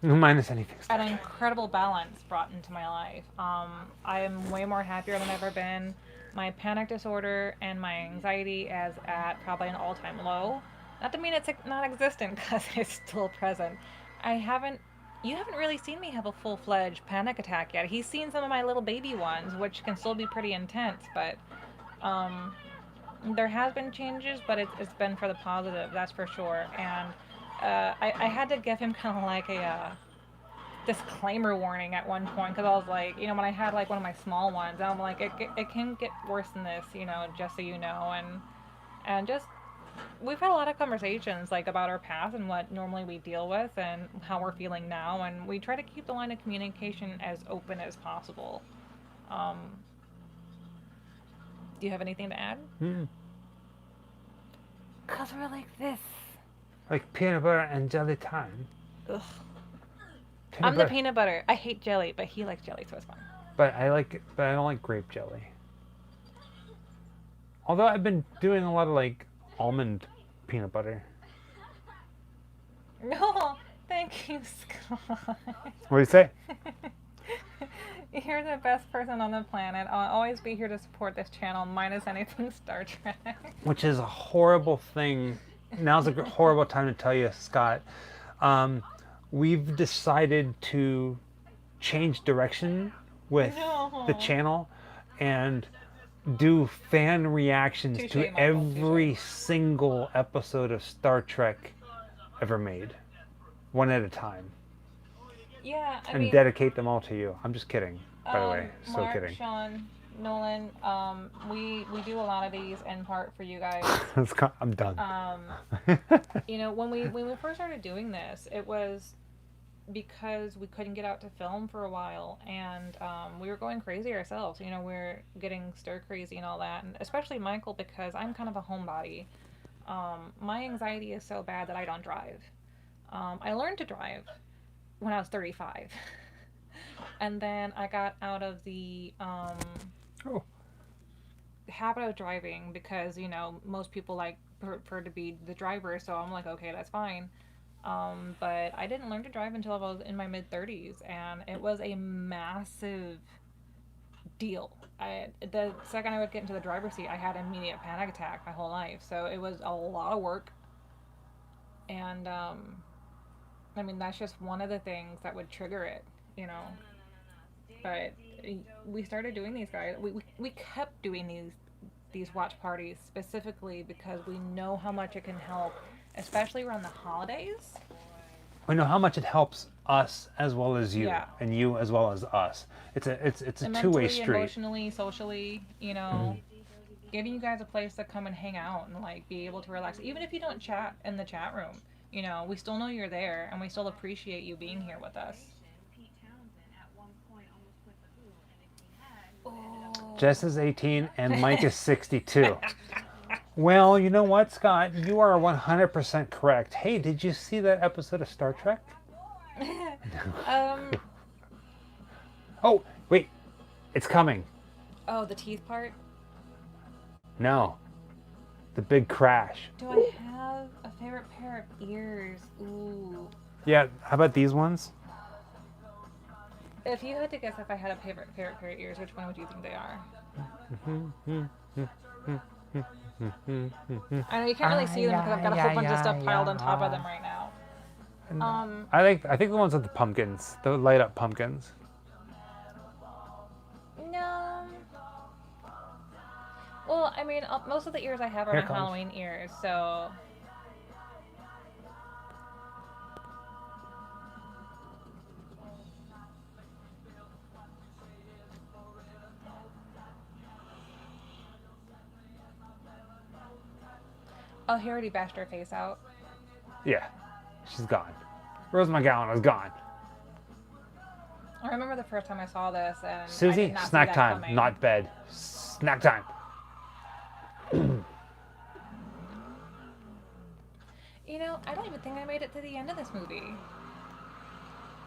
Minus anything. an incredible balance brought into my life. I am way more happier than I've ever been. My panic disorder and my anxiety is at probably an all-time low. Not to mean it's non-existent, because it's still present. You haven't really seen me have a full-fledged panic attack yet. He's seen some of my little baby ones, which can still be pretty intense, but there has been changes, but it's been for the positive, that's for sure. And I had to give him kind of like a disclaimer warning at one point, because I was like, you know, when I had like one of my small ones, I'm like, it can get worse than this, you know, just so you know, and just we've had a lot of conversations like about our past and what normally we deal with and how we're feeling now, and we try to keep the line of communication as open as possible. Um, do you have anything to add? Mm. Cause we're like this. Like peanut butter and jelly time. Ugh. Peanut I'm the butter- peanut butter. I hate jelly, but he likes jelly, so it's fine. But I don't like grape jelly. Although I've been doing a lot of like almond peanut butter. No, thank you, Scott. What do you say? You're the best person on the planet. I'll always be here to support this channel, minus anything Star Trek. Which is a horrible thing. Now's a horrible time to tell you, Scott. We've decided to change direction with the channel and do fan reactions Touche, to Michael, every touche. single episode of Star Trek ever made, one at a time, Yeah, I and mean, dedicate them all to you. I'm just kidding, by the way. So Mark, kidding. Sean, Nolan, we do a lot of these in part for you guys. I'm done. You know, when we first started doing this, it was because we couldn't get out to film for a while, and we were going crazy ourselves. You know, we are getting stir crazy and all that, and especially Michael, because I'm kind of a homebody. My anxiety is so bad that I don't drive. I learned to drive when I was 35. And then I got out of the habit of driving because, you know, most people like prefer to be the driver, so I'm like, okay, that's fine. But I didn't learn to drive until I was in my mid-30s, and it was a massive deal. The second I would get into the driver's seat, I had an immediate panic attack my whole life, so it was a lot of work. And I mean, that's just one of the things that would trigger it, you know. But we started doing these, guys. We kept doing these watch parties specifically because we know how much it can help, especially around the holidays. We know how much it helps us as well as you, Yeah. and you as well as us. It's a Mentally, two-way street. emotionally, socially, you know, giving you guys a place to come and hang out and like be able to relax. Even if you don't chat in the chat room, you know, we still know you're there and we still appreciate you being here with us. Jess is 18 and Mike is 62. Well, you know what, Scott? You are 100% correct. Hey, did you see that episode of Star Trek? Oh, wait. It's coming. Oh, the teeth part? No. The big crash. Do I have a favorite pair of ears? Ooh. Yeah, how about these ones? If you had to guess if I had a favorite pair of ears, which one would you think they are? I know you can't really see them because I've got a whole bunch of stuff piled on top of them right now. I think the ones with the pumpkins, the light up pumpkins. No. Well, I mean, most of the ears I have are Here my comes. Halloween ears, so. Oh, he already bashed her face out. Yeah, she's gone. Rose McGowan is gone. I remember the first time I saw this, and I Susie, did not see snack that time, coming. not bed. Snack time. You know, I don't even think I made it to the end of this movie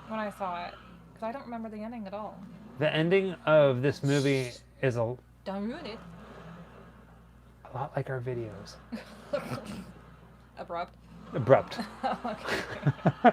when I saw it, because I don't remember the ending at all. The ending of this movie is a Don't ruin it. lot like our videos. Abrupt. Abrupt. Okay.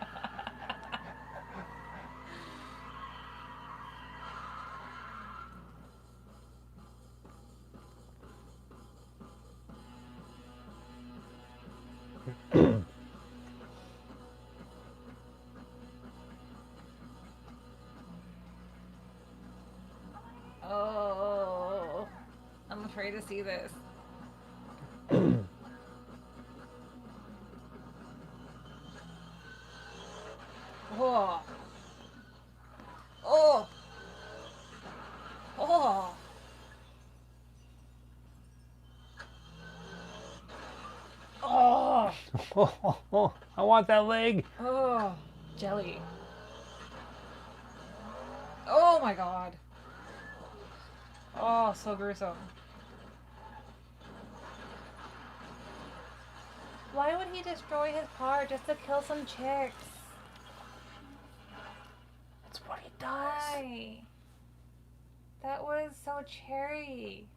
Oh, I'm afraid to see this. Oh. Oh. Oh. Oh. Oh, I want that leg. Oh, jelly. Oh my god. Oh, so gruesome. Why would he destroy his car just to kill some chicks? That's what he does. Why? That was so cherry.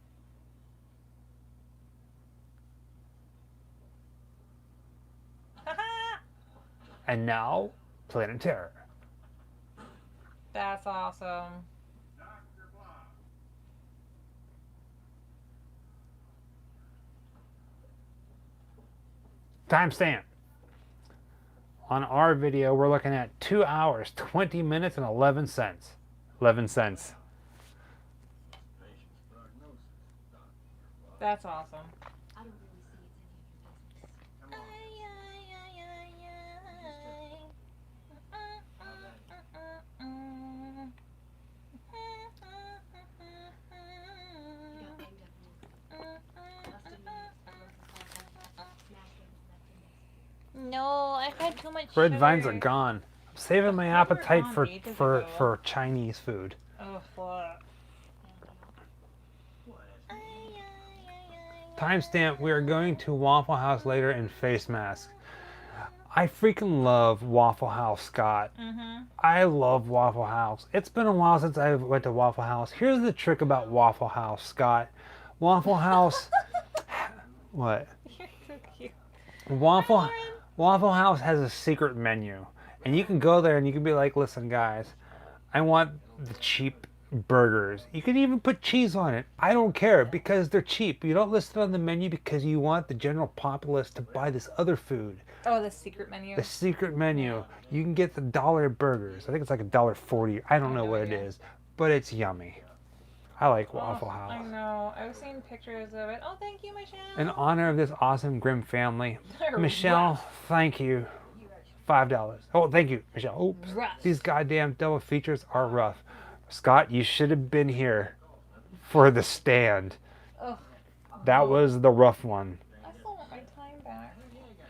And now, Planet Terror. That's awesome. Timestamp. On our video, we're looking at 2 hours, 20 minutes, and 11 cents. 11 cents. That's awesome. I don't really see it's any of your business. You got banged up real good. Busted knees, broken collarbone, smashed ribs, No, I've had too much Red sugar. vines are gone. I'm saving my appetite gone for, ages for, ago. for Chinese food. Oh, what? Timestamp, we are going to Waffle House later in face mask. I freaking love Waffle House, Scott. Mm-hmm. I love Waffle House. It's been a while since I went to Waffle House. Here's the trick about Waffle House, Scott. Waffle House... What? You're so cute. Waffle House has a secret menu. And you can go there and you can be like, listen, guys, I want the cheap burgers. You can even put cheese on it. I don't care because they're cheap. You don't list it on the menu because you want the general populace to buy this other food. Oh, the secret menu. The secret menu. You can get the dollar burgers. I think it's like $1.40. I don't know what it is, but it's yummy. I like Waffle House. I know. I've seen pictures of it. Oh, thank you, Michelle. In honor of this awesome Grimm family, They're Michelle, rough. thank you. $5. Oh, thank you, Michelle. Oops. Rough. These goddamn double features are rough. Scott, you should have been here for the stand. Ugh. That was the rough one. I still want my time back.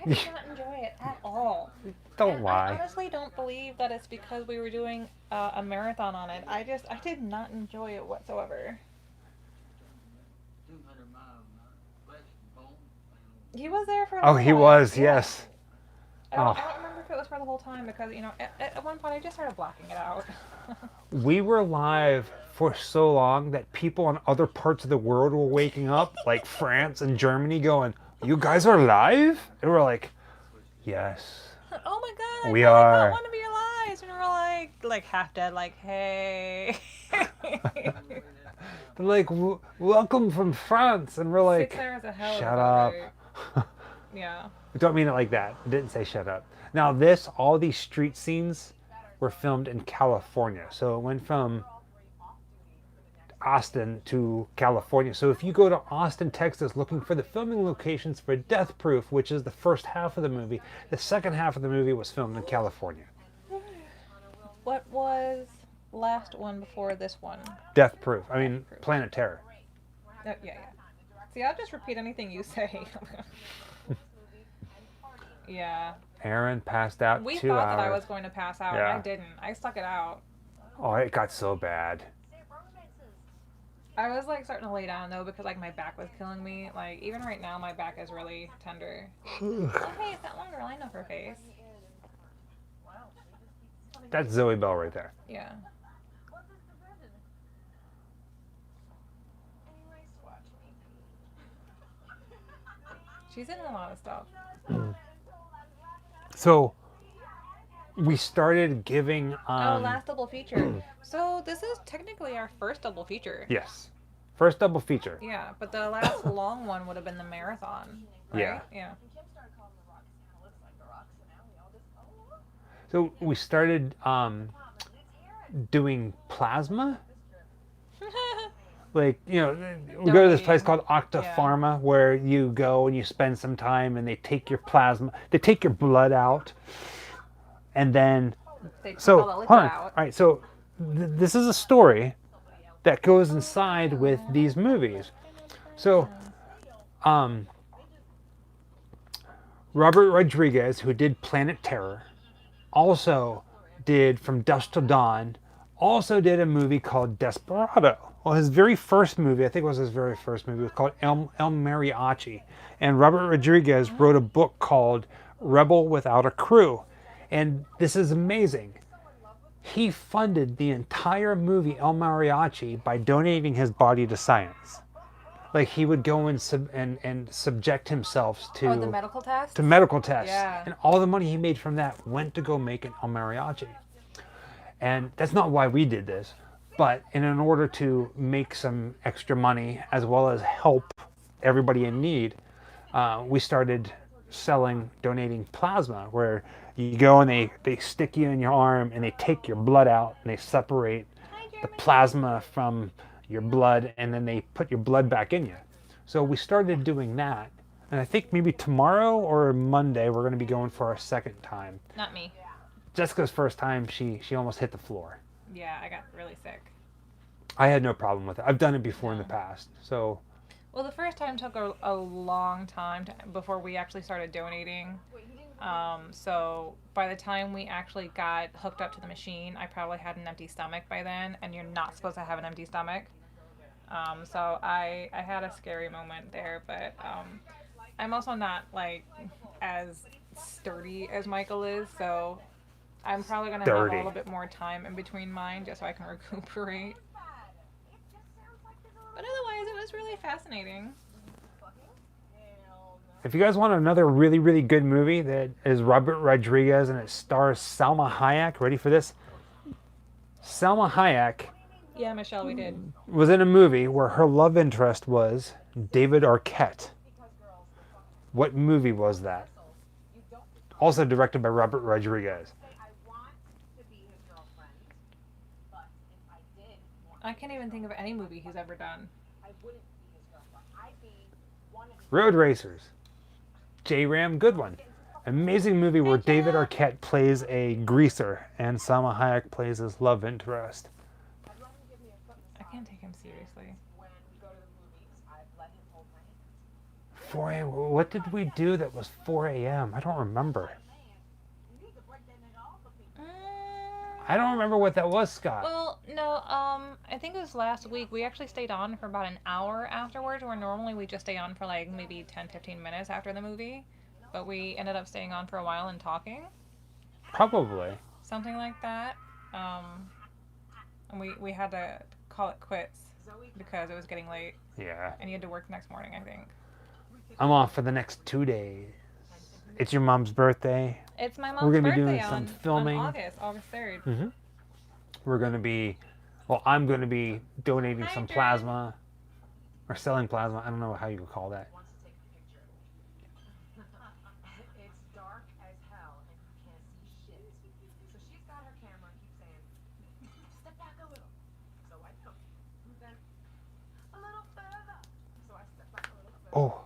I did not enjoy it at all. Don't And lie. I honestly don't believe that it's because we were doing a marathon on it. I did not enjoy it whatsoever. 200 miles west bone. He was there for a Oh, little he while. was, Yeah. yes. I don't Oh. remember if it was for the whole time because, at one point I just started blacking it out. We were live for so long that people in other parts of the world were waking up, like France and Germany, going, "You guys are live?" And we're like, "Yes." Oh my god, We I are. caught one of your lives. And we're like half dead, like, hey. They're like, "Welcome from France," and we're like, 6 hours of hell. "Shut up." Yeah. I don't mean it like that. I didn't say shut up. Now all these street scenes were filmed in California. So it went from Austin to California. So if you go to Austin, Texas, looking for the filming locations for Death Proof, which is the first half of the movie, the second half of the movie was filmed in California. What was the last one before this one? Death Proof. I mean, Planet Terror. Yeah. See, I'll just repeat anything you say. Yeah. Aaron passed out We 2 thought that I hours. was going to pass out, Yeah. and I didn't. I stuck it out. Oh, it got so bad. I was like starting to lay down though because like my back was killing me. Like even right now, my back is really tender. Oh hey, it's that one girl. I know her face. That's Zoe Bell right there. Yeah. She's in a lot of stuff. So we started giving. Last double feature. So this is technically our first double feature. Yes. First double feature. Yeah, but the last long one would have been the marathon. Right? Yeah. Yeah. So we started doing plasma. Like, we go to this place called Octa Yeah. Pharma where you go and you spend some time and they take your plasma, they take your blood out. And then, They took so, all the liquid hold on. out. All right, so this is a story that goes inside with these movies. So, Robert Rodriguez, who did Planet Terror, also did From Dusk Till Dawn, also did a movie called Desperado. Well, his very first movie, I think it was his very first movie, was called El Mariachi. And Robert Rodriguez wrote a book called Rebel Without a Crew. And this is amazing. He funded the entire movie El Mariachi by donating his body to science. Like he would go and subject himself to the medical test? medical tests, Yeah. and all the money he made from that went to go make an El Mariachi. And that's not why we did this, but in order to make some extra money as well as help everybody in need, we started donating plasma, where you go and they stick you in your arm and they take your blood out and they separate the plasma from your blood, and then they put your blood back in you. So we started doing that, and I think maybe tomorrow or Monday we're going to be going for our second time. Not me. Jessica's first time, she almost hit the floor. Yeah, I got really sick. I had no problem with it. I've done it before in the past, so. Well, the first time took a long time before we actually started donating. So by the time we actually got hooked up to the machine, I probably had an empty stomach by then, and you're not supposed to have an empty stomach. So I had a scary moment there, but I'm also not like as sturdy as Michael is, so I'm probably gonna have a little bit more time in between mine just so I can recuperate. But otherwise, it was really fascinating. If you guys want another really, really good movie that is Robert Rodriguez and it stars Salma Hayek, ready for this? Salma Hayek. Yeah, Michelle, we did. Was in a movie where her love interest was David Arquette. What movie was that? Also directed by Robert Rodriguez. I can't even think of any movie he's ever done. Road Racers. J-Ram, good one. Amazing movie where David Arquette plays a greaser and Salma Hayek plays his love interest. I can't take him seriously. 4 a.m. What did we do that was 4 a.m.? I don't remember. I don't remember what that was, Scott. Well, no, I think it was last week. We actually stayed on for about an hour afterwards, where normally we just stay on for like maybe 10-15 minutes after the movie. But we ended up staying on for a while and talking. Probably. Something like that. And we had to call it quits because it was getting late. Yeah. And you had to work the next morning, I think. I'm off for the next 2 days. It's your mom's birthday. It's my mom's We're gonna birthday be doing some filming. on August 3rd. Mm-hmm. We're going to be, I'm going to be donating some plasma or selling plasma. I don't know how you would call that. It's dark as hell and you can't see shit. So she's got her camera and keeps saying, step back a little. So I come. Then a little further. So I step back a little further. Oh.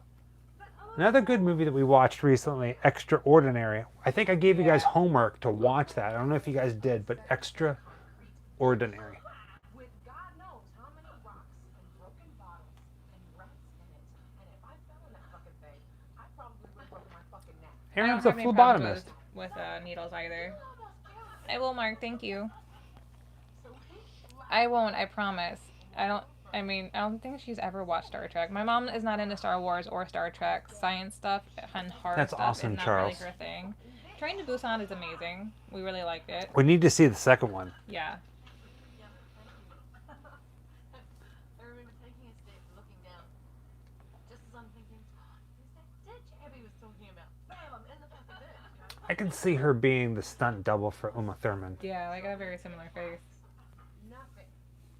Another good movie that we watched recently, Extraordinary. I think I gave you guys homework to watch that. I don't know if you guys did, but Extraordinary. With God knows how many rocks and broken bottles and rats in it. And if I fell in that fucking thing, I probably would have broken my fucking neck. Aaron's a phlebotomist. With needles either. I will, Mark. Thank you. I won't. I promise. I don't think she's ever watched Star Trek. My mom is not into Star Wars or Star Trek. Science stuff and hard That's stuff awesome, is not Charles. really her thing. Train to Busan is amazing. We really liked it. We need to see the second one. Yeah. I remember taking a step, looking down, just as I'm thinking, who's that ditch Abby was talking about? Bam, I'm in the fucking ditch. I can see her being the stunt double for Uma Thurman. Yeah, like a very similar face. Nothing.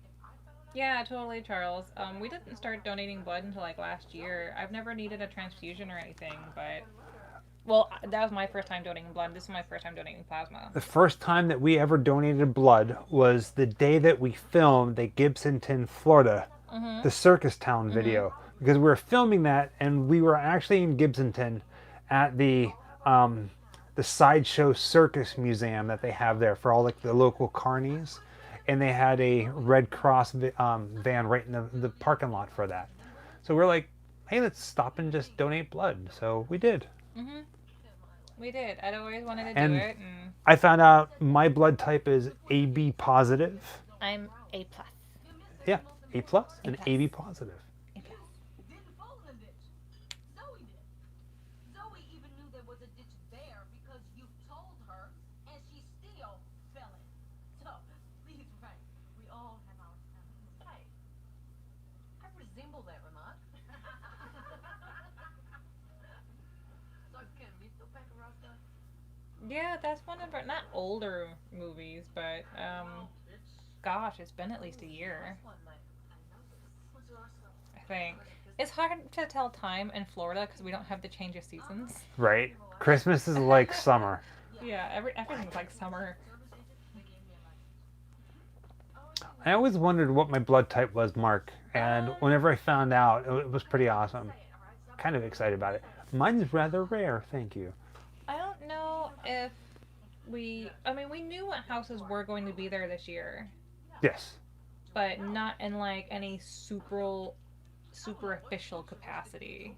If I fell in that Yeah, totally, Charles. We didn't start donating blood until like last year. I've never needed a transfusion or anything, but well, that was my first time donating blood. This is my first time donating plasma. The first time that we ever donated blood was the day that we filmed the Gibsonton, Florida, the Circus Town video. Because we were filming that, and we were actually in Gibsonton at the Sideshow Circus Museum that they have there for all like the local carnies. And they had a Red Cross van right in the parking lot for that. So we're like, hey, let's stop and just donate blood. So we did. We did. I'd always wanted to And do it, and I found out my blood type is AB positive. I'm A plus. Yeah, A plus and A plus. AB positive. A plus. Didn't fall in the ditch. Zoe did. Zoe even knew there was a ditch there because you told her, and she still fell in. So, Lee's right. We all have our talents. Hey, I resemble that remark. So, can we still pack a roster? Yeah, that's one of our not older movies, but gosh, it's been at least a year. I think it's hard to tell time in Florida because we don't have the change of seasons. Right? Christmas is like summer. Yeah, everything's like summer. I always wondered what my blood type was, Mark, and whenever I found out, it was pretty awesome. Kind of excited about it. Mine's rather rare, thank you. I don't know if we knew what houses were going to be there this year, Yes. but not in like any super official capacity.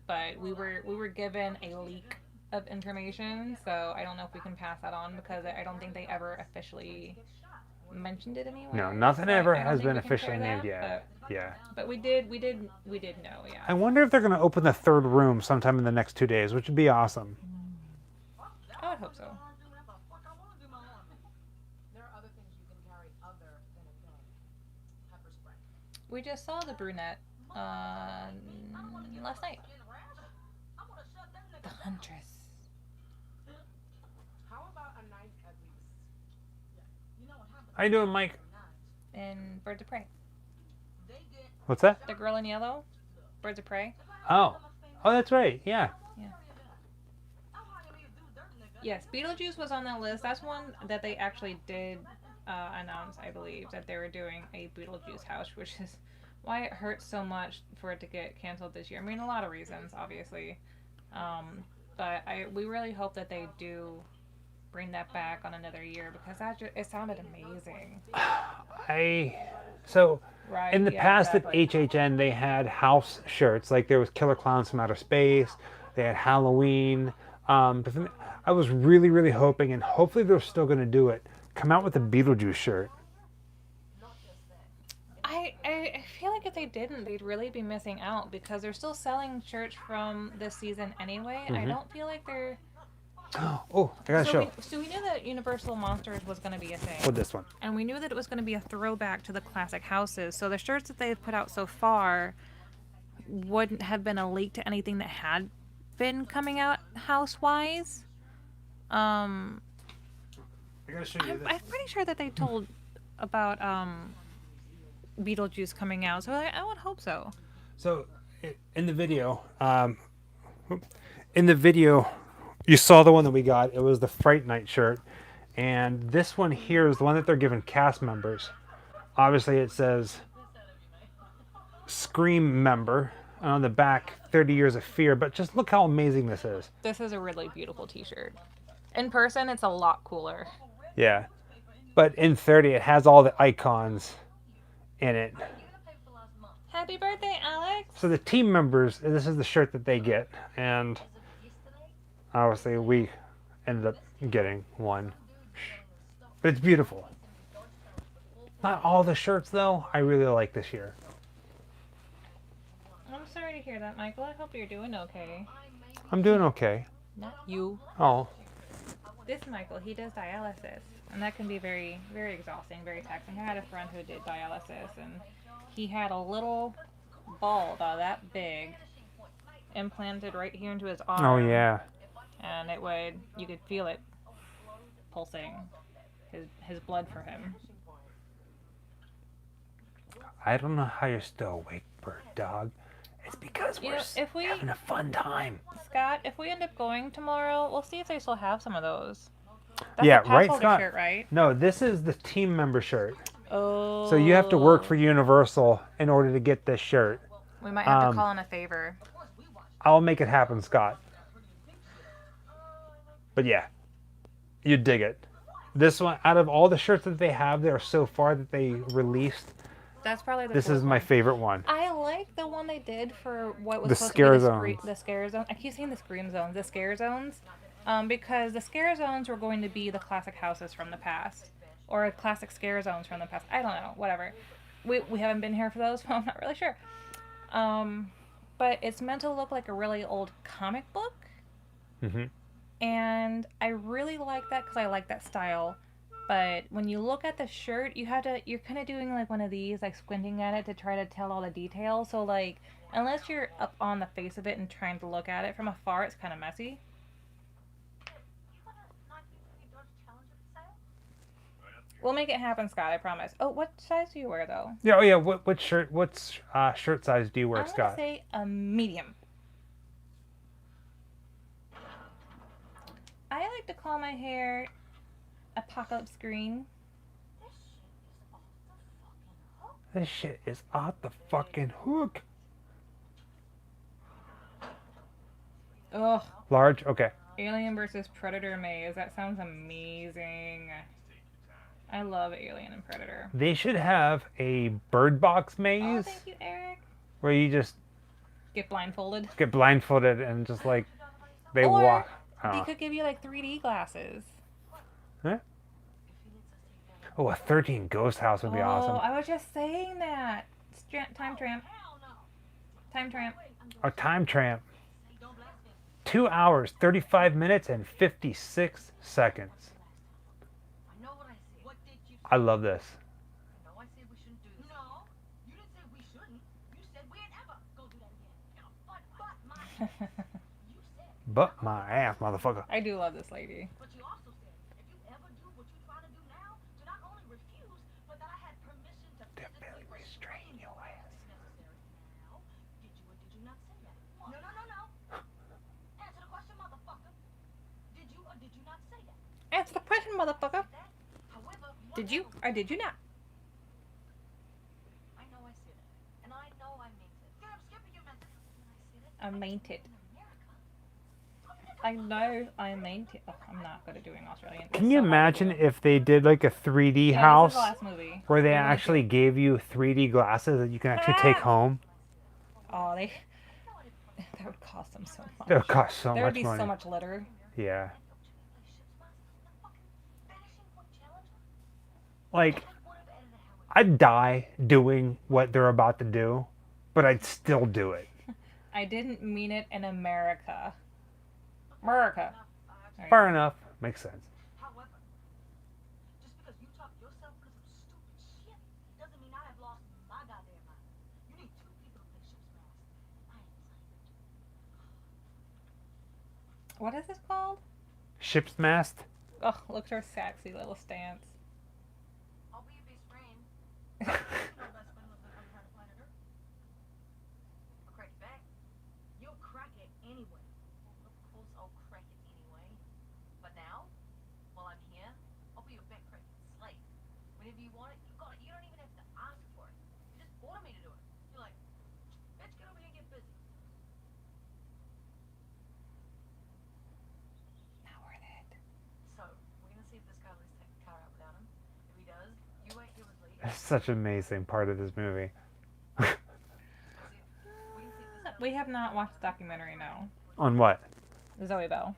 But we were given a leak of information, so I don't know if we can pass that on because I don't think they ever officially mentioned it anywhere. No, nothing So ever I don't has think been we can officially share named that, yet. Yeah. But we did know, yeah. I wonder if they're going to open the third room sometime in the next 2 days, which would be awesome. I would hope so. There are other things you can carry other than a gun. Pepper spray. We just saw the brunette last night. The Huntress. How about a knife at least? Yeah. You know what happened? How you doing, Mike? In Birds of Prey. What's that? The girl in yellow? Birds of Prey? Oh. Oh, that's right. Yeah. Yes, Beetlejuice was on that list. That's one that they actually did announce, I believe, that they were doing a Beetlejuice house, which is why it hurts so much for it to get canceled this year. I mean, a lot of reasons, obviously. But we really hope that they do bring that back on another year because it sounded amazing. In the past at HHN, they had house shirts. Like there was Killer Clowns from Outer Space. They had Halloween. I was really, really hoping, and hopefully they're still going to do it, come out with a Beetlejuice shirt. I feel like if they didn't, they'd really be missing out because they're still selling shirts from this season anyway. I don't feel like they're... Oh, I got to show. So we knew that Universal Monsters was going to be a thing. With this one. And we knew that it was going to be a throwback to the classic houses. So the shirts that they've put out so far wouldn't have been a leak to anything that had been coming out house-wise. I gotta show you this. I'm pretty sure that they told about Beetlejuice coming out. So I would hope so. So, in the video, you saw the one that we got. It was the Fright Night shirt. And this one here is the one that they're giving cast members. Obviously, it says Scream member. And on the back, 30 Years of Fear. But just look how amazing this is. This is a really beautiful t-shirt. In person, it's a lot cooler. Yeah. But in 30, it has all the icons in it. Happy birthday, Alex! So the team members, this is the shirt that they get. And obviously, we ended up getting one. But it's beautiful. Not all the shirts, though, I really like this year. I'm sorry to hear that, Michael. I hope you're doing okay. I'm doing okay. Not you. Oh. This Michael, he does dialysis. And that can be very, very exhausting, very taxing. I had a friend who did dialysis, and he had a little ball about that big implanted right here into his arm. Oh, yeah. And you could feel it pulsing, his blood for him. I don't know how you're still awake, bird dog. It's because we're having a fun time. Scott, if we end up going tomorrow, we'll see if they still have some of those. That's Yeah, the right, pass holder Scott? shirt, right? No, this is the team member shirt. Oh. So you have to work for Universal in order to get this shirt. We might have to call in a favor. I'll make it happen, Scott. But yeah, you dig it. This one, out of all the shirts that they have there so far that they released, That's probably the this coolest is my one. favorite one. I like the one they did for what was The supposed scare to be zones. the scare zone. I keep saying the scream zones. The scare zones. Because the scare zones were going to be the classic houses from the past, or classic scare zones from the past. I don't know, whatever. We haven't been here for those, so I'm not really sure. Um, but it's meant to look like a really old comic book, Mm-hmm. and I really like that because I like that style. But when you look at the shirt, you're kind of doing like one of these, like squinting at it to try to tell all the details. So like, unless you're up on the face of it and trying to look at it from afar, it's kind of messy. We'll make it happen, Scott. I promise. Oh, what size do you wear though? Yeah. Oh yeah. What shirt size do you wear, I'm gonna Scott? say a medium. I like to call my hair apocalypse green. This shit is off the fucking hook. Ugh. Large. Okay. Alien versus Predator maze. That sounds amazing. I love Alien and Predator. They should have a Bird Box Oh, maze thank you, Eric. where you just Get blindfolded. get blindfolded and just like they Or walk. they could give you like 3D glasses. Huh? Oh, a 13 ghost house would be awesome. I was just saying that. Time tramp. Time tramp. A time tramp. 2 hours, 35 minutes, and 56 seconds. I love this. No, I said we shouldn't do this. No, you didn't say we shouldn't. You said we'd ever go do that again. You said. But my ass, motherfucker. I do love this lady. But you also said, if you ever do what you're trying to do now, to not only refuse, but that I had permission to physically restrain your ass. Necessary. Now, did you or did you not say that? No. Answer the question, motherfucker. Did you or did you not say that? Answer the question, motherfucker. However, Did you or did you not? I know I said it, and I know I meant it. Girl, Skipper, you meant it. I meant it. I know I meant it. Oh, I'm not good at doing Australian. Can you imagine if they did like a 3D house This is the last movie. where they Really actually good. gave you 3D glasses that you can actually take home? Oh, that would cost them so much. That would cost so There would much be money. so much litter. Yeah. Like, I'd die doing what they're about to do, but I'd still do it. I didn't mean it in America. America. There you Fair go. enough. Makes sense. However, just because you talk yourself because of stupid shit doesn't mean I have lost my goddamn mind. You need two people to play ship's master. I ain't saying. What is this called? Ship's mast. Oh, look at her sexy little stance. I'll be your best friend. My best friend lives on another planet Earth. I'll crack it back. You'll crack it anyway. Well, of course I'll crack it anyway. But now, while I'm here, I'll be your back cracking slave. Whenever you want it, you got it. You don't even have to ask for it. You just order me to do it. You're like, bitch, get over here and get busy. Not worth it. So, we're gonna see if this guy lets take the car out without him. If he does, you wait here with Lee. That's such an amazing part of this movie. We have not watched the documentary, no. On what? Zoe Bell.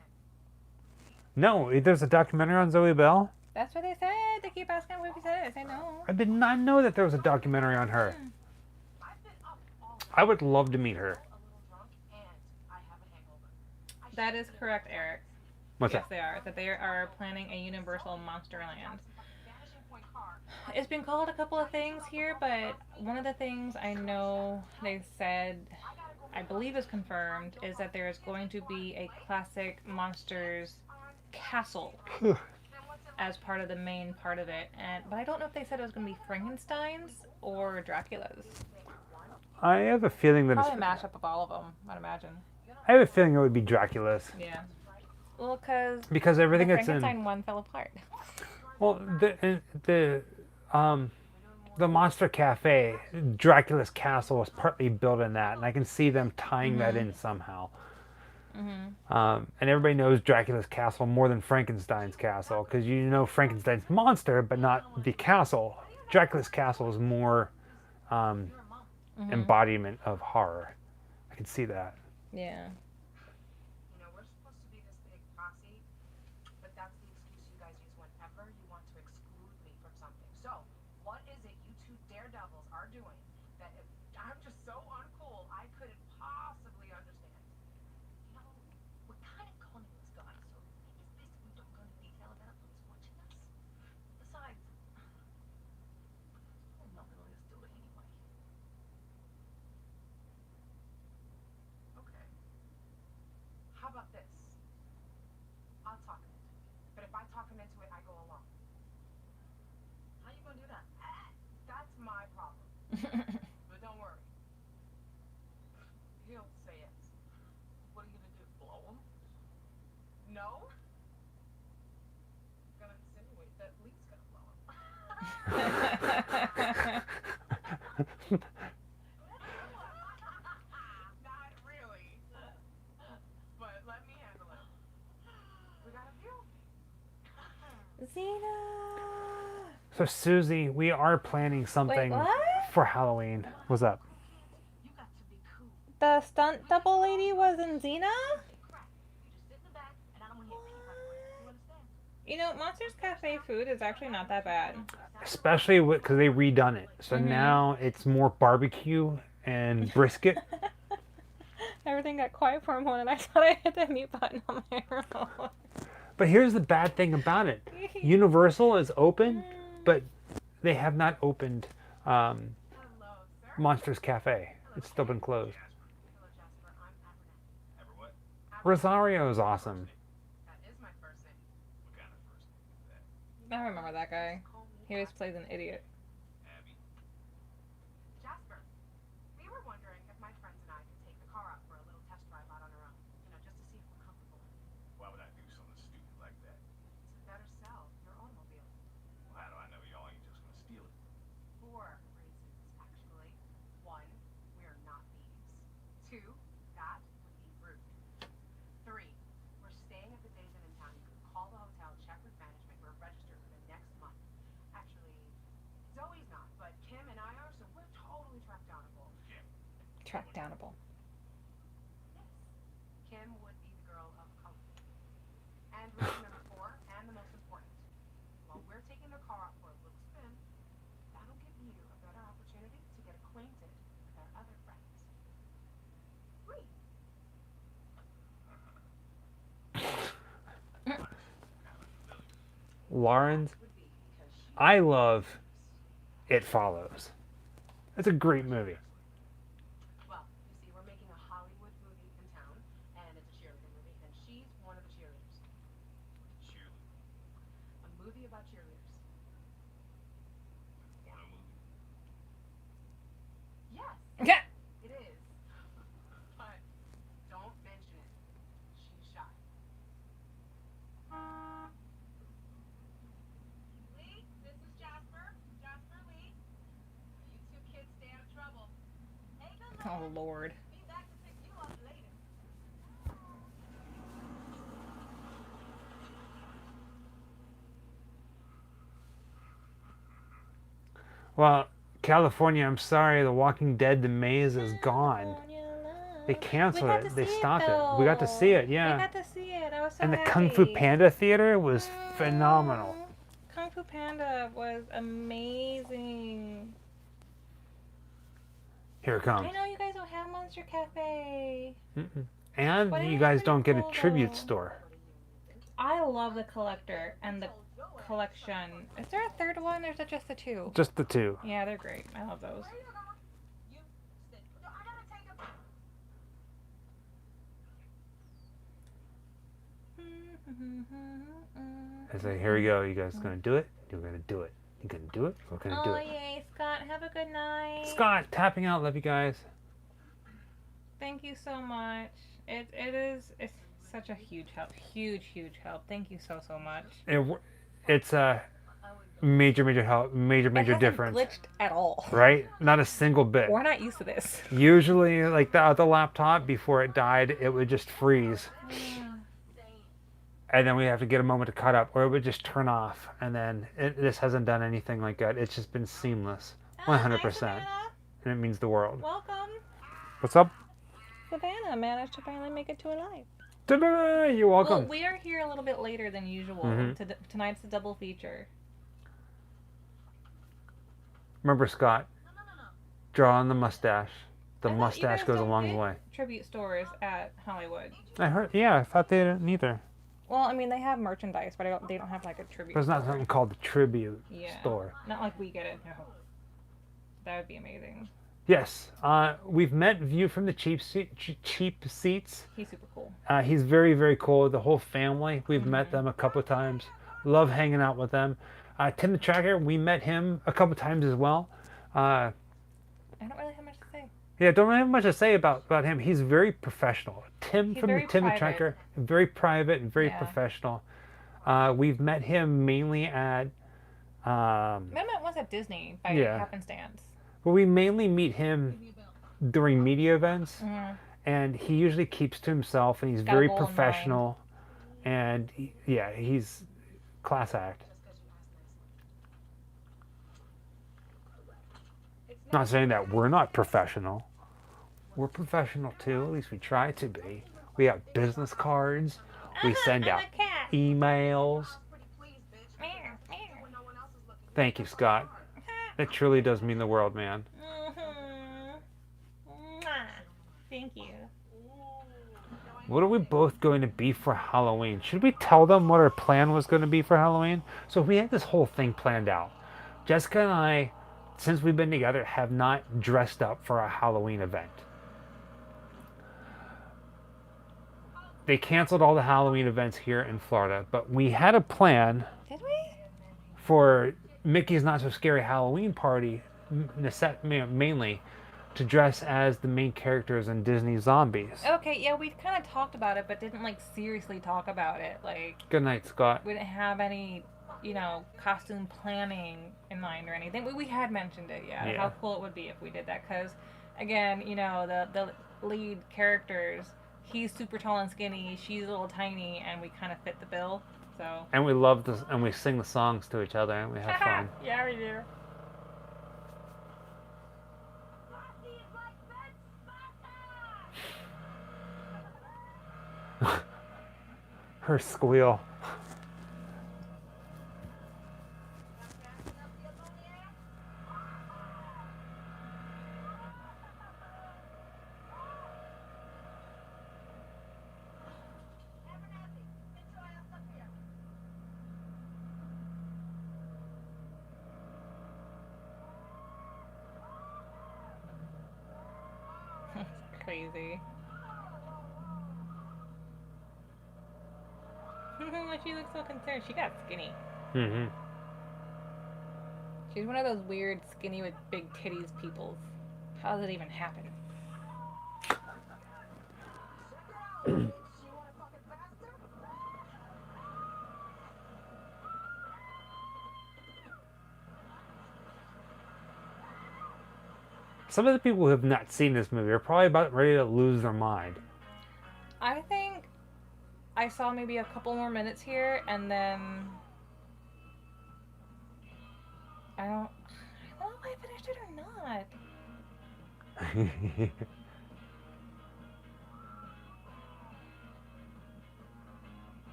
No, there's a documentary on Zoe Bell? That's what they said. They keep asking what we said. I say no. I did not know that there was a documentary on her. I've been up all I would love to meet her. a little drunk and I have a hangover. That is correct, Eric. What's Yes, that? they are. That they are planning a Universal Monster Land. Vanishing point car. It's been called a couple of things here, but one of the things I know they said, I believe is confirmed, is that there is going to be a classic monsters castle as part of the main part of it. But I don't know if they said it was going to be Frankenstein's or Dracula's. I have a feeling that Probably a it's, mashup of all of them, I'd imagine. I have a feeling it would be Dracula's Yeah. Well, because because the everything that's in Frankenstein one fell apart. well the Monster Cafe, Dracula's castle was partly built in that, and I can see them tying that in somehow. And everybody knows Dracula's castle more than Frankenstein's castle because you know Frankenstein's monster, but not the castle. Dracula's castle is more embodiment of horror. I can see that. Yeah. You know, we're supposed to be this big posse, Not really. But let me handle it. We got a view. Xena. So Susie, we are planning something Wait, what? for Halloween. What's up? You got to be cool. The stunt double lady was in Xena? Crap. You just sit in the back, and I don't want to hear anything. You understand? You know, Monsters Cafe food is actually not that bad. Especially because they redone it. So now it's more barbecue and brisket. Everything got quiet for a moment. I thought I hit the mute button on my remote. But here's the bad thing about it. Universal is open, but they have not opened Hello, sir. Monsters Cafe. It's still been closed. Hello, Jasper. I'm Abernathy. Ever what? Rosario is awesome. That is my first name. What kind of first name is that? I remember that guy. Call me He always plays an idiot. Abby? Jasper. We were wondering if my friends and I could take the car out for a little test drive out on our own. You know, just to see if we're comfortable. Why would I do something stupid like that? To better sell your automobile. Well, how do I know y'all ain't just gonna steal it? 4 reasons, actually. 1, we're not thieves. 2, that would be rude. 3, we're staying at the Days Inn in town. You can call the hotel, check with management. We're registered for the next month. Actually, Zoe's not, but Kim and I are, so we're totally track downable. Track downable. Yes. Kim would be the girl of color. And reason number 4, and the most important. While we're taking the car out for a little spin, that'll give you a better opportunity to get acquainted with our other friends. Wait. Lauren's, Would be because she I love It Follows. It's a great movie. Well, you see, we're making a Hollywood movie in town, and it's a cheerleading movie, and she's one of the cheerleaders. Cheerleader. A movie about cheerleaders. Porno movie. Yes, Yeah. it is. But don't mention it. She's shy. Lee, this is Jasper. Jasper, Lee. You 2 kids stay out of trouble. Hey, good Oh, Lord. Be back to pick you up later. Well, California, I'm sorry, The Walking Dead, The Maze is gone. They canceled it. They stopped it. We got to see it, We yeah. got to see it. I was so And the happy. Kung Fu Panda Theater was phenomenal. Kung Fu Panda was amazing. Here it comes. I know you guys don't have Monster Cafe. Mm-mm. And But it you was guys pretty don't get a cool, tribute though. store. I love the collector and the collection. Is there a third one or is it just the 2? Just the 2. Yeah, they're great. I love those. You sit. No, I gotta take a. I say, here we go. You guys gonna do it? You're gonna do it. You're gonna do it? We're gonna do Oh, it. yay, Scott. Have a good night. Scott, tapping out. Love you guys. Thank you so much. It's such a huge help. Huge help. Thank you so much. It's a major help. Major It hasn't difference. glitched at all. Right? Not a single bit. We're not used to this. Usually, like the other laptop, before it died, it would just freeze. And then we have to get a moment to cut up, or it would just turn off. And then this hasn't done anything like that. It's just been seamless. 100%. Hi, Savannah. And it means the world. Welcome. What's up? Savannah managed to finally make it to a live. Ta-da! You're welcome. Well, we are here a little bit later than usual. Mhm. Tonight's a double feature. Remember, Scott, draw on the mustache. The I thought you mustache guys goes a don't long get way. Tribute stores at Hollywood. I heard. Yeah, I thought they didn't either. Well, I mean, they have merchandise, but they don't have like a tribute. There's not store. something called the tribute Yeah. store. Not like we get it. No. That would be amazing. Yes, we've met View from the cheap seats. He's super cool. He's very cool. The whole family, we've met them a couple of times. Love hanging out with them. Tim the Tracker, we met him a couple of times as well. I don't really have much to say. Yeah, don't really have much to say about him. He's very professional. Tim He's from very Tim the private. Tracker, very private and very Yeah. professional. We've met him mainly at I met once us at Disney by Yeah. happenstance. But we mainly meet him during media events, Mm-hmm. and he usually keeps to himself, and he's Got a very goal in mind. professional, and yeah, he's class act. Not saying that we're not professional. We're professional too. At least we try to be. We have business cards. We send I'm out a cat. emails. Meow, meow. Thank you, Scott. That truly does mean the world, man. Mhm. Mwah. Thank you. What are we both going to be for Halloween? Should we tell them what our plan was going to be for Halloween? So we had this whole thing planned out. Jessica and I, since we've been together, have not dressed up for a Halloween event. They canceled all the Halloween events here in Florida, but we had a plan Did we? for Mickey's Not So Scary Halloween Party, mainly to dress as the main characters in Disney Zombies. Okay, yeah, we've kind of talked about it, but didn't like seriously talk about it. Like, Good night, Scott. we didn't have any, costume planning in mind or anything. We had mentioned it, yeah. Yeah. How cool it would be if we did that, because, again, the lead characters, he's super tall and skinny, she's a little tiny, and we kind of fit the bill. So. And we love this, and we sing the songs to each other, and we have fun. Yeah, we do. Her squeal. Crazy. She looks so concerned. She got skinny. Mm-hmm. She's one of those weird skinny with big titties peoples. How does it even happen? Some of the people who have not seen this movie are probably about ready to lose their mind. I think I saw maybe a couple more minutes here, and then I don't know if I finished it or not.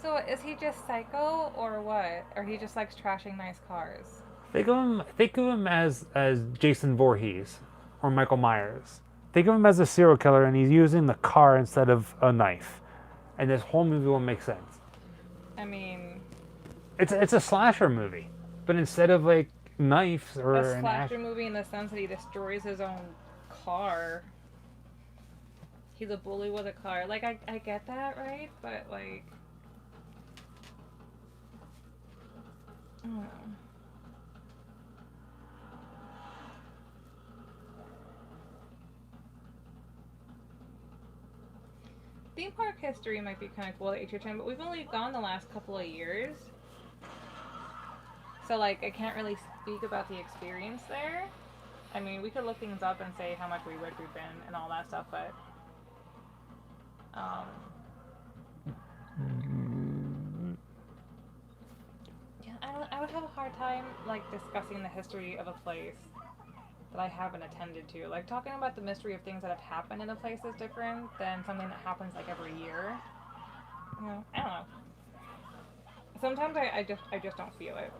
So is he just psycho or what? Or he just likes trashing nice cars? Think of him as Jason Voorhees or Michael Myers. Think of him as a serial killer, and he's using the car instead of a knife, and this whole movie will make sense. I mean, It's a slasher movie, but instead of like knives or a an slasher movie in the sense that he destroys his own car. He's a bully with a car. Like, I get that, right? But like, I don't know. Theme park history might be kind of cool at HHN, but we've only gone the last couple of years. So, like, I can't really speak about the experience there. I mean, we could look things up and say how much we wish we've been and all that stuff, but... yeah, I would have a hard time, like, discussing the history of a place that I haven't attended to. Like, talking about the mystery of things that have happened in a place is different than something that happens, like, every year. You know, I don't know. Sometimes I just don't feel it.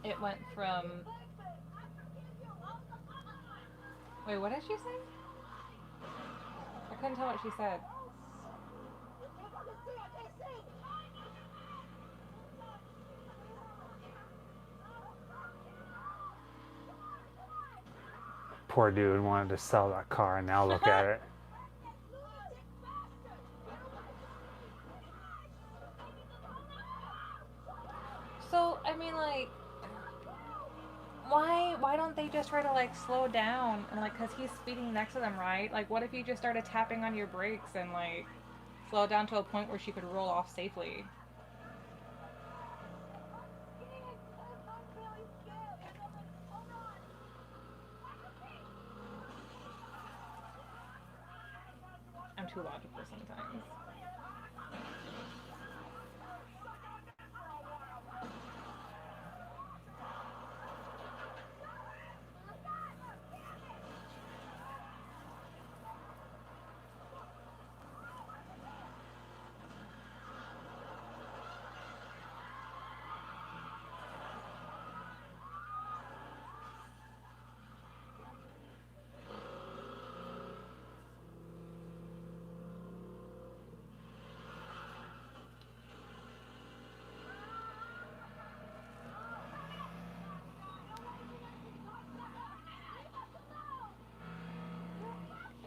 It went from... Wait, what did she say? I couldn't tell what she said. Poor dude wanted to sell that car, and now look at it. So, I mean, like, why don't they just try to, like, slow down? And, like, because he's speeding next to them, right? Like, what if you just started tapping on your brakes and, like, slow down to a point where she could roll off safely? I'm too logical sometimes.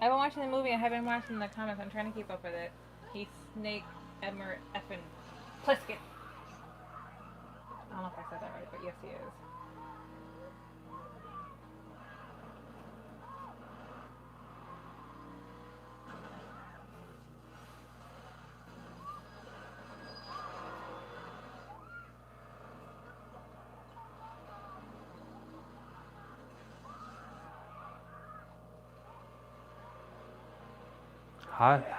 I've been watching the movie. I haven't been watching the comics. I'm trying to keep up with it. He's Snake Edmer effin Plissken. I don't know if I said that right, but yes, he is.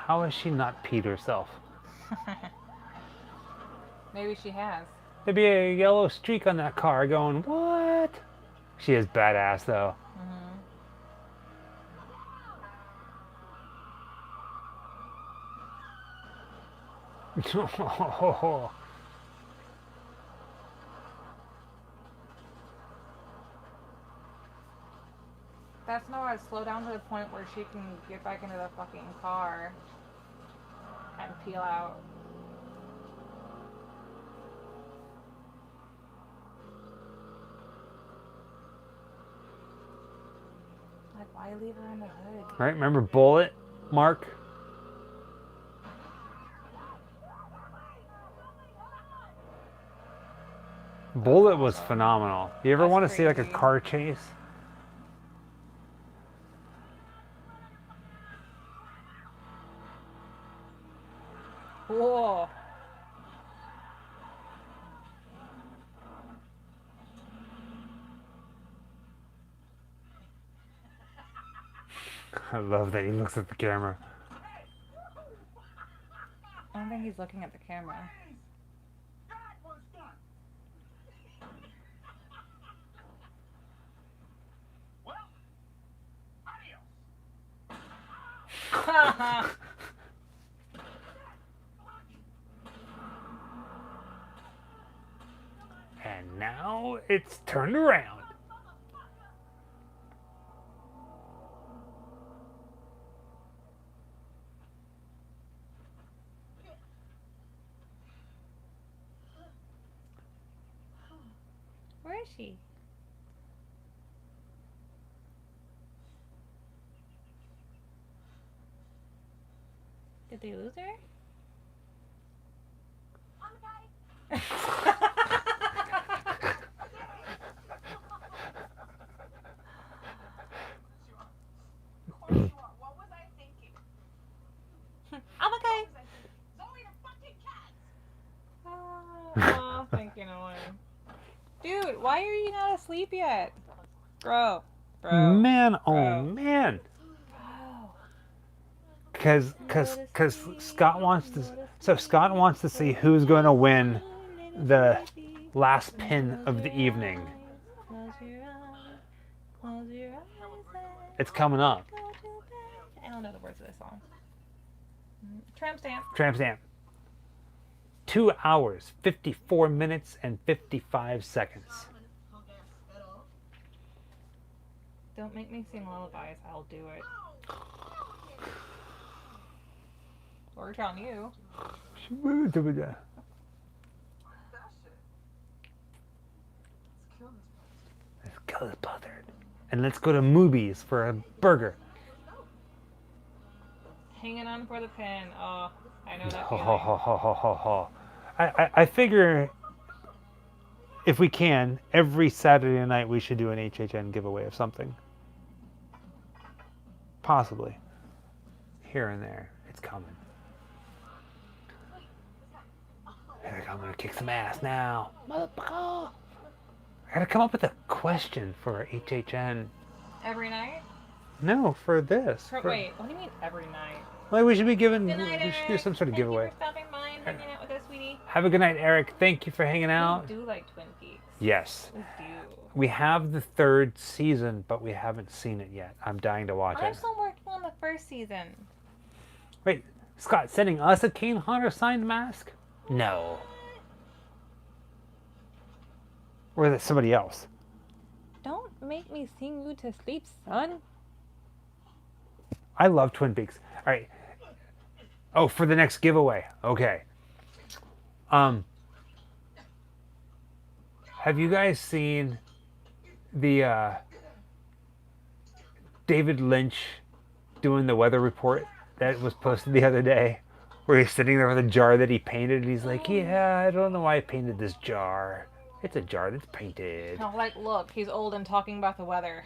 How has she not peed herself? Maybe she has. There'd be a yellow streak on that car going, what? She is badass, though. That's not slow down to the point where she can get back into the fucking car and peel out. Like, why leave her in the hood? Right? Remember Bullet, Mark? Bullet was phenomenal. You ever want to see like a car chase? Whoa. I love that he looks at the camera. I don't think he's looking at the camera. And now it's turned around. Where is she? Did they lose her? What was I thinking? I'm okay. Zoe the fucking cat! Oh, thinking away. Dude, why are you not asleep yet? Bro. Man, oh Bro. man. Bro. Because Scott wants to. So Scott wants to see who's going to win the last pin of the evening. It's coming up. I don't know the words of this song. Tramp stamp. Tramp stamp. 2 hours, 54 minutes, and 55 seconds. Don't make me sing lullabies. I'll do it. Or on you. Let's kill this buzzard. and let's go to movies for a burger. Hanging on for the pin. Oh, I know that Ho, feeling. ho, ho, ho, ho, ho, ho. I figure if we can, every Saturday night we should do an HHN giveaway of something. Possibly. Here and there. It's coming. Here, I'm gonna kick some ass now. Motherfucker! I gotta come up with a question for HHN. Every night? No, for this. Wait, what do you mean every night? Like we should be giving. Good night, We should do Eric. some sort of Thank giveaway. you for stopping by and hanging out with us, sweetie. Have a good night, Eric. Thank you for hanging out. We do like Twin Peaks. Yes. We do. We have the 3rd season, but we haven't seen it yet. I'm dying to watch I'm it. still working on the first season. Wait, Scott sending us a Kane Hodder signed mask? No. Or is it somebody else? Don't make me sing you to sleep, son. I love Twin Peaks. All right. Oh, for the next giveaway. Okay. Have you guys seen the David Lynch doing the weather report that was posted the other day, where he's sitting there with a jar that he painted and he's like, yeah, I don't know why I painted this jar. It's a jar that's painted. No, like, look, he's old and talking about the weather.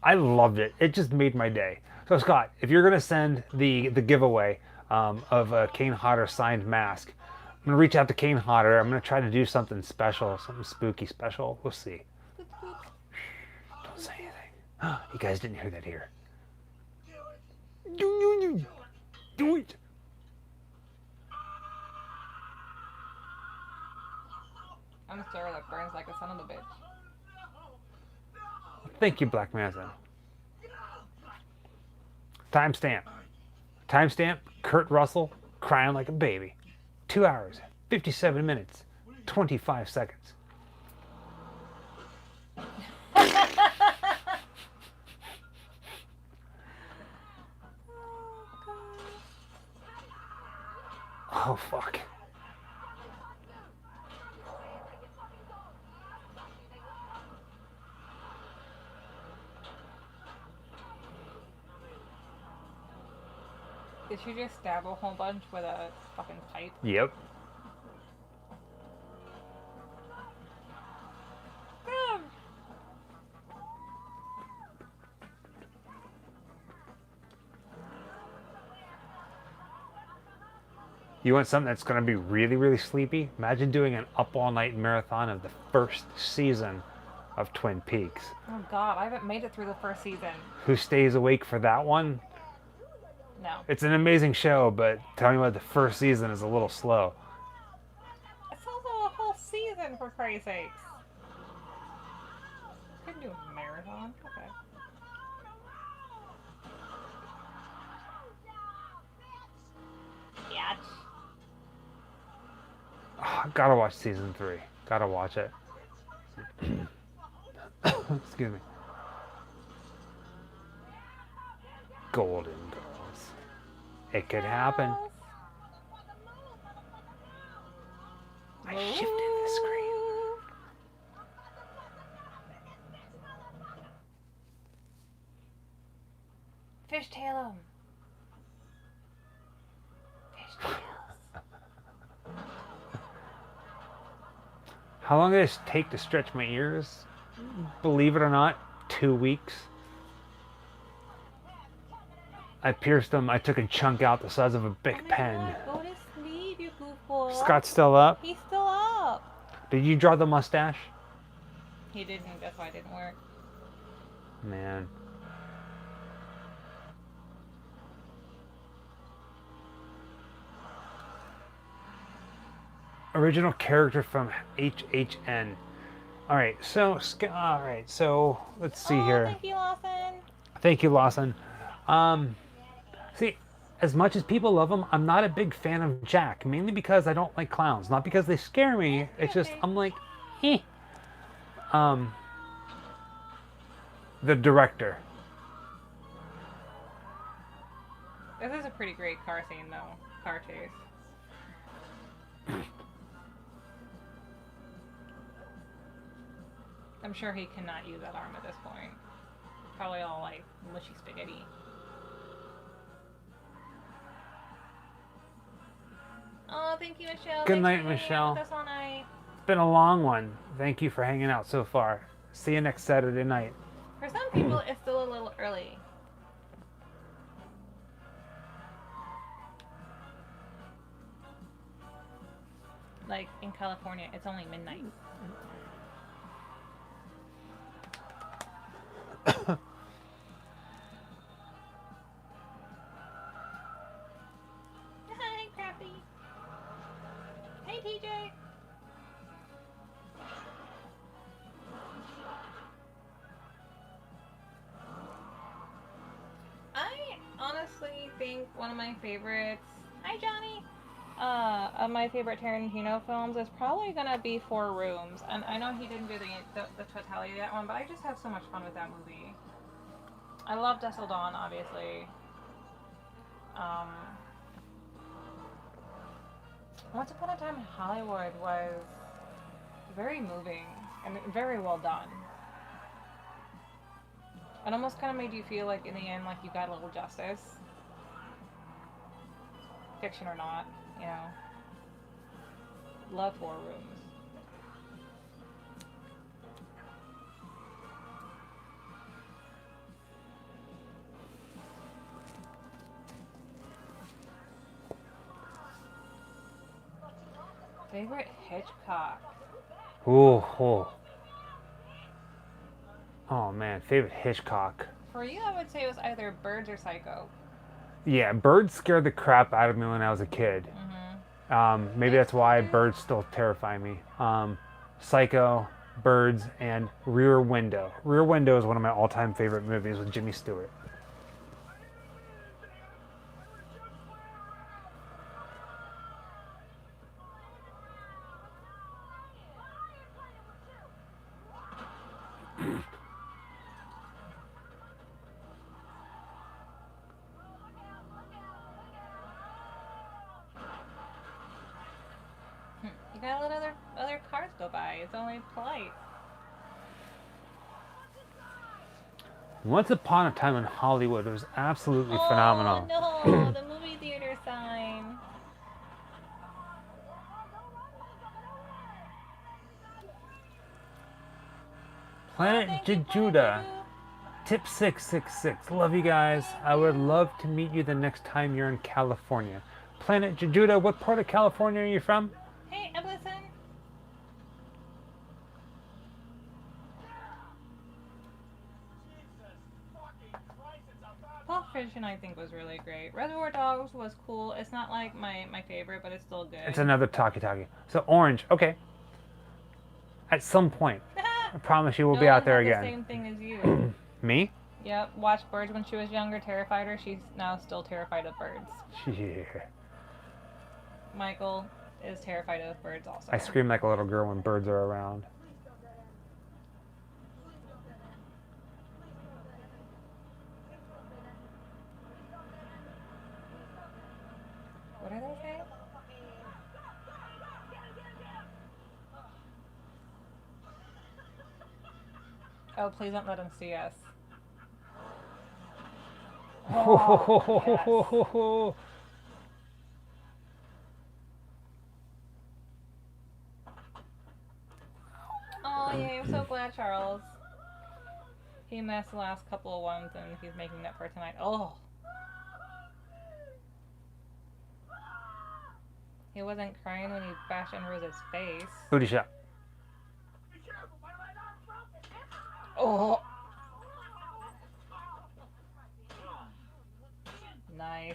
I loved it. It just made my day. So Scott, if you're gonna send the giveaway of a Kane Hodder signed mask, I'm gonna reach out to Kane Hodder. I'm gonna try to do something special, something spooky special. We'll see. Don't say anything. You guys didn't hear that here. Do it. I'm sorry, that burns like a son of a bitch. Thank you, Black Massa. Timestamp. Timestamp. Kurt Russell crying like a baby. 2 hours, 57 minutes, 25 seconds. Oh, fuck. Did she just stab a whole bunch with a fucking pipe? Yep. You want something that's going to be really, really sleepy? Imagine doing an up all night marathon of the 1st season of Twin Peaks. Oh god, I haven't made it through the first season. Who stays awake for that one? No. It's an amazing show, but tell me what, the 1st season is a little slow. It's also a whole season, for Christ's sakes. Couldn't do a marathon. Okay. Biatch. Oh, gotta watch season 3. Gotta watch it. Excuse me. Golden Girls. It could happen. I shifted the screen. Fishtail him. Fishtails. How long did it take to stretch my ears? Believe it or not, 2 weeks. I pierced them. I took a chunk out the size of a Bic pen. God, go to sleep, you goofball. Scott's still up. He's still up. Did you draw the mustache? He didn't. That's why it didn't work. Man. Original character from HHN. Alright, so let's see here. Thank you, Lawson. Thank you, Lawson. See, as much as people love him, I'm not a big fan of Jack, mainly because I don't like clowns. Not because they scare me, it's just, I'm like, eh. The director. This is a pretty great car scene, though. Car chase. I'm sure he cannot use that arm at this point. Probably all like mushy spaghetti. Oh, thank you, Michelle. Good Thanks night, for hanging Michelle. out with us all night. It's been a long one. Thank you for hanging out so far. See you next Saturday night. For some people, it's still a little early. Like in California, it's only midnight. Hi, Crafty. Hey, TJ. I honestly think one of my favorites. Hi, Johnny. Of my favorite Tarantino films is probably gonna be Four Rooms, and I know he didn't do the totality of that one, but I just have so much fun with that movie. I love Dustle Dawn, obviously. Once Upon a Time in Hollywood was very moving and very well done. It almost kind of made you feel like in the end, like you got a little justice. Fiction or not, you know. Love Four Rooms. Favorite Hitchcock? Ooh, oh. Oh man, favorite Hitchcock. For you, I would say it was either Birds or Psycho. Yeah, Birds scared the crap out of me when I was a kid. Maybe that's why Birds still terrify me. Psycho, Birds, and Rear Window. Rear Window is one of my all-time favorite movies with Jimmy Stewart. You gotta let other cars go by. It's only polite. Once Upon a Time in Hollywood was absolutely phenomenal. Oh no, the movie theater sign. Planet Thank you, Judah. Planet Tip 666. Love you guys. I would love to meet you the next time you're in California. Planet Judah, what part of California are you from? Hey, Evelyn. Pulp Fiction, I think, was really great. Reservoir Dogs was cool. It's not like my favorite, but it's still good. It's another talkie-talkie. So Orange, okay. At some point, I promise you we'll be out there again. The same thing as you. Me? Yep. Watched Birds when she was younger. Terrified her. She's now still terrified of birds. Yeah. Michael is terrified of birds also. I scream like a little girl when birds are around. What are they saying? Oh, please don't let him see us. Oh, yes. Oh, yeah, I'm so glad, Charles. He missed the last couple of ones and he's making up for tonight. Oh. He wasn't crying when he bashed in Rose's face. Booty shot. Oh. Nice.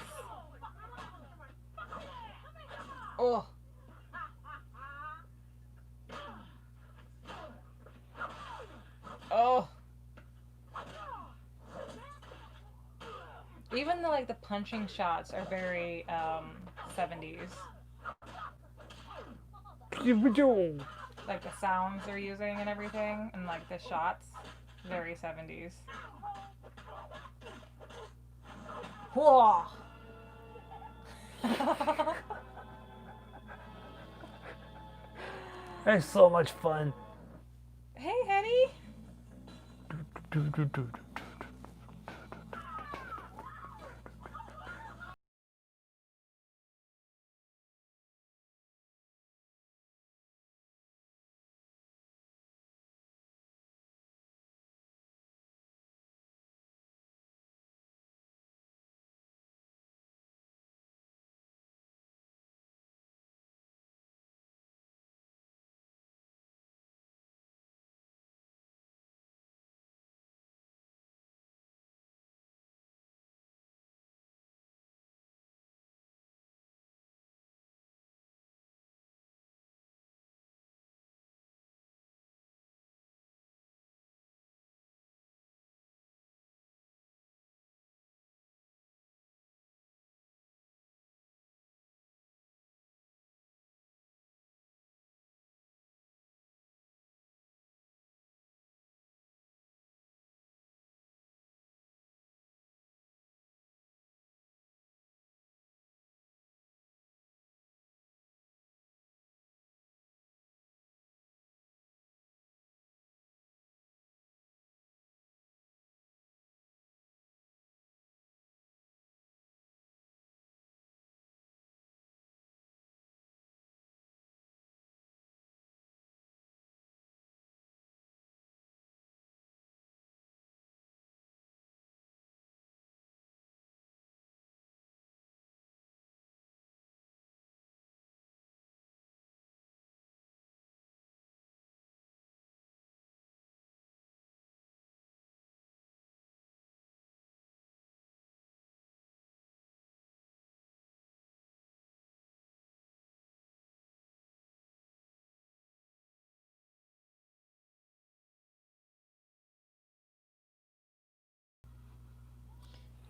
Oh. Oh. Even the punching shots are very 70s. Like the sounds they're using and everything, and the shots, very 70s. Whoa! It's so much fun. Hey, Hetty!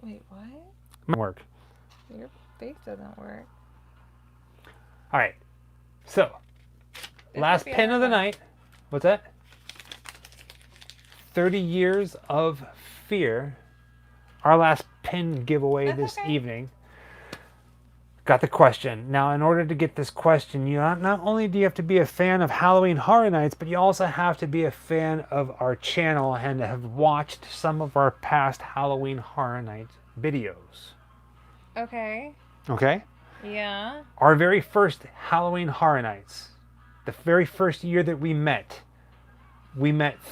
Wait, what? Work. Your face doesn't work. All right. So, This last could be pin of the fun. night. What's that? 30 years of fear. Our last pin giveaway That's this okay. evening. Got the question. Now, in order to get this question, you not only do you have to be a fan of Halloween Horror Nights, but you also have to be a fan of our channel and have watched some of our past Halloween Horror Nights videos. Okay. Okay? Yeah. Our very first Halloween Horror Nights, the very first year that we met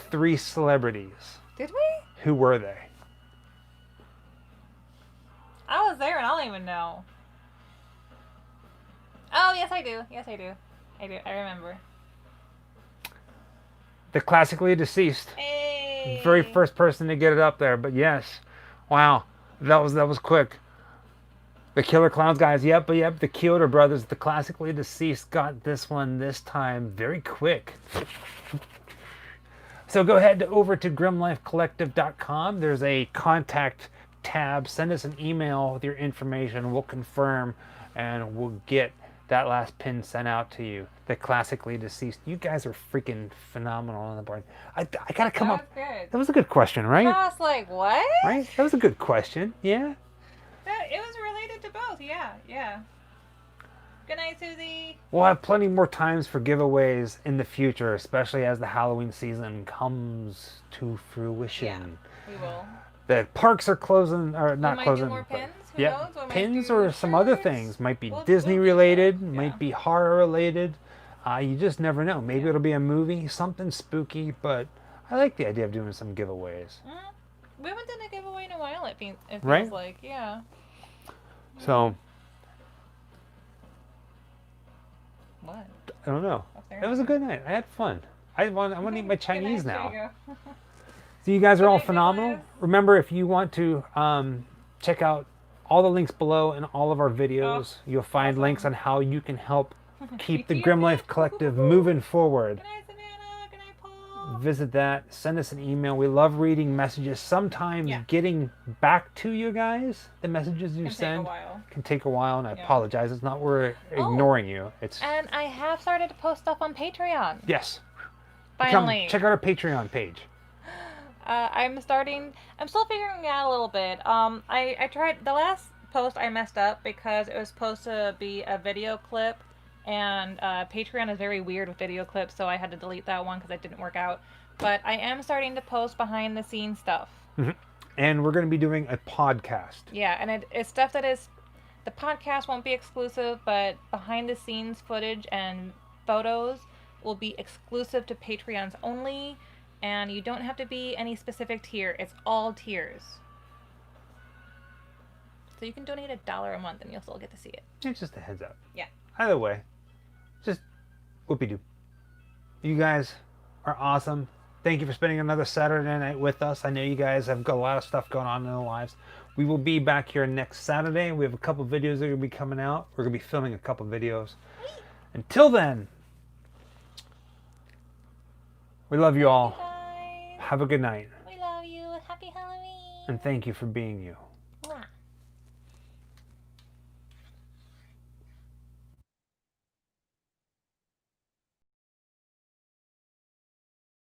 3 celebrities. Did we? Who were they? I was there and I don't even know. Oh, yes, I do. Yes, I do. I do. I remember. The classically deceased. Hey. Very first person to get it up there, but yes. Wow. That was quick. The Killer Clowns guys, yep, the Kyoto brothers, the classically deceased got this one this time very quick. So go ahead over to grimlifecollective.com. There's a contact tab. Send us an email with your information. We'll confirm and we'll get that last pin sent out to you. The classically deceased. You guys are freaking phenomenal on the board. I gotta come That up. was good. That was a good question, right? I was like, what? Right? That was a good question. Yeah. It was related to both. Yeah, yeah. Good night, Susie. We'll have plenty more times for giveaways in the future, especially as the Halloween season comes to fruition. We will. The parks are closing, or not we might closing. do more but- pins. Who yeah, knows? We might pins do or some other shirts. things. Might be We'll Disney do related, stuff, might yeah. be horror related. You just never know. Maybe Yeah. it'll be a movie, something spooky, but I like the idea of doing some giveaways. We haven't done a giveaway in a while, it feels Right? like. Yeah. So, What? I don't know. What's there? It was a good night. I had fun. I want to eat my Good night, Chinese now. there you go. So you guys are all Good night, phenomenal. Nicholas. Remember, if you want to check out all the links below in all of our videos, you'll find awesome. links on how you can help keep the Keep Grim it. Life Collective moving forward. Good night, Savannah. Good night, Paul. Visit that. Send us an email. We love reading messages. Sometimes Yeah. getting back to you guys, the messages you Can take a send, while. can take a while, and I Yeah. apologize. It's not we're Oh. ignoring you. It's And I have started to post stuff on Patreon. yes. Finally. Check out our Patreon page. I'm still figuring it out a little bit. I tried, the last post I messed up because it was supposed to be a video clip, and Patreon is very weird with video clips, so I had to delete that one because it didn't work out. But I am starting to post behind the scenes stuff. And we're going to be doing a podcast. Yeah, and it's stuff that is... The podcast won't be exclusive, but behind the scenes footage and photos will be exclusive to Patreons only. And you don't have to be any specific tier. It's all tiers. So you can donate $1 a month and you'll still get to see it. It's just a heads up. Yeah. Either way, just whoopie-doo. You guys are awesome. Thank you for spending another Saturday night with us. I know you guys have got a lot of stuff going on in their lives. We will be back here next Saturday. We have a couple videos that are going to be coming out. We're going to be filming a couple videos. Until then, we love you all. Bye. Have a good night. We love you. Happy Halloween. And thank you for being you.